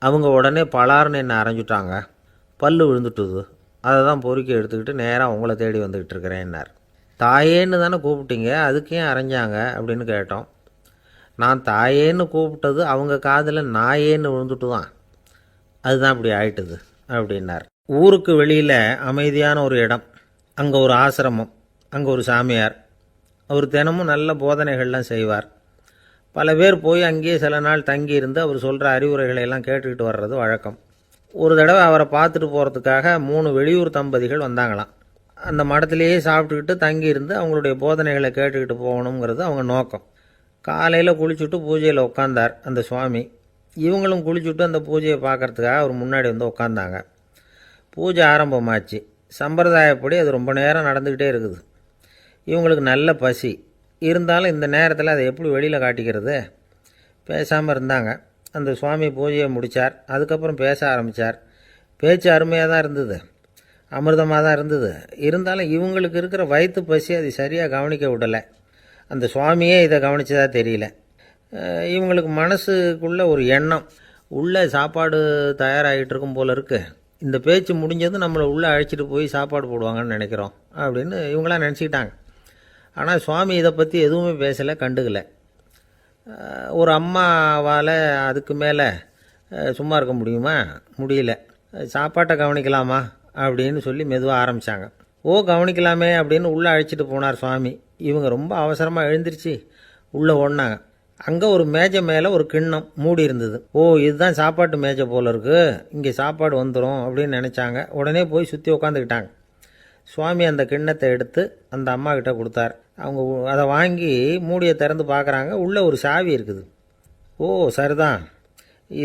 அவங்க உடனே பலார்னு என்னை அரைஞ்சிட்டாங்க, பல்லு விழுந்துட்டுது. அதை தான் பொறுக்கி எடுத்துக்கிட்டு நேராக உங்களை தேடி வந்துக்கிட்டு இருக்கிறேன்னார். தாயேன்னு தானே கூப்பிட்டீங்க, அதுக்கு ஏன் அரைஞ்சாங்க அப்படின்னு கேட்டோம். நான் தாயேன்னு கூப்பிட்டது அவங்க காதில் நாயேன்னு விழுந்துட்டு தான், அதுதான் இப்படி ஆயிட்டுது அப்படின்னார். ஊருக்கு வெளியில் அமைதியான ஒரு இடம், அங்கே ஒரு ஆசிரமம், அங்கே ஒரு சாமியார். அவர் தினமும் நல்ல போதனைகள்லாம் செய்வார். பல பேர் போய் அங்கேயே சில நாள் தங்கி இருந்து அவர் சொல்கிற அறிவுரைகளை எல்லாம் கேட்டுக்கிட்டு வர்றது வழக்கம். ஒரு தடவை அவரை பார்த்துட்டு போகிறதுக்காக 3 வெளியூர் தம்பதிகள் வந்தாங்களாம். அந்த மடத்திலேயே சாப்பிட்டுக்கிட்டு தங்கி இருந்து அவங்களுடைய போதனைகளை கேட்டுக்கிட்டு போகணுங்கிறது அவங்க நோக்கம். காலையில் குளிச்சுட்டு பூஜையில் உட்காந்தார் அந்த சுவாமி. இவங்களும் குளிச்சுட்டு அந்த பூஜையை பார்க்குறதுக்காக அவர் முன்னாடி உட்காந்தாங்க. பூஜை ஆரம்பமாச்சு. சம்பிரதாயப்படி அது ரொம்ப நேரம் நடந்துக்கிட்டே இருக்குது. இவங்களுக்கு நல்ல பசி இருந்தாலும் இந்த நேரத்தில் அதை எப்படி வெளியில் காட்டிக்கிறது? பேசாமல் இருந்தாங்க. அந்த சுவாமி பூஜையை முடித்தார். அதுக்கப்புறம் பேச ஆரம்பித்தார். பேச்சு அருமையாக தான் இருந்தது, அமிர்தமாக தான் இருந்தது. இருந்தாலும் இவங்களுக்கு இருக்கிற வயிற்று பசி அது சரியாக கவனிக்க விடலை. அந்த சுவாமியே இதை கவனித்ததா தெரியல. இவங்களுக்கு மனசுக்குள்ளே ஒரு எண்ணம், உள்ளே சாப்பாடு தயாராகிட்டு இருக்கும் போல இருக்குது. இந்த பேச்சு முடிஞ்சதும் நம்மளை உள்ளே அழைச்சிட்டு போய் சாப்பாடு போடுவாங்கன்னு நினைக்கிறோம் அப்படின்னு இவங்களாம் நினச்சிக்கிட்டாங்க. ஆனால் சுவாமி இதை பற்றி எதுவுமே பேசலை, கண்டுக்கலை. ஒரு அம்மாவால் அதுக்கு மேலே சும்மா இருக்க முடியுமா? முடியல. சாப்பாட்டை கவனிக்கலாமா அப்படின்னு சொல்லி மெதுவாக ஆரம்பித்தாங்க. ஓ, கவனிக்கலாமே அப்படின்னு உள்ளே அழைச்சிட்டு போனார் சுவாமி. இவங்க ரொம்ப அவசரமாக எழுந்திரிச்சு உள்ளே ஓடினாங்க. அங்கே ஒரு மேஜை மேலே ஒரு கிண்ணம் மூடி இருந்தது. ஓ, இதுதான் சாப்பாட்டு மேஜை போல் இருக்குது, இங்கே சாப்பாடு வந்துடும் அப்படின்னு நினச்சாங்க. உடனே போய் சுற்றி உட்காந்துக்கிட்டாங்க. சுவாமி அந்த கிண்ணத்தை எடுத்து அந்த அம்மா கிட்ட கொடுத்தார். அவங்க அதை வாங்கி மூடியை திறந்து பார்க்குறாங்க. உள்ளே ஒரு சாவி இருக்குது. ஓ, சரிதான்,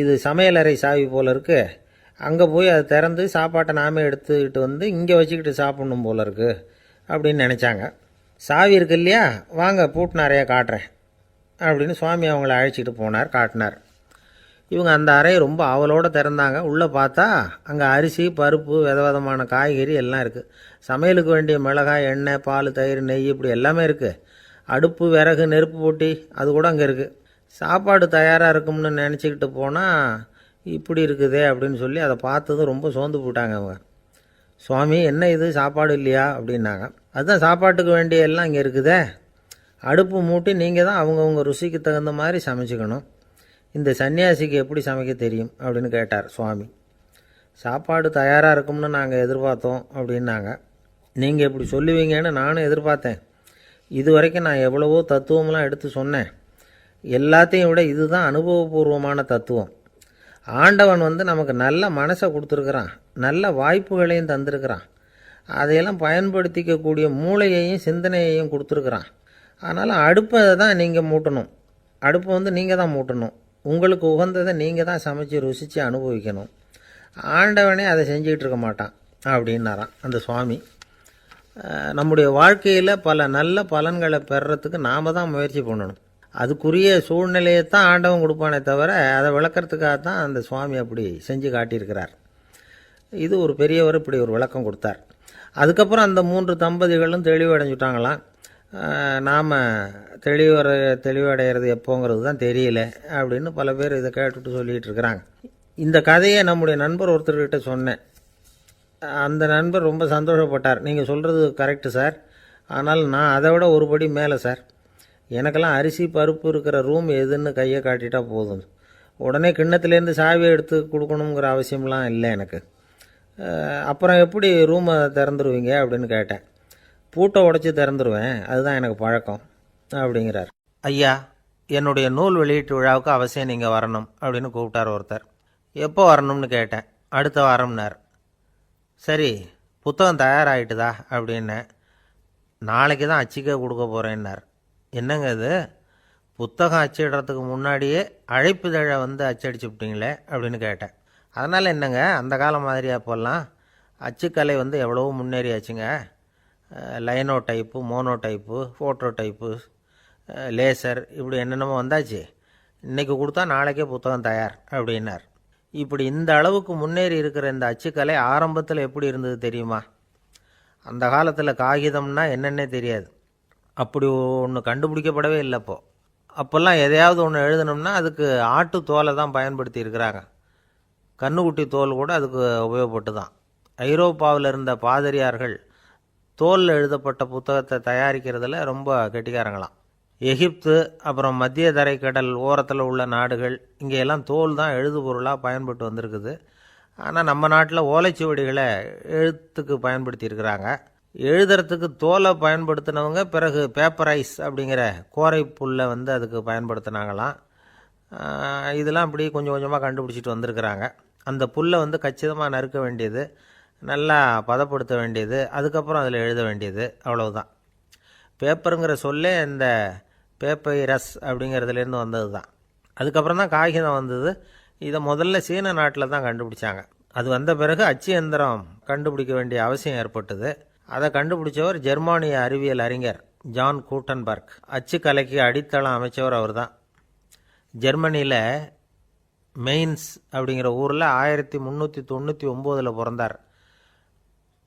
இது சமையலறை சாவி போல் இருக்குது. அங்கே போய் அதை திறந்து சாப்பாட்டை நாமே எடுத்துக்கிட்டு இங்கே வச்சுக்கிட்டு சாப்பிட்ணும் போல் இருக்குது அப்படின்னு நினச்சாங்க. சாவி இருக்கு இல்லையா, வாங்க பூட்டின அறையை காட்டுறேன் அப்படின்னு சுவாமி அவங்கள அழைச்சிட்டு போனார், காட்டினார். இவங்க அந்த அறையை ரொம்ப ஆவலோடு திறந்தாங்க. உள்ளே பார்த்தா அங்கே அரிசி, பருப்பு, விதவிதமான காய்கறி எல்லாம் இருக்குது. சமையலுக்கு வேண்டிய மிளகாய், எண்ணெய், பால், தயிர், நெய் இப்படி எல்லாமே இருக்குது. அடுப்பு, விறகு, நெருப்பு போட்டி அது கூட அங்கே இருக்குது. சாப்பாடு தயாராக இருக்கும்னு நினச்சிக்கிட்டு போனால் இப்படி இருக்குதே அப்படின்னு சொல்லி அதை பார்த்ததும் ரொம்ப சோர்ந்து போட்டாங்க அவங்க. சுவாமி என்ன இது சாப்பாடு இல்லையா அப்படின்னாங்க. அதுதான் சாப்பாட்டுக்கு வேண்டிய எல்லாம் இங்கே இருக்குதே, அடுப்பு மூட்டி நீங்கள் தான் அவங்கவுங்க ருசிக்கு தகுந்த மாதிரி சமைச்சிக்கணும். இந்த சன்னியாசிக்கு எப்படி சமைக்க தெரியும் அப்படின்னு கேட்டார் சுவாமி. சாப்பாடு தயாராக இருக்கும்னு நாங்கள் எதிர்பார்த்தோம் அப்படின்னாங்க. நீங்கள் இப்படி சொல்லுவீங்கன்னு நானும் எதிர்பார்த்தேன். இது வரைக்கும் நான் எவ்வளவோ தத்துவம்லாம் எடுத்து சொன்னேன். எல்லாத்தையும் விட இதுதான் அனுபவபூர்வமான தத்துவம். ஆண்டவன் நமக்கு நல்ல மனசை கொடுத்துருக்குறான், நல்ல வாய்ப்புகளையும் தந்திருக்கிறான், அதையெல்லாம் பயன்படுத்திக்கக்கூடிய மூளையையும் சிந்தனையையும் கொடுத்துருக்குறான். அதனால் அடுப்பை தான் நீங்கள் மூட்டணும், அடுப்பை நீங்கள் தான் மூட்டணும், உங்களுக்கு உகந்ததை நீங்கள் தான் சமைச்சு ருசித்து அனுபவிக்கணும். ஆண்டவனே அதை செஞ்சுக்கிட்டு இருக்க மாட்டான் அப்படின்னாரான் அந்த சுவாமி. நம்முடைய வாழ்க்கையில் பல நல்ல பலன்களை பெறுறதுக்கு நாம் தான் முயற்சி பண்ணணும். அதுக்குரிய சூழ்நிலையை தான் ஆண்டவன் கொடுப்பானே தவிர அதை விளக்கிறதுக்காக தான் அந்த சுவாமி அப்படி செஞ்சு காட்டியிருக்கிறார். இது ஒரு பெரியவர் இப்படி ஒரு விளக்கம் கொடுத்தார். அதுக்கப்புறம் அந்த 3 தம்பதிகளும் தெளிவடைஞ்சுட்டாங்களாம். நாம் தெளிவடைகிறது எப்போங்கிறது தான் தெரியல அப்படின்னு பல பேர் இதை கேட்டுட்டு சொல்லிகிட்டு இருக்கிறாங்க. இந்த கதையை நம்முடைய நண்பர் ஒருத்தர்கிட்ட சொன்னேன். அந்த நண்பர் ரொம்ப சந்தோஷப்பட்டார். நீங்கள் சொல்கிறது கரெக்டு சார், ஆனால் நான் அதை விட ஒரு படி மேலே சார். எனக்கெல்லாம் அரிசி பருப்பு இருக்கிற ரூம் எதுன்னு கையை காட்டிட்டா போதும், உடனே கிண்ணத்துலேருந்து சாவியை எடுத்து கொடுக்கணுங்கிற அவசியம்லாம் இல்லை எனக்கு. அப்புறம் எப்படி ரூமை திறந்துருவீங்க அப்படின்னு கேட்டேன். பூட்டை உடச்சி திறந்துருவேன், அதுதான் எனக்கு பழக்கம் அப்படிங்கிறார். ஐயா, என்னுடைய நூல் வெளியீட்டு விழாவுக்கு அவசியம் நீங்கள் வரணும் அப்படின்னு கூப்பிட்டார் ஒருத்தர். எப்போ வரணும்னு கேட்டேன். அடுத்த வாரம்னார். சரி, புத்தகம் தயாராகிட்டுதா அப்படின்னேன். நாளைக்கு தான் அச்சிக்க கொடுக்க போகிறேன்னார். என்னங்க இது, புத்தகம் அச்சிடுறதுக்கு முன்னாடியே அழைப்புதழை அச்சடிச்சு விட்டீங்களே அப்படின்னு கேட்டேன். அதனால் என்னங்க, அந்த காலம் மாதிரி அப்போல்லாம் அச்சுக்கலை எவ்வளவோ முன்னேறியாச்சுங்க. Linotype, monotype, phototype, laser, இப்படி என்னென்னமோ வந்தாச்சு. இன்றைக்கி கொடுத்தா நாளைக்கே புத்தகம் தயார் அப்படின்னார். இப்படி இந்த அளவுக்கு முன்னேறி இருக்கிற இந்த அச்சுக்கலை ஆரம்பத்தில் எப்படி இருந்தது தெரியுமா? அந்த காலத்தில் காகிதம்னா என்னென்னே தெரியாது, அப்படி ஒன்று கண்டுபிடிக்கப்படவே இல்லை. அப்போல்லாம் எதையாவது ஒன்று எழுதணும்னா அதுக்கு ஆட்டு தோலை தான் பயன்படுத்தி இருக்கிறாங்க. கண்ணுக்குட்டி தோல் கூட அதுக்கு உபயோகப்பட்டு தான். ஐரோப்பாவில் இருந்த பாதிரியார்கள் தோலில் எழுதப்பட்ட புத்தகத்தை தயாரிக்கிறதுல ரொம்ப கெட்டிக்காரங்களாம். எகிப்து, அப்புறம் மத்திய தரைக்கடல் ஓரத்தில் உள்ள நாடுகள், இங்கெல்லாம் தோல் தான் எழுதுபொருளாக பயன்பட்டு வந்திருக்குது. ஆனால் நம்ம நாட்டில் ஓலைச்சுவடிகளை எழுத்துக்கு பயன்படுத்தியிருக்கிறாங்க. எழுதுறதுக்கு தோலை பயன்படுத்தினவங்க பிறகு பேப்பரைஸ் அப்படிங்கிற கோரை புல்லை அதுக்கு பயன்படுத்தினாங்களாம். இதெல்லாம் அப்படி கொஞ்சம் கொஞ்சமாக கண்டுபிடிச்சிட்டு வந்திருக்கிறாங்க. அந்த புல்லை கச்சிதமாக நறுக்க வேண்டியது, நல்லா பதப்படுத்த வேண்டியது, அதுக்கப்புறம் அதில் எழுத வேண்டியது, அவ்வளவுதான். பேப்பருங்கிற சொல்லே இந்த பேப்பைரஸ் அப்படிங்கிறதுலேருந்து வந்தது தான். அதுக்கப்புறம் தான் காகிதம் வந்தது. இதை முதல்ல சீன நாட்டில் தான் கண்டுபிடிச்சாங்க. அது வந்த பிறகு அச்சு எந்திரம் கண்டுபிடிக்க வேண்டிய அவசியம் ஏற்பட்டது. அதை கண்டுபிடிச்சவர் ஜெர்மானிய அறிவியல் அறிஞர் ஜான் கூட்டன்பர்க். அச்சு கலைக்கு அடித்தளம் அமைச்சவர் அவர் தான். ஜெர்மனியில் மெயின்ஸ் அப்படிங்கிற ஊரில் 1399 பிறந்தார்.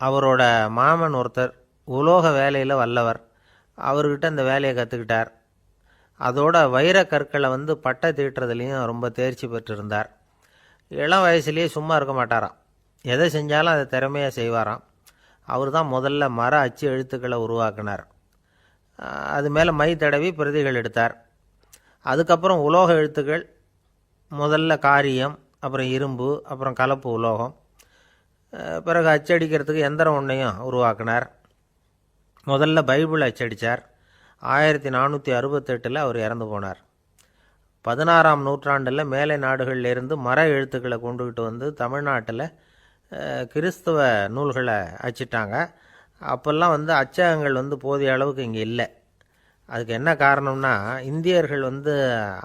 அவரோட மாமன் ஒருத்தர் உலோக வேலையில் வல்லவர். அவர்கிட்ட அந்த வேலையை கற்றுக்கிட்டார். அதோட வைர கற்களை பட்டை தீட்டுறதுலேயும் ரொம்ப தேர்ச்சி பெற்றிருந்தார். இளம் வயசுலேயே சும்மா இருக்க மாட்டாராம், எதை செஞ்சாலும் அதை திறமையாக செய்வாராம். அவர் தான் முதல்ல மர அச்சு எழுத்துக்களை உருவாக்கினார். அது மேலே மை தடவி பிரதிகள் எடுத்தார். அதுக்கப்புறம் உலோக எழுத்துக்கள், முதல்ல காரியம், அப்புறம் இரும்பு, அப்புறம் கலப்பு உலோகம், பிறகு அச்சடிக்கிறதுக்கு எந்திரம் ஒன்றையும் உருவாக்கினார். முதல்ல பைபிள் அச்சடித்தார். 1468 அவர் இறந்து போனார். 16ஆம் நூற்றாண்டில் மேலை நாடுகளிலிருந்து மர எழுத்துக்களை கொண்டுகிட்டு தமிழ்நாட்டில் கிறிஸ்தவ நூல்களை அச்சிட்டாங்க. அப்போல்லாம் அச்சகங்கள் போதிய அளவுக்கு இங்கே இல்லை. அதுக்கு என்ன காரணம்னா, இந்தியர்கள்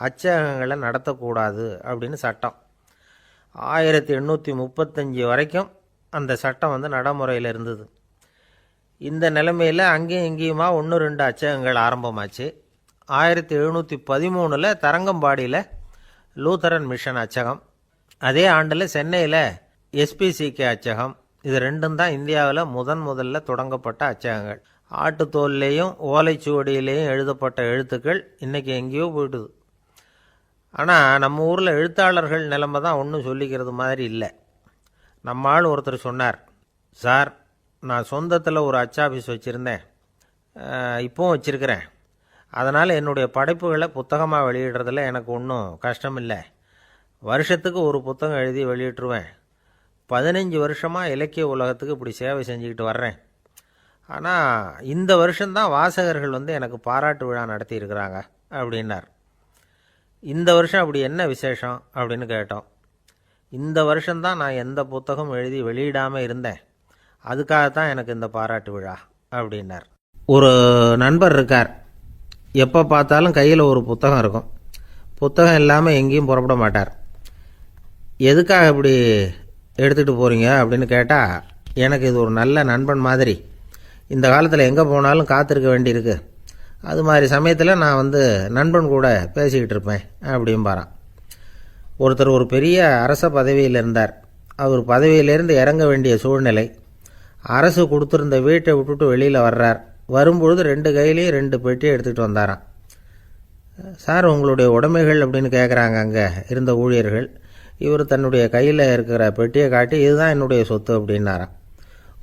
அச்சகங்களை நடத்தக்கூடாது அப்படின்னு சட்டம். 1835 வரைக்கும் அந்த சட்டம் நடைமுறையில் இருந்தது. இந்த நிலைமையில் அங்கேயும் இங்கேயுமா 1-2 அச்சகங்கள் ஆரம்பமாச்சு. 1713 தரங்கம்பாடியில் லூத்தரன் மிஷன் அச்சகம், அதே ஆண்டில் சென்னையில் எஸ்பிசிகே அச்சகம். இது ரெண்டும் தான் இந்தியாவில் முதல்ல தொடங்கப்பட்ட அச்சகங்கள். ஆட்டுத்தோல்லையும் ஓலைச்சுவடியிலையும் எழுதப்பட்ட எழுத்துக்கள் இன்றைக்கி எங்கேயோ போயிடுது. ஆனால் நம்ம ஊரில் எழுத்தாளர்கள் நிலைமை தான் ஒன்றும் சொல்லிக்கிறது மாதிரி இல்லை. நம்ம ஆள் ஒருத்தர் சொன்னார், சார், நான் சொந்தத்தில் ஒரு அச்சாபீஸ் வச்சுருந்தேன், இப்போவும் வச்சுருக்கிறேன். அதனால் என்னுடைய படைப்புகளை புத்தகமாக வெளியிடுறதுல எனக்கு ஒன்றும் கஷ்டம் இல்லை. வருஷத்துக்கு ஒரு புத்தகம் எழுதி வெளியிட்டுருவேன். 15 வருஷமாக இலக்கிய உலகத்துக்கு இப்படி சேவை செஞ்சுக்கிட்டு வர்றேன். ஆனால் இந்த வருஷம்தான் வாசகர்கள் எனக்கு பாராட்டு விழா நடத்தியிருக்கிறாங்க அப்படின்னார். இந்த வருஷம் அப்படி என்ன விசேஷம் அப்படின்னு கேட்டோம். இந்த வருஷம்தான் நான் எந்த புத்தகம் எழுதி வெளியிடாமல் இருந்தேன், அதுக்காகத்தான் எனக்கு இந்த பாராட்டு விழா அப்படின்னார். ஒரு நண்பர் இருக்கார். எப்போ பார்த்தாலும் கையில் ஒரு புத்தகம் இருக்கும். புத்தகம் இல்லாமல் எங்கேயும் புறப்பட மாட்டார். எதுக்காக இப்படி எடுத்துகிட்டு போகிறீங்க அப்படின்னு கேட்டால், எனக்கு இது ஒரு நல்ல நண்பன் மாதிரி. இந்த காலத்தில் எங்கே போனாலும் காத்திருக்க வேண்டியிருக்கு. அது மாதிரி சமயத்தில் நான் நண்பன் கூட பேசிக்கிட்டு இருப்பேன் அப்படிம்பாரான். ஒருத்தர் ஒரு பெரிய அரச பதவியில் இருந்தார். அவர் பதவியிலேருந்து இறங்க வேண்டிய சூழ்நிலை. அரசு கொடுத்துருந்த வீட்டை விட்டுட்டு வெளியில் வர்றார். வரும்பொழுது 2 கையிலையும் 2 பெட்டியை எடுத்துகிட்டு வந்தாராம். சார், உங்களுடைய உடைமைகள் அப்படின்னு கேட்குறாங்க அங்கே இருந்த ஊழியர்கள். இவர் தன்னுடைய கையில் இருக்கிற பெட்டியை காட்டி, இதுதான் என்னுடைய சொத்து அப்படின்னாராம்.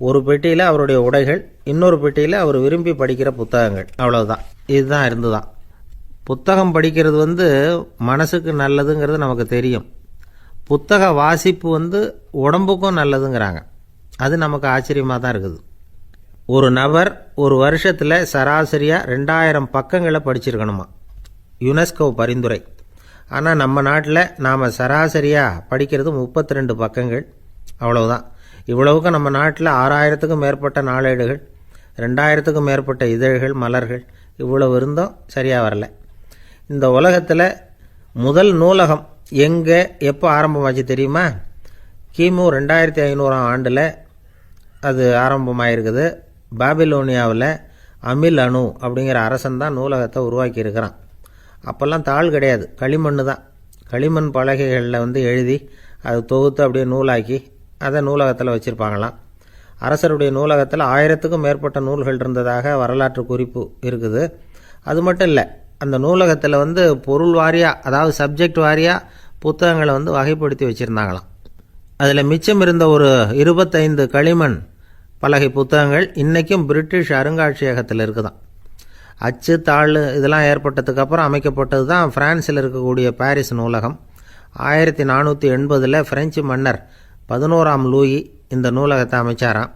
ஒரு பெட்டியில் அவருடைய உடைகள், இன்னொரு பெட்டியில் அவர் விரும்பி படிக்கிற புத்தகங்கள். அவ்வளவுதான். இதுதான் இருந்துதான். புத்தகம் படிக்கிறது மனசுக்கு நல்லதுங்கிறது நமக்கு தெரியும். புத்தக வாசிப்பு உடம்புக்கும் நல்லதுங்கிறாங்க. அது நமக்கு ஆச்சரியமாக தான் இருக்குது. ஒரு நபர் ஒரு வருஷத்தில் சராசரியாக 2000 பக்கங்களை படிச்சிருக்கணுமா, யுனெஸ்கோ பரிந்துரை. ஆனால் நம்ம நாட்டில் நாம் சராசரியாக படிக்கிறது 32 பக்கங்கள். அவ்வளவுதான். இவ்வளவுக்கு நம்ம நாட்டில் 6000த்துக்கும் மேற்பட்ட நாளேடுகள், 2000த்துக்கும் மேற்பட்ட இதழ்கள், மலர்கள், இவ்வளவு இருந்தும் சரியாக வரல. இந்த உலகத்தில் முதல் நூலகம் எங்கே எப்போ ஆரம்பமாச்சு தெரியுமா? கிமு 2500ஆம் ஆண்டில் அது ஆரம்பமாயிருக்குது. பாபிலோனியாவில் அமில் அணு அப்படிங்கிற அரசன் தான் நூலகத்தை உருவாக்கி இருக்கிறான். அப்போல்லாம் தாள் கிடையாது, களிமண் தான். களிமண் பலகைகளில் எழுதி அது தொகுத்து அப்படியே நூலாக்கி அதை நூலகத்தில் வச்சுருப்பாங்களாம். அரசருடைய நூலகத்தில் 1000த்துக்கும் மேற்பட்ட நூல்கள் இருந்ததாக வரலாற்று குறிப்பு இருக்குது. அது மட்டும் இல்லை, அந்த நூலகத்தில் பொருள் வாரியாக, அதாவது சப்ஜெக்ட் வாரியாக புத்தகங்களை வகைப்படுத்தி வச்சுருந்தாங்களாம். அதில் மிச்சம் இருந்த ஒரு 25 களிமண் பலகை புத்தகங்கள் இன்றைக்கும் பிரிட்டிஷ் அருங்காட்சியகத்தில் இருக்குதான். அச்சு தாள் இதெல்லாம் ஏற்பட்டதுக்கப்புறம் அமைக்கப்பட்டது தான் பிரான்சில் இருக்கக்கூடிய பாரிஸ் நூலகம். 1480 பிரெஞ்சு மன்னர் 11ஆம் லூயி இந்த நூலகத்தை அமைச்சாராம்.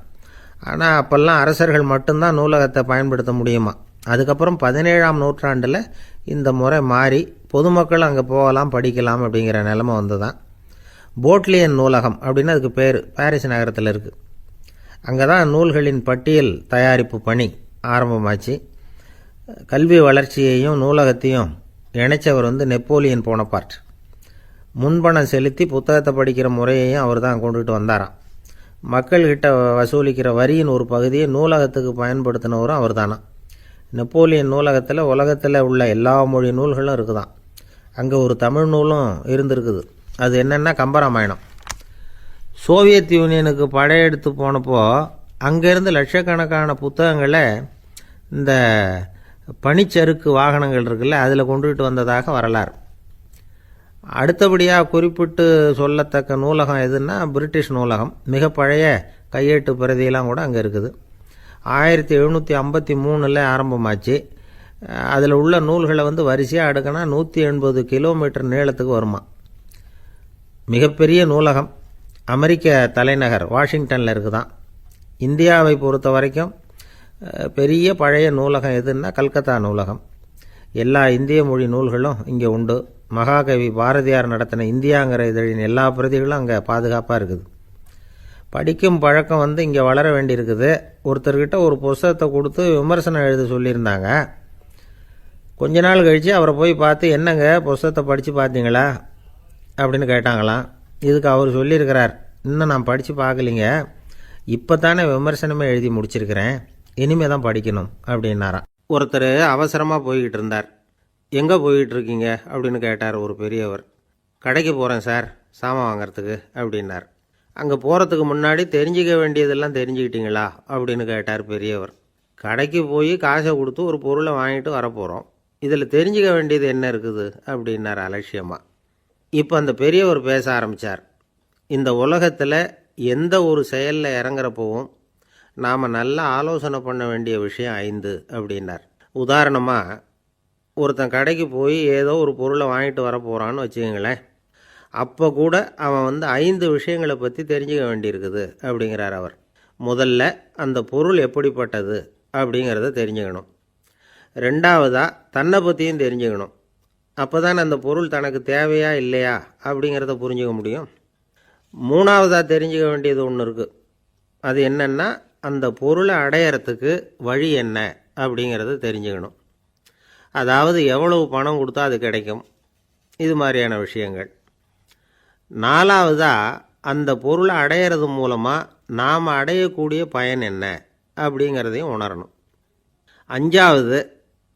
ஆனால் அப்போல்லாம் அரசர்கள் மட்டும்தான் நூலகத்தை பயன்படுத்த முடியுமா. அதுக்கப்புறம் 17ஆம் நூற்றாண்டில் இந்த முறை மாறி பொதுமக்கள் அங்கே போகலாம், படிக்கலாம் அப்படிங்கிற நிலைமை தான். போட்லியன் நூலகம் அப்படின்னு அதுக்கு பேர், பாரிஸ் நகரத்தில் இருக்குது. அங்கே தான் நூல்களின் பட்டியல் தயாரிப்பு பணி ஆரம்பமாச்சு. கல்வி வளர்ச்சியையும் நூலகத்தையும் இணைச்சவர் நெப்போலியன் போனபார்ட். முன்பணம் செலுத்தி புத்தகத்தை படிக்கிற முறையையும் அவர் தான் கொண்டுட்டு வந்தாராம். மக்கள்கிட்ட வசூலிக்கிற வரியின் ஒரு பகுதியை நூலகத்துக்கு பயன்படுத்தினவரும் அவர் தானா. நெப்போலியன் நூலகத்தில் உலகத்தில் உள்ள எல்லா மொழி நூல்களும் இருக்குதான். அங்கே ஒரு தமிழ் நூலும் இருந்திருக்குது. அது என்னென்னா கம்பராமாயணம். சோவியத் யூனியனுக்கு படையெடுத்து போனப்போ அங்கேருந்து லட்சக்கணக்கான புத்தகங்களை இந்த பனிச்சறுக்கு வாகனங்கள் இருக்குல்ல, அதில் கொண்டுகிட்டு வந்ததாக வரலாறு. அடுத்தபடியாக குறிப்பிட்டு சொல்லத்தக்க நூலகம் எதுன்னா பிரிட்டிஷ் நூலகம். மிக பழைய கையெழுத்து பிரதியெல்லாம் கூட அங்கே இருக்குது. 1753 ஆரம்பமாச்சு. அதில் உள்ள நூல்களை வரிசையாக அடுக்கினா 180 கிலோமீட்டர் நீளத்துக்கு வருமா. மிகப்பெரிய நூலகம் அமெரிக்க தலைநகர் வாஷிங்டனில் இருக்குதான். இந்தியாவை பொறுத்த வரைக்கும் பெரிய பழைய நூலகம் எதுன்னா கல்கத்தா நூலகம். எல்லா இந்திய மொழி நூல்களும் இங்கே உண்டு. மகாகவி பாரதியார் நடத்தின இந்தியாங்கிற இதழின் எல்லா பிரதிகளும் அங்கே பாதுகாப்பாக இருக்குது. படிக்கும் பழக்கம் இங்கே வளர வேண்டியிருக்குது. ஒருத்தர்கிட்ட ஒரு புஸ்தகத்தை கொடுத்து விமர்சனம் எழுத சொல்லியிருந்தாங்க. கொஞ்ச நாள் கழித்து அவரை போய் பார்த்து, என்னங்க புஸ்தகத்தை படித்து பார்த்தீங்களா அப்படின்னு கேட்டாங்களாம். இதுக்கு அவர் சொல்லியிருக்கிறார், இன்னும் நான் படித்து பார்க்கலிங்க, இப்போ தானே விமர்சனமே எழுதி முடிச்சிருக்கிறேன், இனிமே தான் படிக்கணும் அப்படின்னாராம். ஒருத்தர் அவசரமாக போய்கிட்டு இருந்தார். எங்கே போய்கிட்டு இருக்கீங்க அப்படின்னு கேட்டார் ஒரு பெரியவர். கடைக்கு போகிறேன் சார், சாமான் வாங்கிறதுக்கு அப்படின்னார். அங்கே போகிறதுக்கு முன்னாடி தெரிஞ்சிக்க வேண்டியதெல்லாம் தெரிஞ்சுக்கிட்டீங்களா அப்படின்னு கேட்டார் பெரியவர். கடைக்கு போய் காசை கொடுத்து ஒரு பொருளை வாங்கிட்டு வரப்போகிறோம், இதில் தெரிஞ்சிக்க வேண்டியது என்ன இருக்குது அப்படின்னார் அலட்சியமாக. இப்போ அந்த பெரியவர் பேச ஆரம்பித்தார். இந்த உலகத்தில் எந்த ஒரு செயலில் இறங்குறப்பவும் நாம் நல்லா ஆலோசனை பண்ண வேண்டிய விஷயம் 5 அப்படின்னார். உதாரணமாக, ஒருத்தன் கடைக்கு போய் ஏதோ ஒரு பொருளை வாங்கிட்டு வர போகிறான்னு வச்சுக்கோங்களேன். அப்போ கூட அவன் 5 விஷயங்களை பற்றி தெரிஞ்சுக்க வேண்டியிருக்குது அப்படிங்கிறார் அவர். முதல்ல அந்த பொருள் எப்படிப்பட்டது அப்படிங்கிறத தெரிஞ்சுக்கணும். ரெண்டாவதாக தன்னை பற்றியும் தெரிஞ்சுக்கணும். அப்போ தான் அந்த பொருள் தனக்கு தேவையா இல்லையா அப்படிங்கிறத புரிஞ்சுக்க முடியும். மூணாவதாக தெரிஞ்சுக்க வேண்டியது ஒன்று இருக்குது. அது என்னென்னா, அந்த பொருளை அடையிறதுக்கு வழி என்ன அப்படிங்கிறத தெரிஞ்சுக்கணும். அதாவது எவ்வளவு பணம் கொடுத்தா அது கிடைக்கும், இது மாதிரியான விஷயங்கள். நாலாவதாக அந்த பொருளை அடையிறது மூலமாக நாம் அடையக்கூடிய பயன் என்ன அப்படிங்கிறதையும் உணரணும். அஞ்சாவது,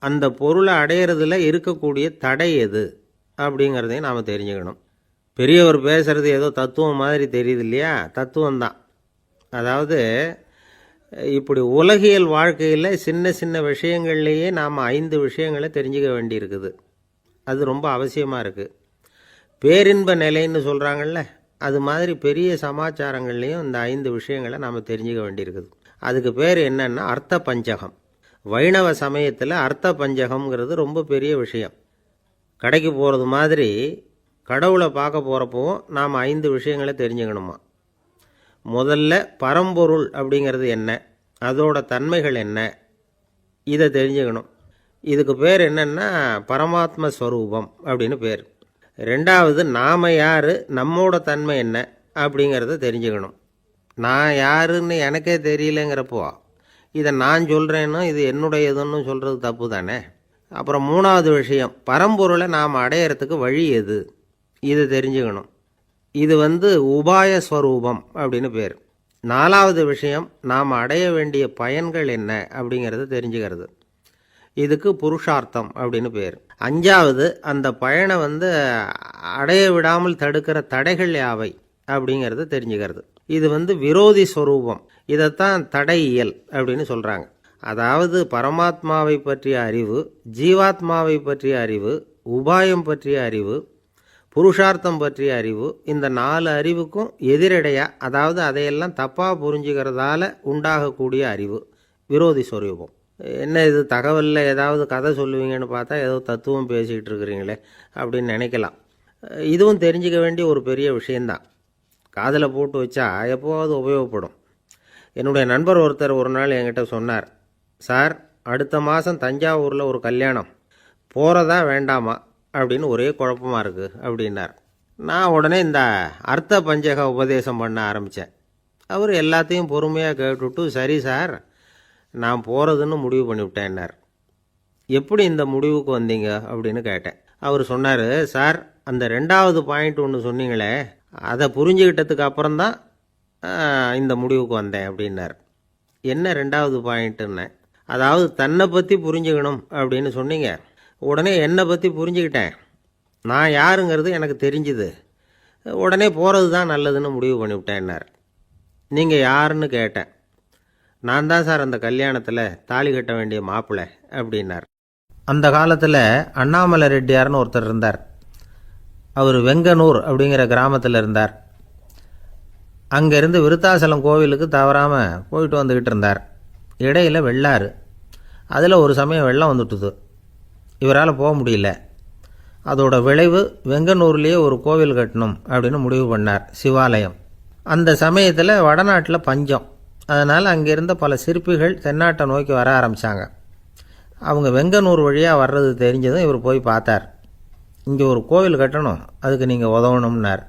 அந்த பொருளை அடையிறதுல இருக்கக்கூடிய தடை எது அப்படிங்கிறதையும் நாம் தெரிஞ்சுக்கணும். பெரியவர் பேசுகிறது ஏதோ தத்துவம் மாதிரி தெரியுது இல்லையா? தத்துவம்தான். அதாவது இப்படி உலகியல் வாழ்க்கையில் சின்ன சின்ன விஷயங்கள்லேயே நாம் 5 விஷயங்களை தெரிஞ்சுக்க வேண்டியிருக்குது. அது ரொம்ப அவசியமாக இருக்குது. பேரின்ப நிலைன்னு சொல்கிறாங்கள்ல, அது மாதிரி பெரிய சமாச்சாரங்கள்லேயும் இந்த 5 விஷயங்களை நாம் தெரிஞ்சுக்க வேண்டியிருக்குது. அதுக்கு பேர் என்னன்னா அர்த்த பஞ்சகம். வைணவ சமயத்தில் அர்த்த பஞ்சகம்ங்கிறது ரொம்ப பெரிய விஷயம். கடைக்கு போகிறது மாதிரி கடவுளை பார்க்க போகிறப்பவும் நாம் 5 விஷயங்களை தெரிஞ்சுக்கணுமா. முதல்ல பரம்பொருள் அப்படிங்கிறது என்ன, அதோட தன்மைகள் என்ன, இதை தெரிஞ்சுக்கணும். இதுக்கு பேர் என்னென்னா பரமாத்ம ஸ்வரூபம் அப்படின்னு பேர். ரெண்டாவது, நாம் யார், நம்மோட தன்மை என்ன அப்படிங்கிறத தெரிஞ்சுக்கணும். நான் யாருன்னு எனக்கே தெரியலங்கிறப்போ இதை நான் சொல்கிறேன்னு இது என்னுடையதுன்னு சொல்கிறது தப்பு தானே. அப்புறம் மூணாவது விஷயம், பரம்பொருளை நாம் அடையிறதுக்கு வழி எது, இதை தெரிஞ்சுக்கணும். இது உபாய ஸ்வரூபம் அப்படின்னு பேர். நாலாவது விஷயம், நாம் அடைய வேண்டிய பயன்கள் என்ன அப்படிங்கிறத தெரிஞ்சுக்கிறது. இதுக்கு புருஷார்த்தம் அப்படின்னு பேர். அஞ்சாவது, அந்த பயனை அடைய விடாமல் தடுக்கிற தடைகள் யாவை அப்படிங்கிறத தெரிஞ்சுக்கிறது. இது விரோதி ஸ்வரூபம். இதைத்தான் தடையியல் அப்படின்னு சொல்கிறாங்க. அதாவது பரமாத்மாவை பற்றிய அறிவு, ஜீவாத்மாவை பற்றிய அறிவு, உபாயம் பற்றிய அறிவு, புருஷார்த்தம் பற்றிய அறிவு, இந்த 4 அறிவுக்கும் எதிரடையாக, அதாவது அதையெல்லாம் தப்பாக புரிஞ்சுக்கிறதால உண்டாகக்கூடிய அறிவு விரோதி ஸ்வரூபம். என்ன இது தகவலில் ஏதாவது கதை சொல்லுவீங்கன்னு பார்த்தா ஏதோ தத்துவம் பேசிக்கிட்டு இருக்கிறீங்களே அப்படின்னு நினைக்கலாம். இதுவும் தெரிஞ்சுக்க வேண்டிய ஒரு பெரிய விஷயந்தான். காதில் போட்டு வச்சா எப்போவாவது உபயோகப்படும். என்னுடைய நண்பர் ஒருத்தர் ஒரு நாள் என்கிட்ட சொன்னார், சார், அடுத்த மாதம் தஞ்சாவூரில் ஒரு கல்யாணம், போகிறதா வேண்டாமா அப்படின்னு ஒரே குழப்பமாக இருக்குது அப்படின்னார். நான் உடனே இந்த அர்த்த பஞ்சக உபதேசம் பண்ண ஆரம்பித்தேன். அவர் எல்லாத்தையும் பொறுமையாக கேட்டுவிட்டு, சரி சார், நான் போகிறதுன்னு முடிவு பண்ணிவிட்டேன்னார். எப்படி இந்த முடிவுக்கு வந்தீங்க அப்படின்னு கேட்டேன். அவர் சொன்னார், சார், அந்த 2வது பாயிண்ட் ஒன்று சொன்னீங்களே, அதை புரிஞ்சுக்கிட்டதுக்கு அப்புறம்தான் இந்த முடிவுக்கு வந்தேன் அப்படின்னார். என்ன 2வது பாயிண்ட்டுன்னு? அதாவது தன்னை பற்றி புரிஞ்சுக்கணும் அப்படின்னு சொன்னீங்க. உடனே என்னை பற்றி புரிஞ்சுக்கிட்டேன், நான் யாருங்கிறது எனக்கு தெரிஞ்சுது, உடனே போகிறது தான் நல்லதுன்னு முடிவு பண்ணிவிட்டேன்னார். நீங்கள் யாருன்னு கேட்டேன். நான் தான் சார் அந்த கல்யாணத்தில் தாலி கட்ட வேண்டிய மாப்பிள்ளை அப்படின்னார். அந்த காலத்தில் அண்ணாமலை ரெட்டியார்னு ஒருத்தர் இருந்தார். அவர் வெங்கனூர் அப்படிங்கிற கிராமத்தில் இருந்தார். அங்கேருந்து விருத்தாசலம் கோவிலுக்கு தவறாமல் போயிட்டு வந்துக்கிட்டு இருந்தார். இடையில் வெள்ளாறு. அதில் ஒரு சமயம் வெள்ளம் வந்துட்டுது. இவரால் போக முடியல. அதோட விளைவு வெங்கனூர்லேயே ஒரு கோவில் கட்டணும் அப்படின்னு முடிவு பண்ணார், சிவாலயம். அந்த சமயத்தில் வடநாட்டில் பஞ்சம். அதனால் அங்கே இருந்த பல சிற்பிகள் தென்னாட்டை நோக்கி வர ஆரம்பித்தாங்க. அவங்க வெங்கனூர் வழியாக வர்றது தெரிஞ்சதும் இவர் போய் பார்த்தார். இங்கே ஒரு கோவில் கட்டணும், அதுக்கு நீங்கள் உதவணும்னார்.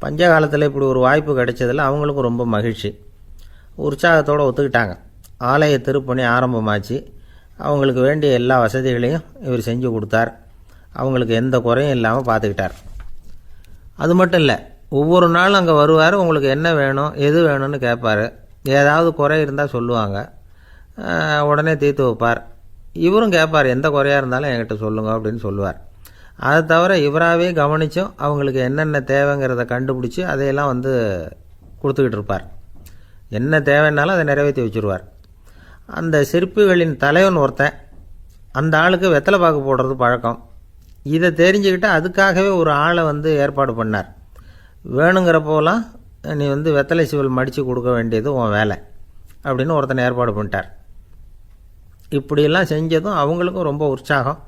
பஞ்ச காலத்தில் இப்படி ஒரு வாய்ப்பு கிடைச்சதில் அவங்களுக்கும் ரொம்ப மகிழ்ச்சி. உற்சாகத்தோடு ஒத்துக்கிட்டாங்க. ஆலய திருப்பணி ஆரம்பமாச்சு. அவங்களுக்கு வேண்டிய எல்லா வசதிகளையும் இவர் செஞ்சு கொடுத்தார். அவங்களுக்கு எந்த குறையும் இல்லாமல் பார்த்துக்கிட்டார். அது மட்டும் இல்லை, ஒவ்வொரு நாளும் அங்கே வருவார். உங்களுக்கு என்ன வேணும், எது வேணும்னு கேட்பார். ஏதாவது குறை இருந்தால் சொல்லுவாங்க, உடனே தீர்த்து வைப்பார். இவரும் கேட்பார், எந்த குறையாக இருந்தாலும் என்கிட்ட சொல்லுங்க அப்படின்னு சொல்லுவார். அதை தவிர இவராகவே கவனித்தும் அவங்களுக்கு என்னென்ன தேவைங்கிறத கண்டுபிடிச்சி அதையெல்லாம் கொடுத்துக்கிட்டு இருப்பார். என்ன தேவைன்னாலும் அதை நிறைவேற்றி வச்சுருவார். அந்த சிற்பிகளின் தலைவன் ஒருத்தன், அந்த ஆளுக்கு வெத்தலை பாக்கு போடுறது பழக்கம். இதை தெரிஞ்சுக்கிட்டு அதுக்காகவே ஒரு ஆளை ஏற்பாடு பண்ணார். வேணுங்கிறப்போலாம் நீ வந்து வெத்தலை சீவல் மடித்து கொடுக்க வேண்டியது உன் வேலை அப்படின்னு ஒருத்தனை ஏற்பாடு பண்ணிட்டார். இப்படியெல்லாம் செஞ்சதும் அவங்களுக்கும் ரொம்ப உற்சாகம்,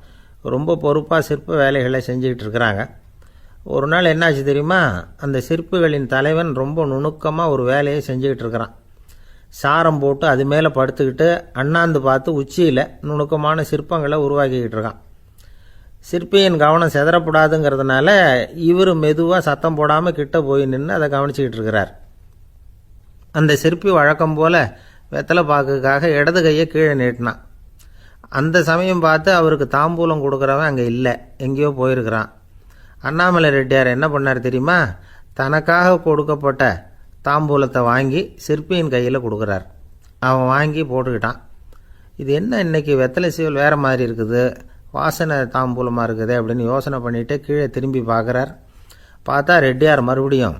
ரொம்ப பொறுப்பாக சிற்ப வேலைகளை செஞ்சுக்கிட்டு இருக்கிறாங்க. ஒரு நாள் என்னாச்சு தெரியுமா, அந்த சிற்பிகளின் தலைவன் ரொம்ப நுணுக்கமாக ஒரு வேலையை செஞ்சுக்கிட்டு இருக்கிறான். சாரம் போட்டு அது மேலே படுத்துக்கிட்டு அண்ணாந்து பார்த்து உச்சியில் நுணுக்கமான சிற்பங்களை உருவாக்கிக்கிட்டு இருக்கான். சிற்பியின் கவனம் செதறப்படாதுங்கிறதுனால இவர் மெதுவாக சத்தம் போடாமல் கிட்ட போய் நின்று அதை கவனிச்சிக்கிட்டு இருக்கிறார். அந்த சிற்பி வழக்கம் போல் வெத்தலை பாக்குக்காக இடது கையை கீழே நீட்டினான். அந்த சமயம் பார்த்து அவருக்கு தாம்பூலம் கொடுக்குறவன் அங்கே இல்லை, எங்கேயோ போயிருக்கிறான். அண்ணாமலை ரெட்டியார் என்ன பண்ணார் தெரியுமா, தனக்காக கொடுக்கப்பட்ட தாம்பூலத்தை வாங்கி சிற்பியின் கையில் கொடுக்குறார். அவன் வாங்கி போட்டுக்கிட்டான். இது என்ன இன்னைக்கு வெத்தலை சீவல் வேறு மாதிரி இருக்குது, வாசனை தாம்பூலமாக இருக்குது அப்படின்னு யோசனை பண்ணிவிட்டு கீழே திரும்பி பார்க்குறார். பார்த்தா ரெட்டியார் மறுபடியும்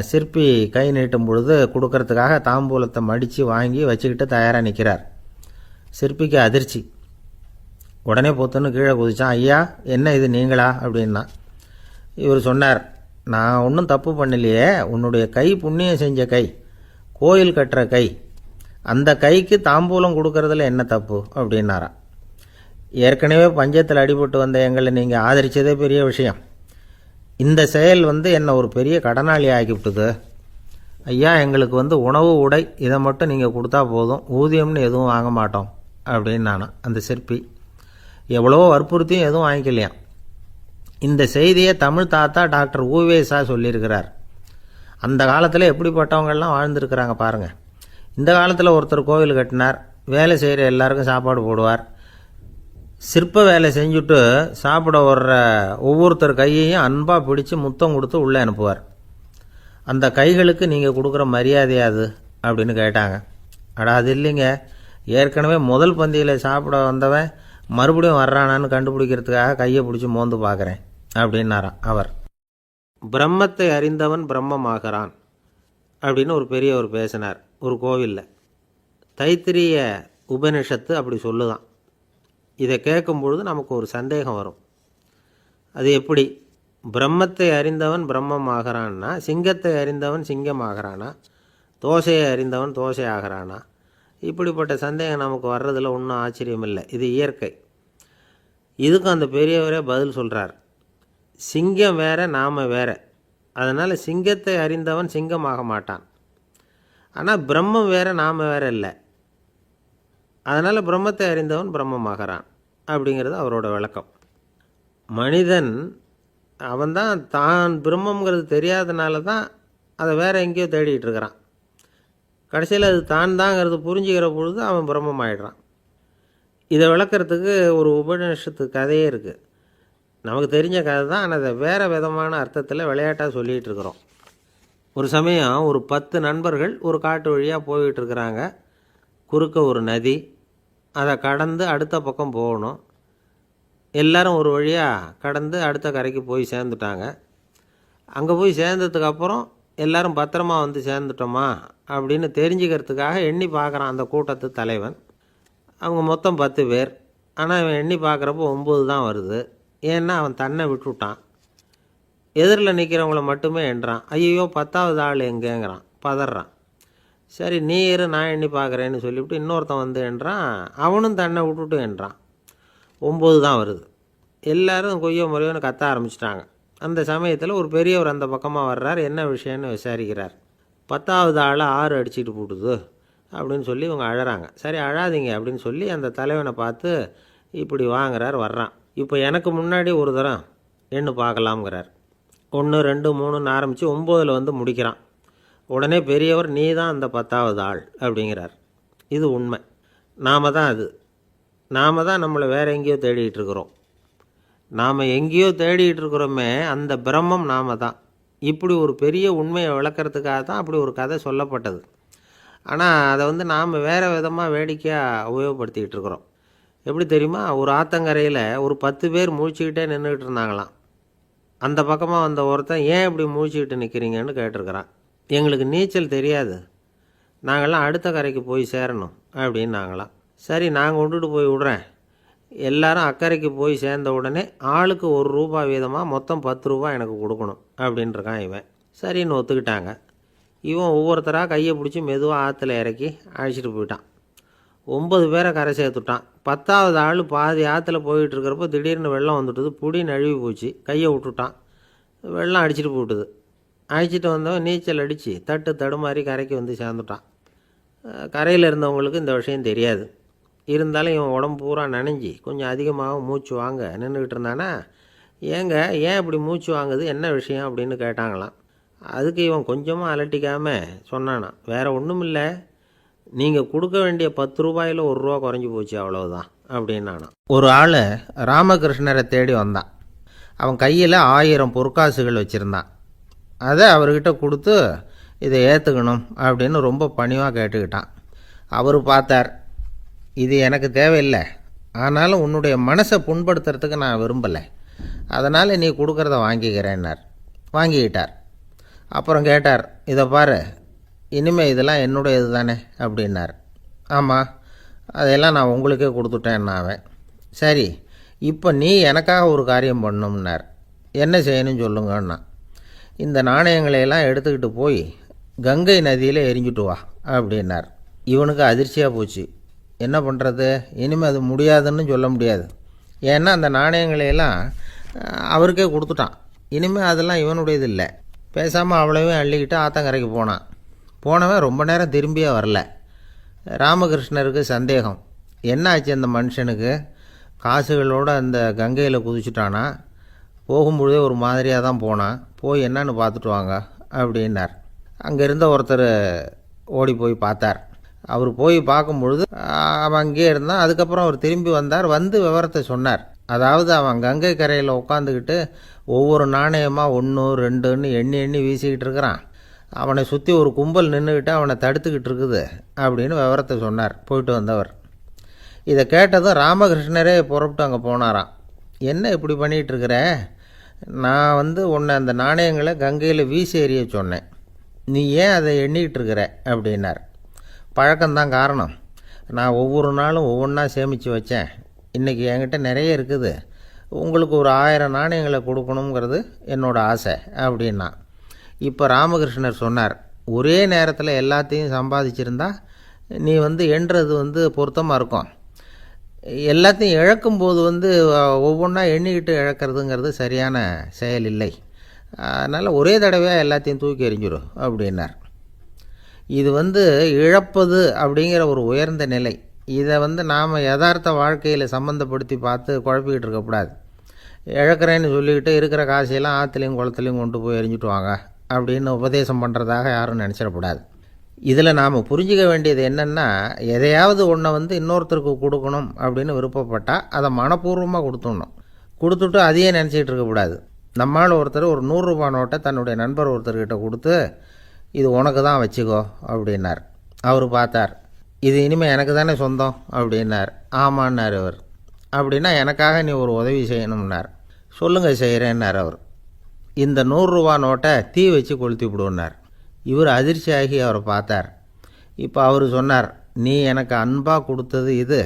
சிற்பி கை நீட்டும் பொழுது கொடுக்கறதுக்காக தாம்பூலத்தை மடித்து வாங்கி வச்சுக்கிட்டு தயாராக நிற்கிறார். சிற்பிக்கு அதிர்ச்சி. உடனே பொத்துன்னு கீழே குதிச்சான். ஐயா, என்ன இது நீங்களா அப்படின்னா. இவர் சொன்னார், நான் ஒன்றும் தப்பு பண்ணலையே, உன்னுடைய கை புண்ணியம் செஞ்ச கை, கோயில் கட்டுற கை, அந்த கைக்கு தாம்பூலம் கொடுக்கறதுல என்ன தப்பு அப்படின்னாராம். ஏற்கனவே பஞ்சத்தில் அடிபட்டு வந்த எங்களை நீங்கள் ஆதரித்ததே பெரிய விஷயம். இந்த செயல் என்னை ஒரு பெரிய கடனாளி ஆக்கிவிட்டுது. ஐயா, எங்களுக்கு உணவு உடை இதை மட்டும் நீங்கள் கொடுத்தா போதும், ஊதியம்னு எதுவும் வாங்க மாட்டோம் அப்படின்னு நானும். அந்த சிற்பி எவ்வளோ வற்புறுத்தியும் எதுவும் வாங்கிக்கலையாம். இந்த செய்தியை தமிழ் தாத்தா டாக்டர் ஊவேசா சொல்லியிருக்கிறார். அந்த காலத்தில் எப்படிப்பட்டவங்கள்லாம் வாழ்ந்துருக்கிறாங்க பாருங்கள். இந்த காலத்தில் ஒருத்தர் கோவில் கட்டினார், வேலை செய்கிற எல்லாருக்கும் சாப்பாடு போடுவார். சிற்ப வேலை செஞ்சுட்டு சாப்பிட வர்ற ஒவ்வொருத்தர் கையையும் அன்பாக பிடிச்சி முத்தம் கொடுத்து உள்ளே அனுப்புவார். அந்த கைகளுக்கு நீங்கள் கொடுக்குற மரியாதையாது அப்படின்னு கேட்டாங்க. அடா, அது இல்லைங்க, ஏற்கனவே முதல் பந்தியில் சாப்பிட வந்தவன் மறுபடியும் வர்றானான்னு கண்டுபிடிக்கிறதுக்காக கையை பிடிச்சி மோந்து பார்க்குறேன் அப்படின்னாராம் அவர். பிரம்மத்தை அறிந்தவன் பிரம்மமாகிறான் அப்படின்னு ஒரு பெரியவர் பேசினார் ஒரு கோவிலில். தைத்திரிய உபனிஷத்து அப்படி சொல்லுதான். இதை கேட்கும் பொழுது நமக்கு ஒரு சந்தேகம் வரும். அது எப்படி பிரம்மத்தை அறிந்தவன் பிரம்மம் ஆகிறான்னா, சிங்கத்தை அறிந்தவன் சிங்கம் ஆகிறானா, தோசையை அறிந்தவன் தோசை ஆகிறானா? இப்படிப்பட்ட சந்தேகம் நமக்கு வர்றதில் ஒன்றும் ஆச்சரியம் இல்லை, இது இயற்கை. இதுக்கும் அந்த பெரியவரே பதில் சொல்கிறார். சிங்கம் வேற, நாம் வேற. அதனால் சிங்கத்தை அறிந்தவன் சிங்கமாக மாட்டான். ஆனால் பிரம்மம் வேற, நாம் வேற இல்லை. அதனால் பிரம்மத்தை அறிந்தவன் பிரம்மமாகறான் அப்படிங்கிறது அவரோட விளக்கம். மனிதன் அவன்தான் தான் பிரம்மங்கிறது தெரியாதனால தான் அதை வேற எங்கேயோ தேடிட்டு இருக்கிறான். கடைசியில் அது தான் தாங்கிறது புரிஞ்சுக்கிற பொழுது அவன் பிரம்மம் ஆயிடுறான். இதை விளக்கிறதுக்கு ஒரு உபநிஷத்து கதையே இருக்குது. நமக்கு தெரிஞ்ச கதை தான், ஆனால் அதை வேறு விதமான அர்த்தத்தில் விளையாட்டாக சொல்லிகிட்டு இருக்கிறோம். ஒரு சமயம் ஒரு 10 நண்பர்கள் ஒரு காட்டு வழியாக போய்கிட்டு இருக்கிறாங்க. குறுக்க ஒரு நதி, அதை கடந்து அடுத்த பக்கம் போகணும். எல்லோரும் ஒரு வழியாக கடந்து அடுத்த கரைக்கு போய் சேர்ந்துட்டாங்க. அங்கே போய் சேர்ந்ததுக்கப்புறம் எல்லோரும் பத்திரமா சேர்ந்துட்டோமா அப்படின்னு தெரிஞ்சுக்கிறதுக்காக எண்ணி பார்க்குறான் அந்த கூட்டத்து தலைவன். அவங்க மொத்தம் 10 பேர். ஆனால் இவன் எண்ணி பார்க்குறப்போ 9 தான் வருது. ஏன்னா அவன் தன்னை விட்டுவிட்டான். எதிரில் நிற்கிறவங்கள மட்டுமே எண்ணுறான். ஐயோ 10வது ஆள் எங்கேங்கிறான், பதறான். சரி நீ இரு, நான் எண்ணி பார்க்குறேன்னு சொல்லிவிட்டு இன்னொருத்தன் எண்ணுறான். அவனும் தன்னை விட்டுட்டு எண்ணுறான். 9 தான் வருது. எல்லோரும் கொய்யோ முறையோன்னு கத்த ஆரம்பிச்சிட்டாங்க. அந்த சமயத்தில் ஒரு பெரியவர் அந்த பக்கமாக வர்றார். என்ன விஷயம்னு விசாரிக்கிறார். 10வது ஆளை 6 அடிச்சுட்டு போட்டுது அப்படின்னு சொல்லி இவங்க அழறாங்க. சரி அழாதீங்க அப்படின்னு சொல்லி அந்த தலைவனை பார்த்து இப்படி வாங்குறார். வர்றான். இப்போ எனக்கு முன்னாடி ஒரு தரம் எண்ணு பார்க்கலாம்ங்கிறார். 1 2 3ன்னு ஆரம்பித்து 9ல் முடிக்கிறான். உடனே பெரியவர் நீ தான் அந்த 10வது ஆள் அப்படிங்கிறார். இது உண்மை. நாம் தான் நம்மளை வேற எங்கேயோ தேடிகிட்டு இருக்கிறோம். நாம் எங்கேயோ தேடிகிட்டு இருக்கிறோமே, அந்த பிரம்மம் நாம தான். இப்படி ஒரு பெரிய உண்மையை விளக்கிறதுக்காக தான் அப்படி ஒரு கதை சொல்லப்பட்டது. ஆனால் அதை நாம் வேறு விதமாக வேடிக்கையாக உபயோகப்படுத்திக்கிட்டு இருக்கிறோம். எப்படி தெரியுமா, ஒரு ஆத்தங்கரையில் ஒரு 10 பேர் முழிச்சுக்கிட்டே நின்றுக்கிட்டு இருந்தாங்களாம். அந்த பக்கமாக வந்த ஒருத்தன் ஏன் இப்படி முழிச்சுக்கிட்டு நிற்கிறீங்கன்னு கேட்டிருக்கிறான். எங்களுக்கு நீச்சல் தெரியாது, நாங்கள்லாம் அடுத்த கரைக்கு போய் சேரணும் அப்படின்னு நாங்களாம். சரி நான் கொண்டுட்டு போய் விடுறேன். எல்லாரும் அக்கறைக்கு போய் சேர்ந்த உடனே ஆளுக்கு 1 ரூபா வீதமாக மொத்தம் 10 ரூபா எனக்கு கொடுக்கணும் அப்படின்ட்டுருக்கான் இவன். சரின்னு ஒத்துக்கிட்டாங்க. இவன் ஒவ்வொருத்தராக கையை பிடிச்சி மெதுவாக ஆற்றுல இறக்கி அழைச்சிட்டு போயிட்டான். 9 பேரை கரை சேர்த்துட்டான். 10வது ஆள் பாதி ஆற்றுல போயிட்டு இருக்கிறப்போ திடீர்னு வெள்ளம் வந்துட்டுது. புடி நழுவி போச்சு. கையை விட்டுட்டான். வெள்ளம் அடிச்சிட்டு போட்டுது. அழைச்சிட்டு வந்தவன் நீச்சல் அடித்து தடுமாறி கரைக்கு வந்து சேர்ந்துட்டான். கரையில் இருந்தவங்களுக்கு இந்த விஷயம் தெரியாது. இருந்தாலும் இவன் உடம்பு பூரா நனைஞ்சி கொஞ்சம் அதிகமாக மூச்சு வாங்க நின்றுக்கிட்டு இருந்தானா, ஏன் இப்படி மூச்சு வாங்குது, என்ன விஷயம் அப்படின்னு கேட்டாங்களாம். அதுக்கு இவன் கொஞ்சமாக அலட்டிக்காமல் சொன்னானா, வேறு ஒன்றும் இல்லை, நீங்கள் கொடுக்க வேண்டிய 10 ரூபாயில் 1 ரூபா குறைஞ்சி போச்சு, அவ்வளவுதான் அப்படின்னானா. ஒரு ஆள் ராமகிருஷ்ணரை தேடி வந்தான். அவன் கையில் 1000 பொற்காசுகள் வச்சுருந்தான். அதை அவர்கிட்ட கொடுத்து இதை ஏற்றுக்கணும் அப்படின்னு ரொம்ப பணிவாக கேட்டுக்கிட்டான். அவர் பார்த்தார், இது எனக்கு தேவையில்லை, ஆனாலும் உன்னுடைய மனசை புண்படுத்துறதுக்கு நான் விரும்பலை, அதனால் நீ கொடுக்குறத வாங்கிக்கிறேன்னார். வாங்கிக்கிட்டார். அப்புறம் கேட்டார், இதை பாரு, இனிமேல் இதெல்லாம் என்னுடையது தானே அப்படின்னார். ஆமாம், அதையெல்லாம் நான் உங்களுக்கே கொடுத்துட்டேன் அவன். சரி, இப்போ நீ எனக்காக ஒரு காரியம் பண்ணணும்னார். என்ன செய்யணும்னு சொல்லுங்கன்னா, இந்த நாணயங்களையெல்லாம் எடுத்துக்கிட்டு போய் கங்கை நதியில் எரிஞ்சுட்டு வா அப்படின்னார். இவனுக்கு அதிர்ச்சியாக போச்சு. என்ன பண்ணுறது, இனிமேல் அது முடியாதுன்னு சொல்ல முடியாது. ஏன்னா அந்த நாணயங்களையெல்லாம் அவருக்கே கொடுத்துட்டான். இனிமேல் அதெல்லாம் இவனுடையது இல்லை. பேசாமல் அவ்வளவையும் அள்ளிக்கிட்டு ஆத்தங்கரைக்கு போனவன் ரொம்ப நேரம் திரும்பியே வரல. ராமகிருஷ்ணருக்கு சந்தேகம், என்ன ஆச்சு அந்த மனுஷனுக்கு, காசுகளோடு அந்த கங்கையில் குதிச்சுட்டானா, போகும்பொழுதே ஒரு மாதிரியாக தான் போனான், போய் என்னன்னு பார்த்துட்டு வாங்க அப்படின்னார். அங்கே இருந்த ஒருத்தர் ஓடி போய் பார்த்தார். அவர் போய் பார்க்கும்பொழுது அவன் அங்கேயே இருந்தான். அதுக்கப்புறம் அவர் திரும்பி வந்தார். வந்து விவரத்தை சொன்னார். அதாவது அவன் கங்கை கரையில் உட்காந்துக்கிட்டு ஒவ்வொரு நாணயமாக 1 2ன்னு எண்ணி வீசிக்கிட்டு இருக்கிறான். அவனை சுற்றி ஒரு கும்பல் நின்றுக்கிட்டு அவனை தடுத்துக்கிட்டு இருக்குது அப்படின்னு விவரத்தை சொன்னார் போயிட்டு வந்தவர். இதை கேட்டதும் ராமகிருஷ்ணரே புறப்பட்டு அங்கே போனாராம். என்ன இப்படி பண்ணிகிட்ருக்கிற, நான் உன்னை அந்த நாணயங்களை கங்கையில் வீசி எறிய சொன்னேன், நீ ஏன் அதை எண்ணிக்கிட்டு இருக்கிற அப்படின்னார். பழக்கம்தான் காரணம், நான் ஒவ்வொரு நாளும் ஒவ்வொன்றா சேமித்து வச்சேன், இன்றைக்கி என்கிட்ட நிறைய இருக்குது, உங்களுக்கு ஒரு 1000 நாணயங்களை கொடுக்கணுங்கிறது என்னோடய ஆசை அப்படின்னா. இப்போ ராமகிருஷ்ணர் சொன்னார், ஒரே நேரத்தில் எல்லாத்தையும் சம்பாதிச்சிருந்தா நீ எண்ணுறது பொருத்தமாக இருக்கும், எல்லாத்தையும் இழக்கும்போது ஒவ்வொன்றா எண்ணிக்கிட்டு இழக்கிறதுங்கிறது சரியான செயல் இல்லை, அதனால் ஒரே தடவையாக எல்லாத்தையும் தூக்கி எறிஞ்சிடும் அப்படின்னார். இது இழப்பது அப்படிங்கிற ஒரு உயர்ந்த நிலை. இதை நாம் யதார்த்த வாழ்க்கையில் சம்மந்தப்படுத்தி பார்த்து குழப்பிக்கிட்டு இருக்கக்கூடாது. இழக்கிறேன்னு சொல்லிக்கிட்டு இருக்கிற காசையெல்லாம் ஆற்றுலையும் குளத்துலையும் கொண்டு போய் எரிஞ்சிட்டு வாங்க அப்படின்னு உபதேசம் பண்ணுறதாக யாரும் நினச்சிடக்கூடாது. இதில் நாம் புரிஞ்சிக்க வேண்டியது என்னென்னா, எதையாவது ஒன்றை இன்னொருத்தருக்கு கொடுக்கணும் அப்படின்னு விருப்பப்பட்டால் அதை மனப்பூர்வமாக கொடுத்துட்டு அதையே நினச்சிக்கிட்டு இருக்கக்கூடாது. நம்மால் ஒருத்தர் ஒரு 100 ரூபா நோட்டை தன்னுடைய நண்பர் ஒருத்தர்கிட்ட கொடுத்து, இது உனக்கு தான் வச்சுக்கோ அப்படின்னார். அவர் பார்த்தார், இது இனிமேல் எனக்கு தானே சொந்தம் அப்படின்னார். ஆமான்னார் அவர். அப்படின்னா எனக்காக நீ ஒரு உதவி செய்யணும்னார். சொல்லுங்கள் செய்கிறேன்னார் அவர். இந்த 100 ரூபா நோட்டை தீ வச்சு கொளுத்தி விடுன்னார். இவர் அதிர்ச்சியாகி அவரை பார்த்தார். இப்போ அவர் சொன்னார், நீ எனக்கு அன்பாக கொடுத்தது இது,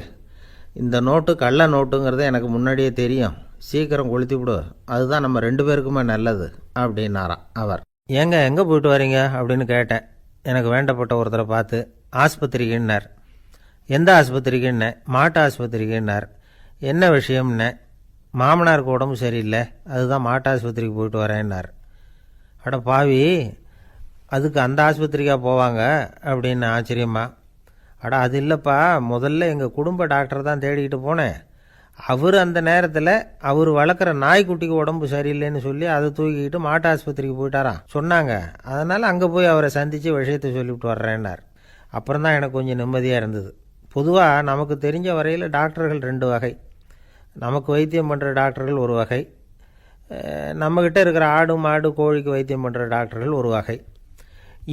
இந்த நோட்டு கள்ள நோட்டுங்கிறது எனக்கு முன்னாடியே தெரியும், சீக்கிரம் கொளுத்தி விடு, அதுதான் நம்ம 2 பேருக்குமே நல்லது அப்படின்னாராம் அவர். ஏங்க எங்கே போயிட்டு வரீங்க அப்படின்னு கேட்டேன். எனக்கு வேண்டப்பட்ட ஒருத்தரை பார்த்து. ஆஸ்பத்திரிக்குன்னார். எந்த ஆஸ்பத்திரிக்குன்னே? மாட்டு ஆஸ்பத்திரிக்குன்னார். என்ன விஷயம்னே? மாமனாருக்கு உடம்பு சரியில்லை, அதுதான் மாட்டு ஆஸ்பத்திரிக்கு போயிட்டு வரேன்னார். அட பாவி, அதுக்கு அந்த ஆஸ்பத்திரிக்காக போவாங்க அப்படின்னு ஆச்சரியமா. அட அது இல்லைப்பா, முதல்ல எங்கள் குடும்ப டாக்டர் தான் தேடிக்கிட்டு போனேன், அவர் அந்த நேரத்தில் அவர் வளர்க்குற நாய்க்குட்டிக்கு உடம்பு சரியில்லைன்னு சொல்லி அதை தூக்கிக்கிட்டு மாட்டு ஆஸ்பத்திரிக்கு போயிட்டாராம் சொன்னாங்க, அதனால் அங்கே போய் அவரை சந்தித்து விஷயத்தை சொல்லிவிட்டு வர்றேன்னார். அப்புறம் தான் எனக்கு கொஞ்சம் நிம்மதியாக இருந்தது. பொதுவாக நமக்கு தெரிஞ்ச வரையில் டாக்டர்கள் 2 வகை. நமக்கு வைத்தியம் பண்ணுற டாக்டர்கள் ஒரு வகை, நம்மக்கிட்ட இருக்கிற ஆடு மாடு கோழிக்கு வைத்தியம் பண்ணுற டாக்டர்கள் ஒரு வகை.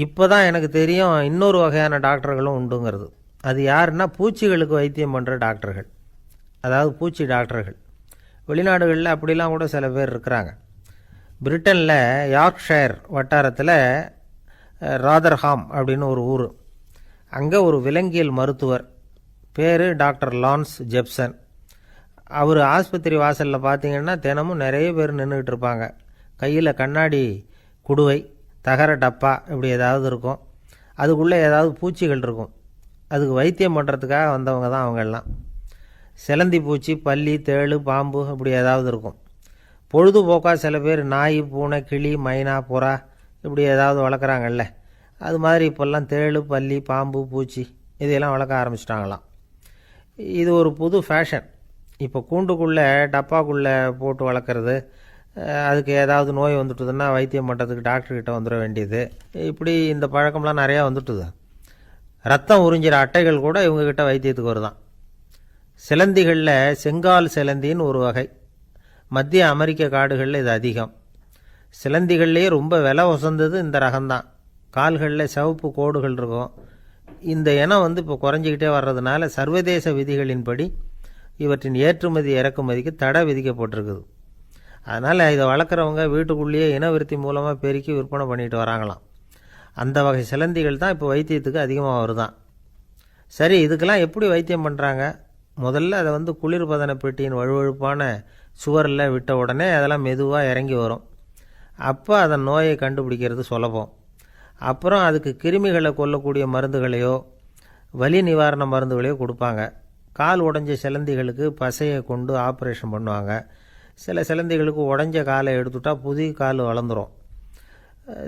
இப்போ தான் எனக்கு தெரியும் இன்னொரு வகையான டாக்டர்களும் உண்டுங்கிறது. அது யாருன்னா, பூச்சிகளுக்கு வைத்தியம் பண்ணுற டாக்டர்கள், அதாவது பூச்சி டாக்டர்கள். வெளிநாடுகளில் அப்படிலாம் கூட சில பேர் இருக்கிறாங்க. பிரிட்டனில் யார்க்ஷயர் வட்டாரத்தில் ராதர்ஹாம் அப்படின்னு ஒரு ஊர், அங்கே ஒரு விலங்கியல் மருத்துவர் பேர் டாக்டர் லான்ஸ் ஜெப்சன். அவர் ஆஸ்பத்திரி வாசலில் பார்த்தீங்கன்னா தினமும் நிறைய பேர் நின்றுக்கிட்டு இருப்பாங்க. கையில் கண்ணாடி குடுவை, தகர டப்பா இப்படி ஏதாவது இருக்கும். அதுக்குள்ளே ஏதாவது பூச்சிகள் இருக்கும். அதுக்கு வைத்தியம் பண்ணுறதுக்காக வந்தவங்க தான் அவங்கெல்லாம். சிலந்தி பூச்சி, பல்லி, தேளு, பாம்பு இப்படி ஏதாவது இருக்கும். பொழுதுபோக்காக சில பேர் நாய், பூனை, கிளி, மைனா, புறா இப்படி ஏதாவது வளர்க்குறாங்கல்ல. அது மாதிரி இப்போல்லாம் தேளு, பல்லி, பாம்பு, பூச்சி இதையெல்லாம் வளர்க்க ஆரம்பிச்சிட்டாங்களாம். இது ஒரு புது ஃபேஷன். இப்போ கூண்டுக்குள்ளே டப்பாக்குள்ளே போட்டு வளர்க்குறது, அதுக்கு ஏதாவது நோய் வந்துட்டுதுன்னா வைத்தியம் பண்ணுறதுக்கு டாக்டர்கிட்ட வந்துட வேண்டியது, இப்படி இந்த பழக்கம்லாம் நிறையா வந்துட்டுது. ரத்தம் உறிஞ்சிற அட்டைகள் கூட இவங்ககிட்ட வைத்தியத்துக்கு வருதான். சிலந்திகளில் செங்கால் சிலந்தின்னு ஒரு வகை. மத்திய அமெரிக்க காடுகளில் இது அதிகம். சிலந்திகள்லேயே ரொம்ப விலை உசந்தது இந்த ரகம்தான். கால்களில் சிவப்பு கோடுகள் இருக்கும். இந்த இனம் இப்போ குறைஞ்சிக்கிட்டே வர்றதுனால சர்வதேச விதிகளின்படி இவற்றின் ஏற்றுமதி இறக்குமதிக்கு தடை விதிக்கப்பட்டிருக்குது. அதனால் இதை வளர்க்குறவங்க வீட்டுக்குள்ளேயே இனவிருத்தி மூலமாக பெருக்கி விற்பனை பண்ணிட்டு வராங்களாம். அந்த வகை சிலந்திகள் தான் இப்போ வைத்தியத்துக்கு அதிகமாக வருதான். சரி, இதுக்கெல்லாம் எப்படி வைத்தியம் பண்ணுறாங்க? முதல்ல அதை குளிர்பதன பெட்டியின் வழுவழுப்பான சுவரில் விட்ட உடனே அதெல்லாம் மெதுவாக இறங்கி வரும். அப்போ அதன் நோயை கண்டுபிடிக்கிறது சுலபம். அப்புறம் அதுக்கு கிருமிகளை கொல்லக்கூடிய மருந்துகளையோ வலி நிவாரண மருந்துகளையோ கொடுப்பாங்க. கால் உடைஞ்ச சிலந்திகளுக்கு பசையை கொண்டு ஆப்ரேஷன் பண்ணுவாங்க. சில சிலந்திகளுக்கு உடைஞ்ச காலை எடுத்துட்டா புதிய கால் வளர்ந்துடும்.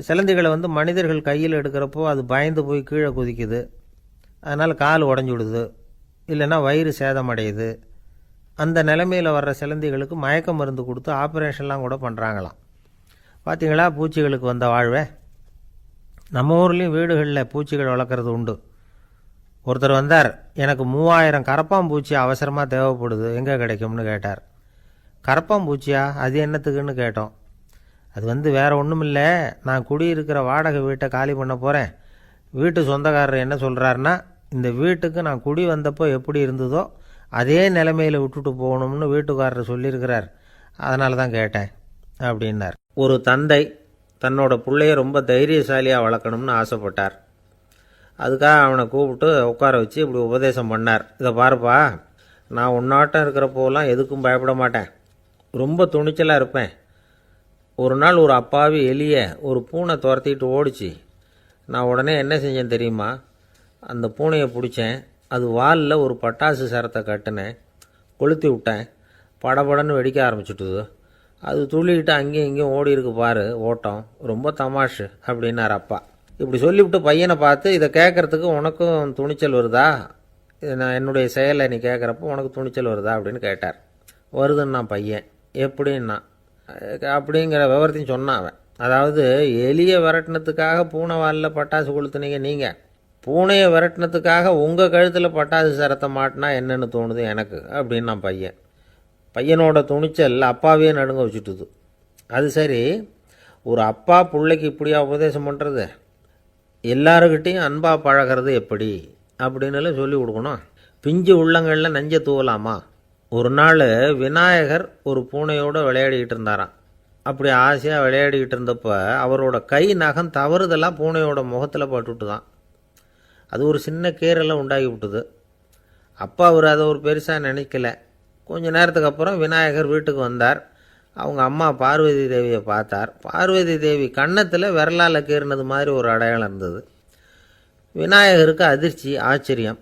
சிலந்திகளை மனிதர்கள் கையில் எடுக்கிறப்போ அது பயந்து போய் கீழே குதிக்குது. அதனால் கால் உடஞ்சி விடுது, இல்லைன்னா வயிறு சேதமடையுது. அந்த நிலைமையில் வர்ற சிலந்திகளுக்கு மயக்க மருந்து கொடுத்து ஆப்ரேஷன்லாம் கூட பண்ணுறாங்களாம். பார்த்திங்களா பூச்சிகளுக்கு வந்த வாழ்வே. நம்ம ஊர்லேயும் வீடுகளில் பூச்சிகள் வளர்க்குறது உண்டு. ஒருத்தர் வந்தார், எனக்கு 3000 கரப்பாம்பூச்சி அவசரமாக தேவைப்படுது, எங்கே கிடைக்கும்னு கேட்டார். கரப்பாம்பூச்சியா? அது என்னத்துக்குன்னு கேட்டோம். அது வேறு ஒன்றும் இல்லை, நான் குடியிருக்கிற வாடகை வீட்டை காலி பண்ண போகிறேன். வீட்டு சொந்தக்காரர் என்ன சொல்கிறாருன்னா, இந்த வீட்டுக்கு நான் குடி வந்தப்போ எப்படி இருந்ததோ அதே நிலைமையில் விட்டுட்டு போகணும்னு வீட்டுக்காரர் சொல்லியிருக்கிறார், அதனால தான் கேட்டேன் அப்படின்னார். ஒரு தந்தை தன்னோட பிள்ளைய ரொம்ப தைரியசாலியாக வளர்க்கணும்னு ஆசைப்பட்டார். அதுக்காக அவனை கூப்பிட்டு உட்கார வச்சு இப்படி உபதேசம் பண்ணார். இதை பாருப்பா, நான் உன்னாட்டம் இருக்கிறப்போலாம் எதுக்கும் பயப்பட மாட்டேன், ரொம்ப துணிச்சலாக இருப்பேன். ஒரு நாள் ஒரு அப்பாவி எலியை ஒரு பூனை துரத்திட்டு ஓடிச்சு. நான் உடனே என்ன செஞ்சேன் தெரியுமா? அந்த பூனையை பிடிச்சேன், அது வாலில் ஒரு பட்டாசு சரத்தை கட்டினேன், கொளுத்தி விட்டேன். படபடன்னு வெடிக்க ஆரம்பிச்சுட்டுது. அது துள்ளிக்கிட்டு அங்கேயும் இங்கேயும் ஓடி இருக்கு பாரு ஓட்டம், ரொம்ப தமாஷு அப்படின்னார் அப்பா. இப்படி சொல்லிவிட்டு பையனை பார்த்து, இதை கேட்குறதுக்கு உனக்கும் துணிச்சல் வருதா? நான் என்னுடைய செயலை நீ கேட்குறப்போ உனக்கு துணிச்சல் வருதா அப்படின்னு கேட்டார். வருதுன்னா பையன். எப்படின்னா அப்படிங்கிற விவரத்தையும் சொன்னான் அவன். அதாவது எலியை விரட்டினத்துக்காக பூனை வாலில் பட்டாசு கொளுத்துனீங்க நீங்கள், பூனையை விரட்டினத்துக்காக உங்கள் கழுத்தில் பட்டாசு சரத்தை மாட்டினா என்னென்னு தோணுது எனக்கு அப்படின்னா பையன். பையனோட துணிச்சல் அப்பாவே நடுங்க வச்சுட்டுது. அது சரி, ஒரு அப்பா பிள்ளைக்கு இப்படியா உபதேசம் பண்ணுறது? எல்லாருக்கிட்டையும் அன்பாக பழகிறது எப்படி அப்படின்னு சொல்லி கொடுக்கணும். பிஞ்சு உள்ளங்களில் நஞ்சை தூவலாமா? ஒரு நாள் விநாயகர் ஒரு பூனையோடு விளையாடிக்கிட்டு இருந்தாராம். அப்படி ஆசையாக விளையாடிக்கிட்டு இருந்தப்போ அவரோட கை நகம் தவறுதெல்லாம் பூனையோட முகத்தில் பட்டுட்டு தான். அது ஒரு சின்ன கீறலை உண்டாகி விட்டுது. அப்பா அவர் அதை ஒரு பெருசாக நினைக்கல. கொஞ்ச நேரத்துக்கு அப்புறம் விநாயகர் வீட்டுக்கு வந்தார். அவங்க அம்மா பார்வதி தேவியை பார்த்தார். பார்வதி தேவி கன்னத்தில் விரலால் கீறினது மாதிரி ஒரு அடையாளம் இருந்தது. விநாயகருக்கு அதிர்ச்சி, ஆச்சரியம்.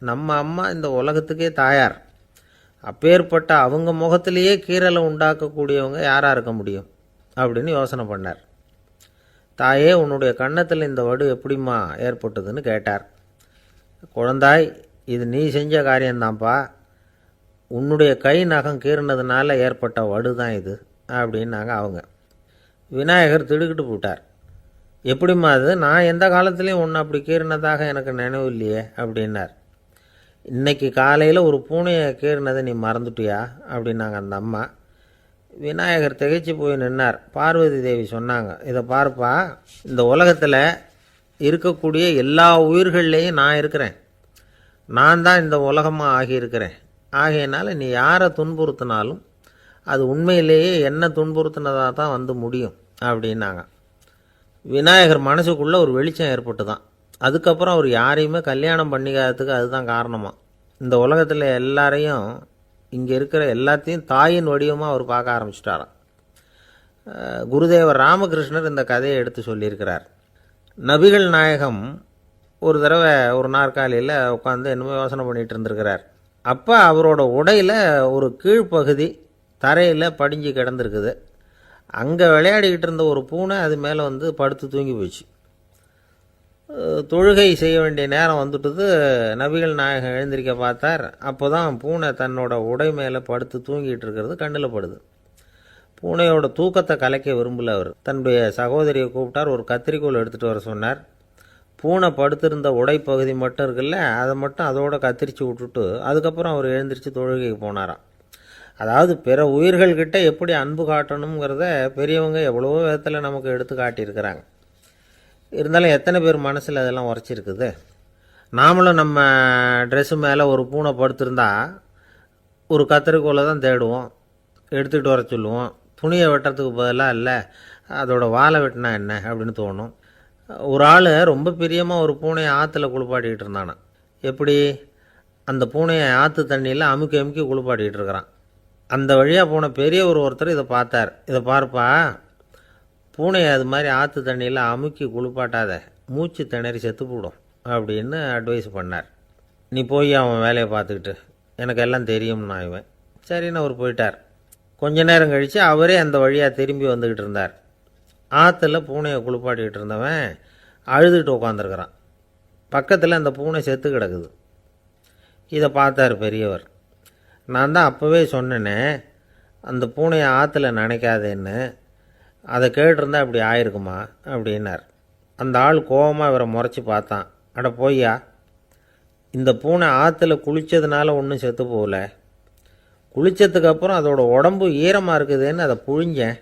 நம்ம அம்மா இந்த உலகத்துக்கே தாயார், அப்பேற்பட்ட அவங்க முகத்திலேயே கீறலை உண்டாக்கக்கூடியவங்க யாராக இருக்க முடியும் அப்படின்னு யோசனை பண்ணார். தாயே, உன்னுடைய கன்னத்தில் இந்த வடு எப்படிம்மா ஏற்பட்டதுன்னு கேட்டார். குழந்தாய், இது நீ செஞ்ச காரியம்தான்ப்பா, உன்னுடைய கை நகம் கீறினதுனால ஏற்பட்ட வடு தான் இது அப்படின்னாங்க அவங்க. விநாயகர் திடுக்கிட்டு போட்டார். எப்படிம்மா அது? நான் எந்த காலத்துலேயும் ஒன்று அப்படி கீறினதாக எனக்கு நினைவு இல்லையே அப்படின்னார். இன்னைக்கு காலையில் ஒரு பூனையை கீறினதை நீ மறந்துட்டியா அப்படின்னாங்க அந்த அம்மா. விநாயகர் திகைச்சு போய் நின்னார். பார்வதி தேவி சொன்னாங்க, இதை பார்ப்பா, இந்த உலகத்தில் இருக்கக்கூடிய எல்லா உயிர்கள்லேயும் நான் இருக்கிறேன், நான் தான் இந்த உலகமாக ஆகியிருக்கிறேன். ஆகையினால நீ யாரை துன்புறுத்தினாலும் அது உண்மையிலேயே என்ன துன்புறுத்தினதாக தான் முடியும் அப்படின்னாங்க. விநாயகர் மனசுக்குள்ளே ஒரு வெளிச்சம் ஏற்பட்டு தான். அதுக்கப்புறம் அவர் யாரையுமே கல்யாணம் பண்ணிக்காததுக்கு அதுதான் காரணமாக. இந்த உலகத்தில் எல்லாரையும், இங்கே இருக்கிற எல்லாத்தையும் தாயின் வடிவமாக அவர் பார்க்க ஆரம்பிச்சிட்டாராம். குருதேவர் ராமகிருஷ்ணர் இந்த கதையை எடுத்து சொல்லியிருக்கிறார். நபிகள் நாயகம் ஒரு தடவை ஒரு நாற்காலியில் உட்காந்து என்னமோ யோசனை பண்ணிகிட்டு இருந்திருக்கிறார். அப்போ அவரோட உடையில் ஒரு கீழ்ப்பகுதி தரையில் படிஞ்சு கிடந்திருக்குது. அங்கே விளையாடிக்கிட்டு இருந்த ஒரு பூனை அது மேலே வந்து படுத்து தூங்கி போச்சு. தொழுகை செய்ய வேண்டிய நேரம் வந்துட்டுது. நபிகள் நாயகம் எழுந்திருக்க பார்த்தார். அப்போ தான் பூனை தன்னோட உடை மேலே படுத்து தூங்கிட்டு இருக்கிறது கண்ணில் படுது. பூனையோட தூக்கத்தை கலைக்க விரும்பல அவர். தன்னுடைய சகோதரியை கூப்பிட்டார். ஒரு கத்திரிக்கோள் எடுத்துகிட்டு வர சொன்னார். பூனை படுத்திருந்த உடைப்பகுதி மட்டும் இருக்குல்ல, அதை மட்டும் அதோட கத்திரிச்சு விட்டுட்டு அதுக்கப்புறம் அவர் எழுந்திரிச்சு தொழுகைக்கு போனாராம். அதாவது பிற உயிர்கள்கிட்ட எப்படி அன்பு காட்டணுங்கிறத பெரியவங்க எவ்வளவோ விதத்தில் நமக்கு எடுத்து காட்டியிருக்கிறாங்க. இருந்தாலும் எத்தனை பேர் மனசில் அதெல்லாம் உரைச்சிருக்குது. நாமளும் நம்ம ட்ரெஸ்ஸு மேலே ஒரு பூனை படுத்திருந்தா ஒரு கத்திரிக்கோலை தான் தேடுவோம், எடுத்துகிட்டு வர சொல்லுவோம். துணியை வெட்டுறதுக்கு பதிலாக இல்லை அதோட வாழை வெட்டினா என்ன அப்படின்னு தோணும். ஒரு ஆள் ரொம்ப பிரியமாக ஒரு பூனையை ஆற்றுல குளிப்பாட்டிக்கிட்டு இருந்தானா. எப்படி? அந்த பூனையை ஆற்று தண்ணியில் அமுக்கி அமுக்கி குளிப்பாட்டிக்கிட்டு இருக்கிறான். அந்த வழியாக போன பெரியவர் ஒருத்தர் இதை பார்த்தார். இதை பார்ப்பா, பூனையை அது மாதிரி ஆற்று தண்ணியில் அமுக்கி குளிப்பாட்டாத, மூச்சு திணறி செத்து போடும் அப்படின்னு அட்வைஸ் பண்ணார். நீ போய் அவன் வேலையை பார்த்துக்கிட்டு, எனக்கு எல்லாம் தெரியும்னா இவன். சரின்னு அவர் போயிட்டார். கொஞ்ச நேரம் கழித்து அவரே அந்த வழியாக திரும்பி வந்துக்கிட்டு இருந்தார். ஆற்றுல பூனையை குளிப்பாட்டிக்கிட்டு இருந்தவன் அழுதுகிட்டு உட்காந்துருக்கிறான். பக்கத்தில் அந்த பூனை செத்து கிடக்குது. இதை பார்த்தார் பெரியவர். நான் தான் அப்போவே சொன்னேனே அந்த பூனையை ஆற்றுல நினைக்காதேன்னு, அதை கேட்டிருந்தா இப்படி ஆயிருக்குமா அப்படின்னார். அந்த ஆள் கோபமாக இவரை முறைச்சி பார்த்தான். அட போய்யா, இந்த பூனை ஆற்றுல குளித்ததுனால ஒன்றும் செத்து போகல, குளித்ததுக்கப்புறம் அதோட உடம்பு ஈரமாக இருக்குதுன்னு அதை புழிஞ்சேன்,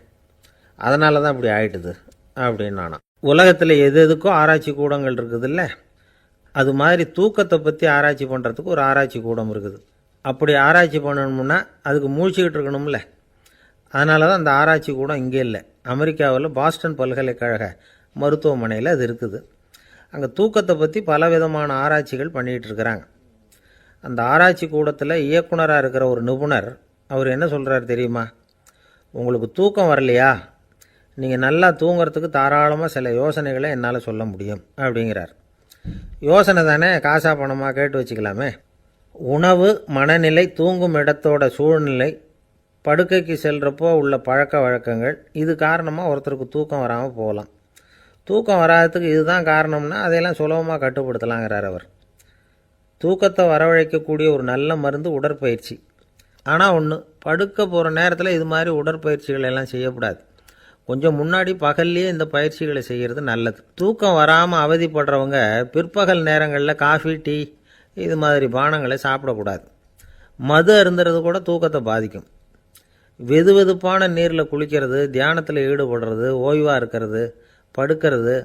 அதனால தான் இப்படி ஆயிட்டுது அப்படின்னு நானாம். உலகத்தில் எது எதுக்கும் ஆராய்ச்சி கூடங்கள் இருக்குதுல்ல, அது மாதிரி தூக்கத்தை பற்றி ஆராய்ச்சி பண்ணுறதுக்கு ஒரு ஆராய்ச்சி கூடம் இருக்குது. அப்படி ஆராய்ச்சி பண்ணணும்னா அதுக்கு மூழ்கிக்கிட்டு இருக்கணும்ல. அதனால தான் அந்த ஆராய்ச்சி கூடம் இங்கே இல்லை. அமெரிக்காவில் பாஸ்டன் பல்கலைக்கழக மருத்துவமனையில் அது இருக்குது. அங்கே தூக்கத்தை பற்றி பலவிதமான ஆராய்ச்சிகள் பண்ணிகிட்டு இருக்கிறாங்க. அந்த ஆராய்ச்சி கூடத்தில் இயக்குனராக இருக்கிற ஒரு நிபுணர் அவர் என்ன சொல்கிறார் தெரியுமா? உங்களுக்கு தூக்கம் வரலையா, நீங்கள் நல்லா தூங்கிறதுக்கு தாராளமாக சில யோசனைகளை என்னால் சொல்ல முடியும் அப்படிங்கிறார். யோசனை தானே, காசா பணமாக கேட்டு வச்சுக்கலாமே. உணவு, மனநிலை, தூங்கும் இடத்தோட சூழ்நிலை, படுக்கைக்கு செல்கிறப்போ உள்ள பழக்க வழக்கங்கள், இது காரணமாக ஒருத்தருக்கு தூக்கம் வராமல் போகலாம். தூக்கம் வராததுக்கு இதுதான் காரணம்னா அதையெல்லாம் சுலபமாக கட்டுப்படுத்தலாங்கிறார் அவர். தூக்கத்தை வரவழைக்கக்கூடிய ஒரு நல்ல மருந்து உடற்பயிற்சி. ஆனால் ஒன்று, படுக்க போகிற நேரத்தில் இது மாதிரி உடற்பயிற்சிகள் எல்லாம் செய்யக்கூடாது. கொஞ்சம் முன்னாடி பகல்லையே இந்த பயிற்சிகளை செய்கிறது நல்லது. தூக்கம் வராமல் அவதிப்படுறவங்க பிற்பகல் நேரங்களில் காஃபி, டீ இது மாதிரி பானங்களை சாப்பிடக்கூடாது. மது அருந்துறது கூட தூக்கத்தை பாதிக்கும். வெது வெதுப்பான நீரில் குளிக்கிறது, தியானத்தில் ஈடுபடுறது, ஓய்வாக இருக்கிறது, படுக்கிறது,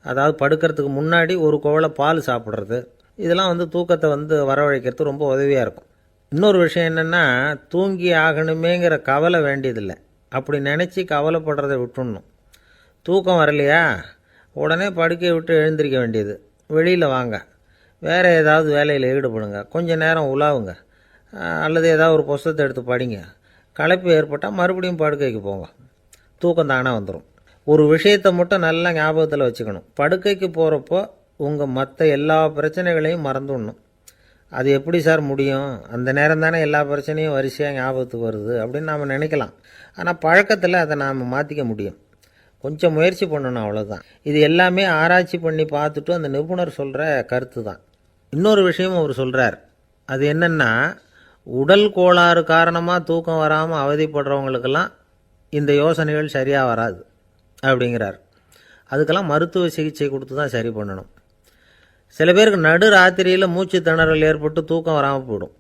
அதாவது படுக்கிறதுக்கு முன்னாடி ஒரு குவளை பால் சாப்பிட்றது, இதெல்லாம் தூக்கத்தை வரவழைக்கிறது ரொம்ப உதவியாக இருக்கும். இன்னொரு விஷயம் என்னென்னா, தூங்கி ஆகணுமேங்கிற கவலை வேண்டியதில்லை. அப்படி நினச்சி கவலைப்படுறதை விட்டுடணும். தூக்கம் வரலையா, உடனே படுக்கையை விட்டு எழுந்திரிக்க வேண்டியது. வெளியில் வாங்க, வேறு ஏதாவது வேலையில் ஈடுபடுங்க, கொஞ்சம் நேரம் உலாவுங்க, அல்லது ஏதாவது ஒரு புஸ்தகத்தை எடுத்து படிங்க. களைப்பு ஏற்பட்டால் மறுபடியும் படுக்கைக்கு போங்க. தூக்கம் தானே வந்துடும். ஒரு விஷயத்தை மட்டும் நல்லா ஞாபகத்தில் வச்சுக்கணும். படுக்கைக்கு போகிறப்போ உங்கள் மற்ற எல்லா பிரச்சனைகளையும் மறந்துடணும். அது எப்படி சார் முடியும்? அந்த நேரம் தானே எல்லா பிரச்சனையும் வரிசையாக ஞாபகத்துக்கு வருது அப்படின்னு நாம் நினைக்கலாம். ஆனால் பழக்கத்தில் அதை நாம் மாற்றிக்க முடியும். கொஞ்சம் முயற்சி பண்ணணும், அவ்வளோதான். இது எல்லாமே ஆராய்ச்சி பண்ணி பார்த்துட்டு அந்த நிபுணர் சொல்கிற கருத்து தான். இன்னொரு விஷயமும் அவர் சொல்கிறார். அது என்னென்னா, உடல் கோளாறு காரணமாக தூக்கம் வராமல் அவதிப்படுறவங்களுக்கெல்லாம் இந்த யோசனைகள் சரியாக வராது அப்படிங்கிறார். அதுக்கெல்லாம் மருத்துவ சிகிச்சை கொடுத்து தான் சரி பண்ணணும். சில பேருக்கு நடு ராத்திரியில் மூச்சு திணறல் ஏற்பட்டு தூக்கம் வராமல் போயிடும்.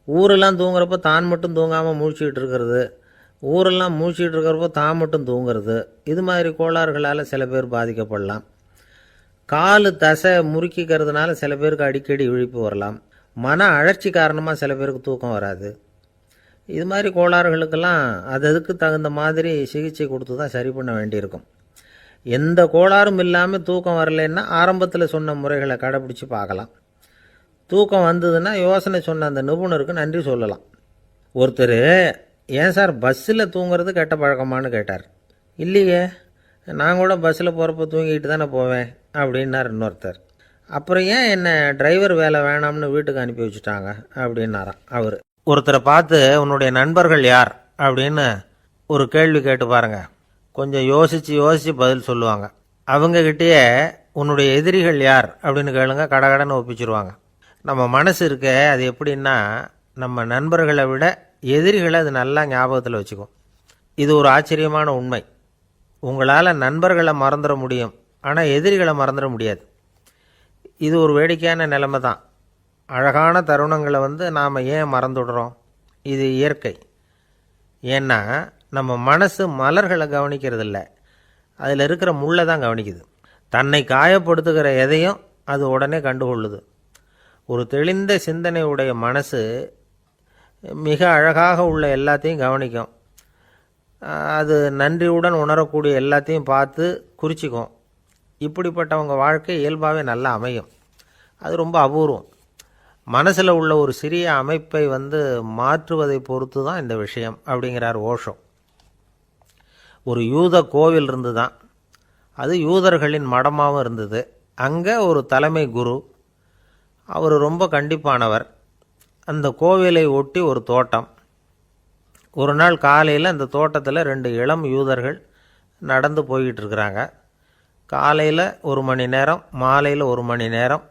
ஊரெல்லாம் தூங்குறப்போ தான் மட்டும் தூங்காமல் மூழ்கிட்டு இருக்கிறது, ஊரெல்லாம் மூழ்கிட்டு இருக்கிறப்போ தான் மட்டும் தூங்குறது, இது மாதிரி கோளாறுகளால் சில பேர் பாதிக்கப்படலாம். காலு தசை முறுக்கிக்கிறதுனால சில பேருக்கு அடிக்கடி விழிப்பு வரலாம். மன அழற்சி காரணமாக சில பேருக்கு தூக்கம் வராது. இது மாதிரி கோளாறுகளுக்கெல்லாம் அதுக்கு தகுந்த மாதிரி சிகிச்சை கொடுத்து தான் சரி பண்ண வேண்டியிருக்கும். எந்த கோளாறும் இல்லாமல் தூக்கம் வரலைன்னா ஆரம்பத்தில் சொன்ன முறைகளை கடைப்பிடிச்சி பார்க்கலாம். தூக்கம் வந்ததுன்னா யோசனை சொன்ன அந்த நிபுணருக்கு நன்றி சொல்லலாம். ஒருத்தர் ஏன் சார் பஸ்ஸில் தூங்குறது கெட்ட பழக்கமானு கேட்டார். இல்லையே, நான் கூட பஸ்ஸில் போகிறப்ப தூங்கிட்டு தானே போவேன் அப்படின்னார் இன்னொருத்தர். அப்புறம் ஏன் என்ன டிரைவர் வேலை வேணாம்னு வீட்டுக்கு அனுப்பி வச்சுட்டாங்க அப்படின்னாராம் அவர். ஒருத்தரை பார்த்து உன்னுடைய நண்பர்கள் யார் அப்படின்னு ஒரு கேள்வி கேட்டு பாருங்க, கொஞ்சம் யோசித்து பதில் சொல்லுவாங்க. அவங்கக்கிட்டேயே உன்னுடைய எதிரிகள் யார் அப்படின்னு கேளுங்க, கடகடன்னு ஒப்பிச்சிருவாங்க. நம்ம மனசு இருக்க அது எப்படின்னா, நம்ம நண்பர்களை விட எதிரிகளை அது நல்லா ஞாபகத்தில் வச்சுக்கும். இது ஒரு ஆச்சரியமான உண்மை. உங்களால் நண்பர்களை மறந்துட முடியும், ஆனால் எதிரிகளை மறந்துட முடியாது. இது ஒரு வேடிக்கையான நிலைமை தான். அழகான தருணங்களை நாம் ஏன் மறந்துடுறோம்? இது இயற்கை. ஏன்னா நம்ம மனசு மலர்களை கவனிக்கிறதில்ல, அதில் இருக்கிற முள்ளை தான் கவனிக்குது. தன்னை காயப்படுத்துகிற எதையும் அது உடனே கண்டுகொள்ளுது. ஒரு தெளிந்த சிந்தனை உடைய மனசு மிக அழகாக உள்ள எல்லாத்தையும் கவனிக்கும். அது நன்றியுடன் உணரக்கூடிய எல்லாத்தையும் பார்த்து குறிச்சிக்கும். இப்படிப்பட்டவங்க வாழ்க்கை இயல்பாகவே நல்லா அமையும். அது ரொம்ப அபூர்வம். மனசில் உள்ள ஒரு சிறிய அமைப்பை மாற்றுவதை பொறுத்து தான் இந்த விஷயம் அப்படிங்கிறார் ஓஷோ. ஒரு யூத கோவில் இருந்து தான், அது யூதர்களின் மடமாகவும் இருந்தது. அங்கே ஒரு தலைமை குரு, அவர் ரொம்ப கண்டிப்பானவர். அந்த கோவிலை ஒட்டி ஒரு தோட்டம். ஒரு நாள் காலையில் அந்த தோட்டத்தில் 2 இளம் யூதர்கள் நடந்து போய்கிட்டு இருக்கிறாங்க. காலையில் 1 மணி நேரம், மாலையில் 1 மணி நேரம்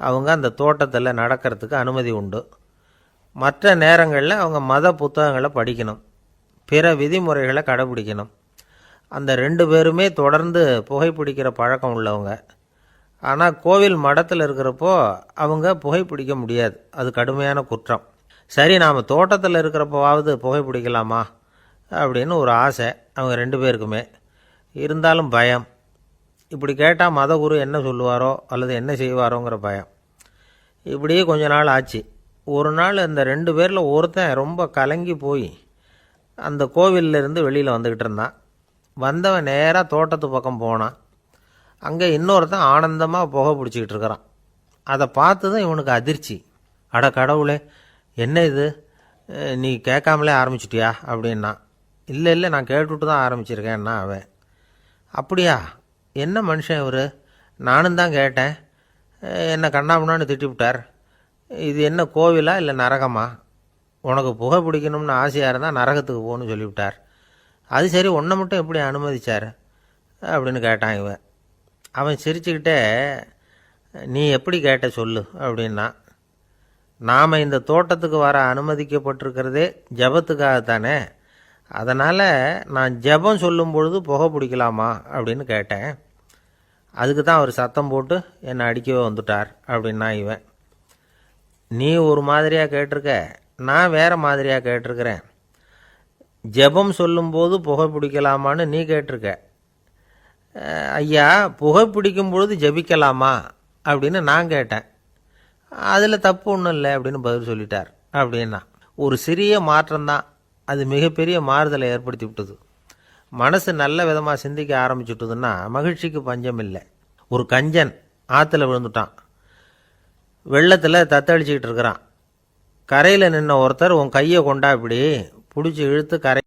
அவங்க அந்த தோட்டத்தில் நடக்கிறதுக்கு அனுமதி உண்டு. மற்ற நேரங்களில் அவங்க மத புத்தகங்களை படிக்கணும், பிற விதிமுறைகளை கடைபிடிக்கணும். அந்த 2 பேருமே தொடர்ந்து புகைப்பிடிக்கிற பழக்கம் உள்ளவங்க. ஆனால் கோவில் மடத்தில் இருக்கிறப்போ அவங்க புகைப்பிடிக்க முடியாது, அது கடுமையான குற்றம். சரி, நாம் தோட்டத்தில் இருக்கிறப்போவாவது புகைப்பிடிக்கலாமா அப்படின்னு ஒரு ஆசை அவங்க 2 பேருக்குமே. இருந்தாலும் பயம். இப்படி கேட்டால் மதகுரு என்ன சொல்லுவாரோ அல்லது என்ன செய்வாரோங்கிற பயம். இப்படியே கொஞ்ச நாள் ஆச்சு. ஒரு நாள் இந்த 2 பேரில் ஒருத்தன் ரொம்ப கலங்கி போய் அந்த கோவிலிருந்து வெளியில் வந்துக்கிட்டு இருந்தான். வந்தவன் நேராக தோட்டத்து பக்கம் போனான். அங்கே இன்னொருத்தன் ஆனந்தமாக புகை பிடிச்சிக்கிட்டு இருக்கிறான். அதை பார்த்து தான் இவனுக்கு அதிர்ச்சி. அட கடவுளே, என்ன இது, நீ கேட்காமலே ஆரம்பிச்சிட்டியா அப்படின்னா. இல்லை நான் கேட்டுவிட்டு தான் ஆரம்பிச்சிருக்கேன்னா அவன். அப்படியா, என்ன மனுஷன் இவர், நானும் தான் கேட்டேன், என்ன கண்ணாமுன்னான்னு திட்டிவிட்டார். இது என்ன கோவிலா இல்லை நரகமா? உனக்கு புகை பிடிக்கணும்னு ஆசையாக இருந்தால் நரகத்துக்கு போகணும்னு சொல்லிவிட்டார். அது சரி, உன்னை மட்டும் எப்படி அனுமதிச்சார் அப்படின்னு கேட்டான் இவன். அவன் சிரிச்சுக்கிட்டே, நீ எப்படி கேட்ட சொல்லு அப்படின்னா. நாம் இந்த தோட்டத்துக்கு வர அனுமதிக்கப்பட்டிருக்கிறதே ஜபத்துக்காகத்தானே, அதனால் நான் ஜபம் சொல்லும் பொழுது புகை பிடிக்கலாமா அப்படின்னு கேட்டேன். அதுக்கு தான் அவர் சத்தம் போட்டு என்னை அடிக்கவே வந்துட்டார் அப்படின்னா இவன். நீ ஒரு மாதிரியாக கேட்டிருக்க, நான் வேறு மாதிரியாக கேட்டிருக்கிறேன். ஜபம் சொல்லும்போது புகை பிடிக்கலாமான்னு நீ கேட்டிருக்க. ஐயா, புகை பிடிக்கும் பொழுது ஜபிக்கலாமா அப்படின்னு நான் கேட்டேன். அதில் தப்பு ஒன்றும் இல்லை அப்படின்னு பதில் சொல்லிட்டார் அப்படின்னா. ஒரு சிறிய மாற்றம்தான் அது மிகப்பெரிய மாறுதலை ஏற்படுத்தி விட்டது. மனசு நல்ல விதமாக சிந்திக்க ஆரம்பிச்சுட்டுதுன்னா மகிழ்ச்சிக்கு பஞ்சம் இல்லை. ஒரு கஞ்சன் ஆற்றுல விழுந்துட்டான். வெள்ளத்தில் தத்தளிச்சிக்கிட்டு இருக்கிறான். கரையில் நின்ன ஒருத்தர், உன் கையை கொண்டா இப்படி பிடிச்சி இழுத்து கரை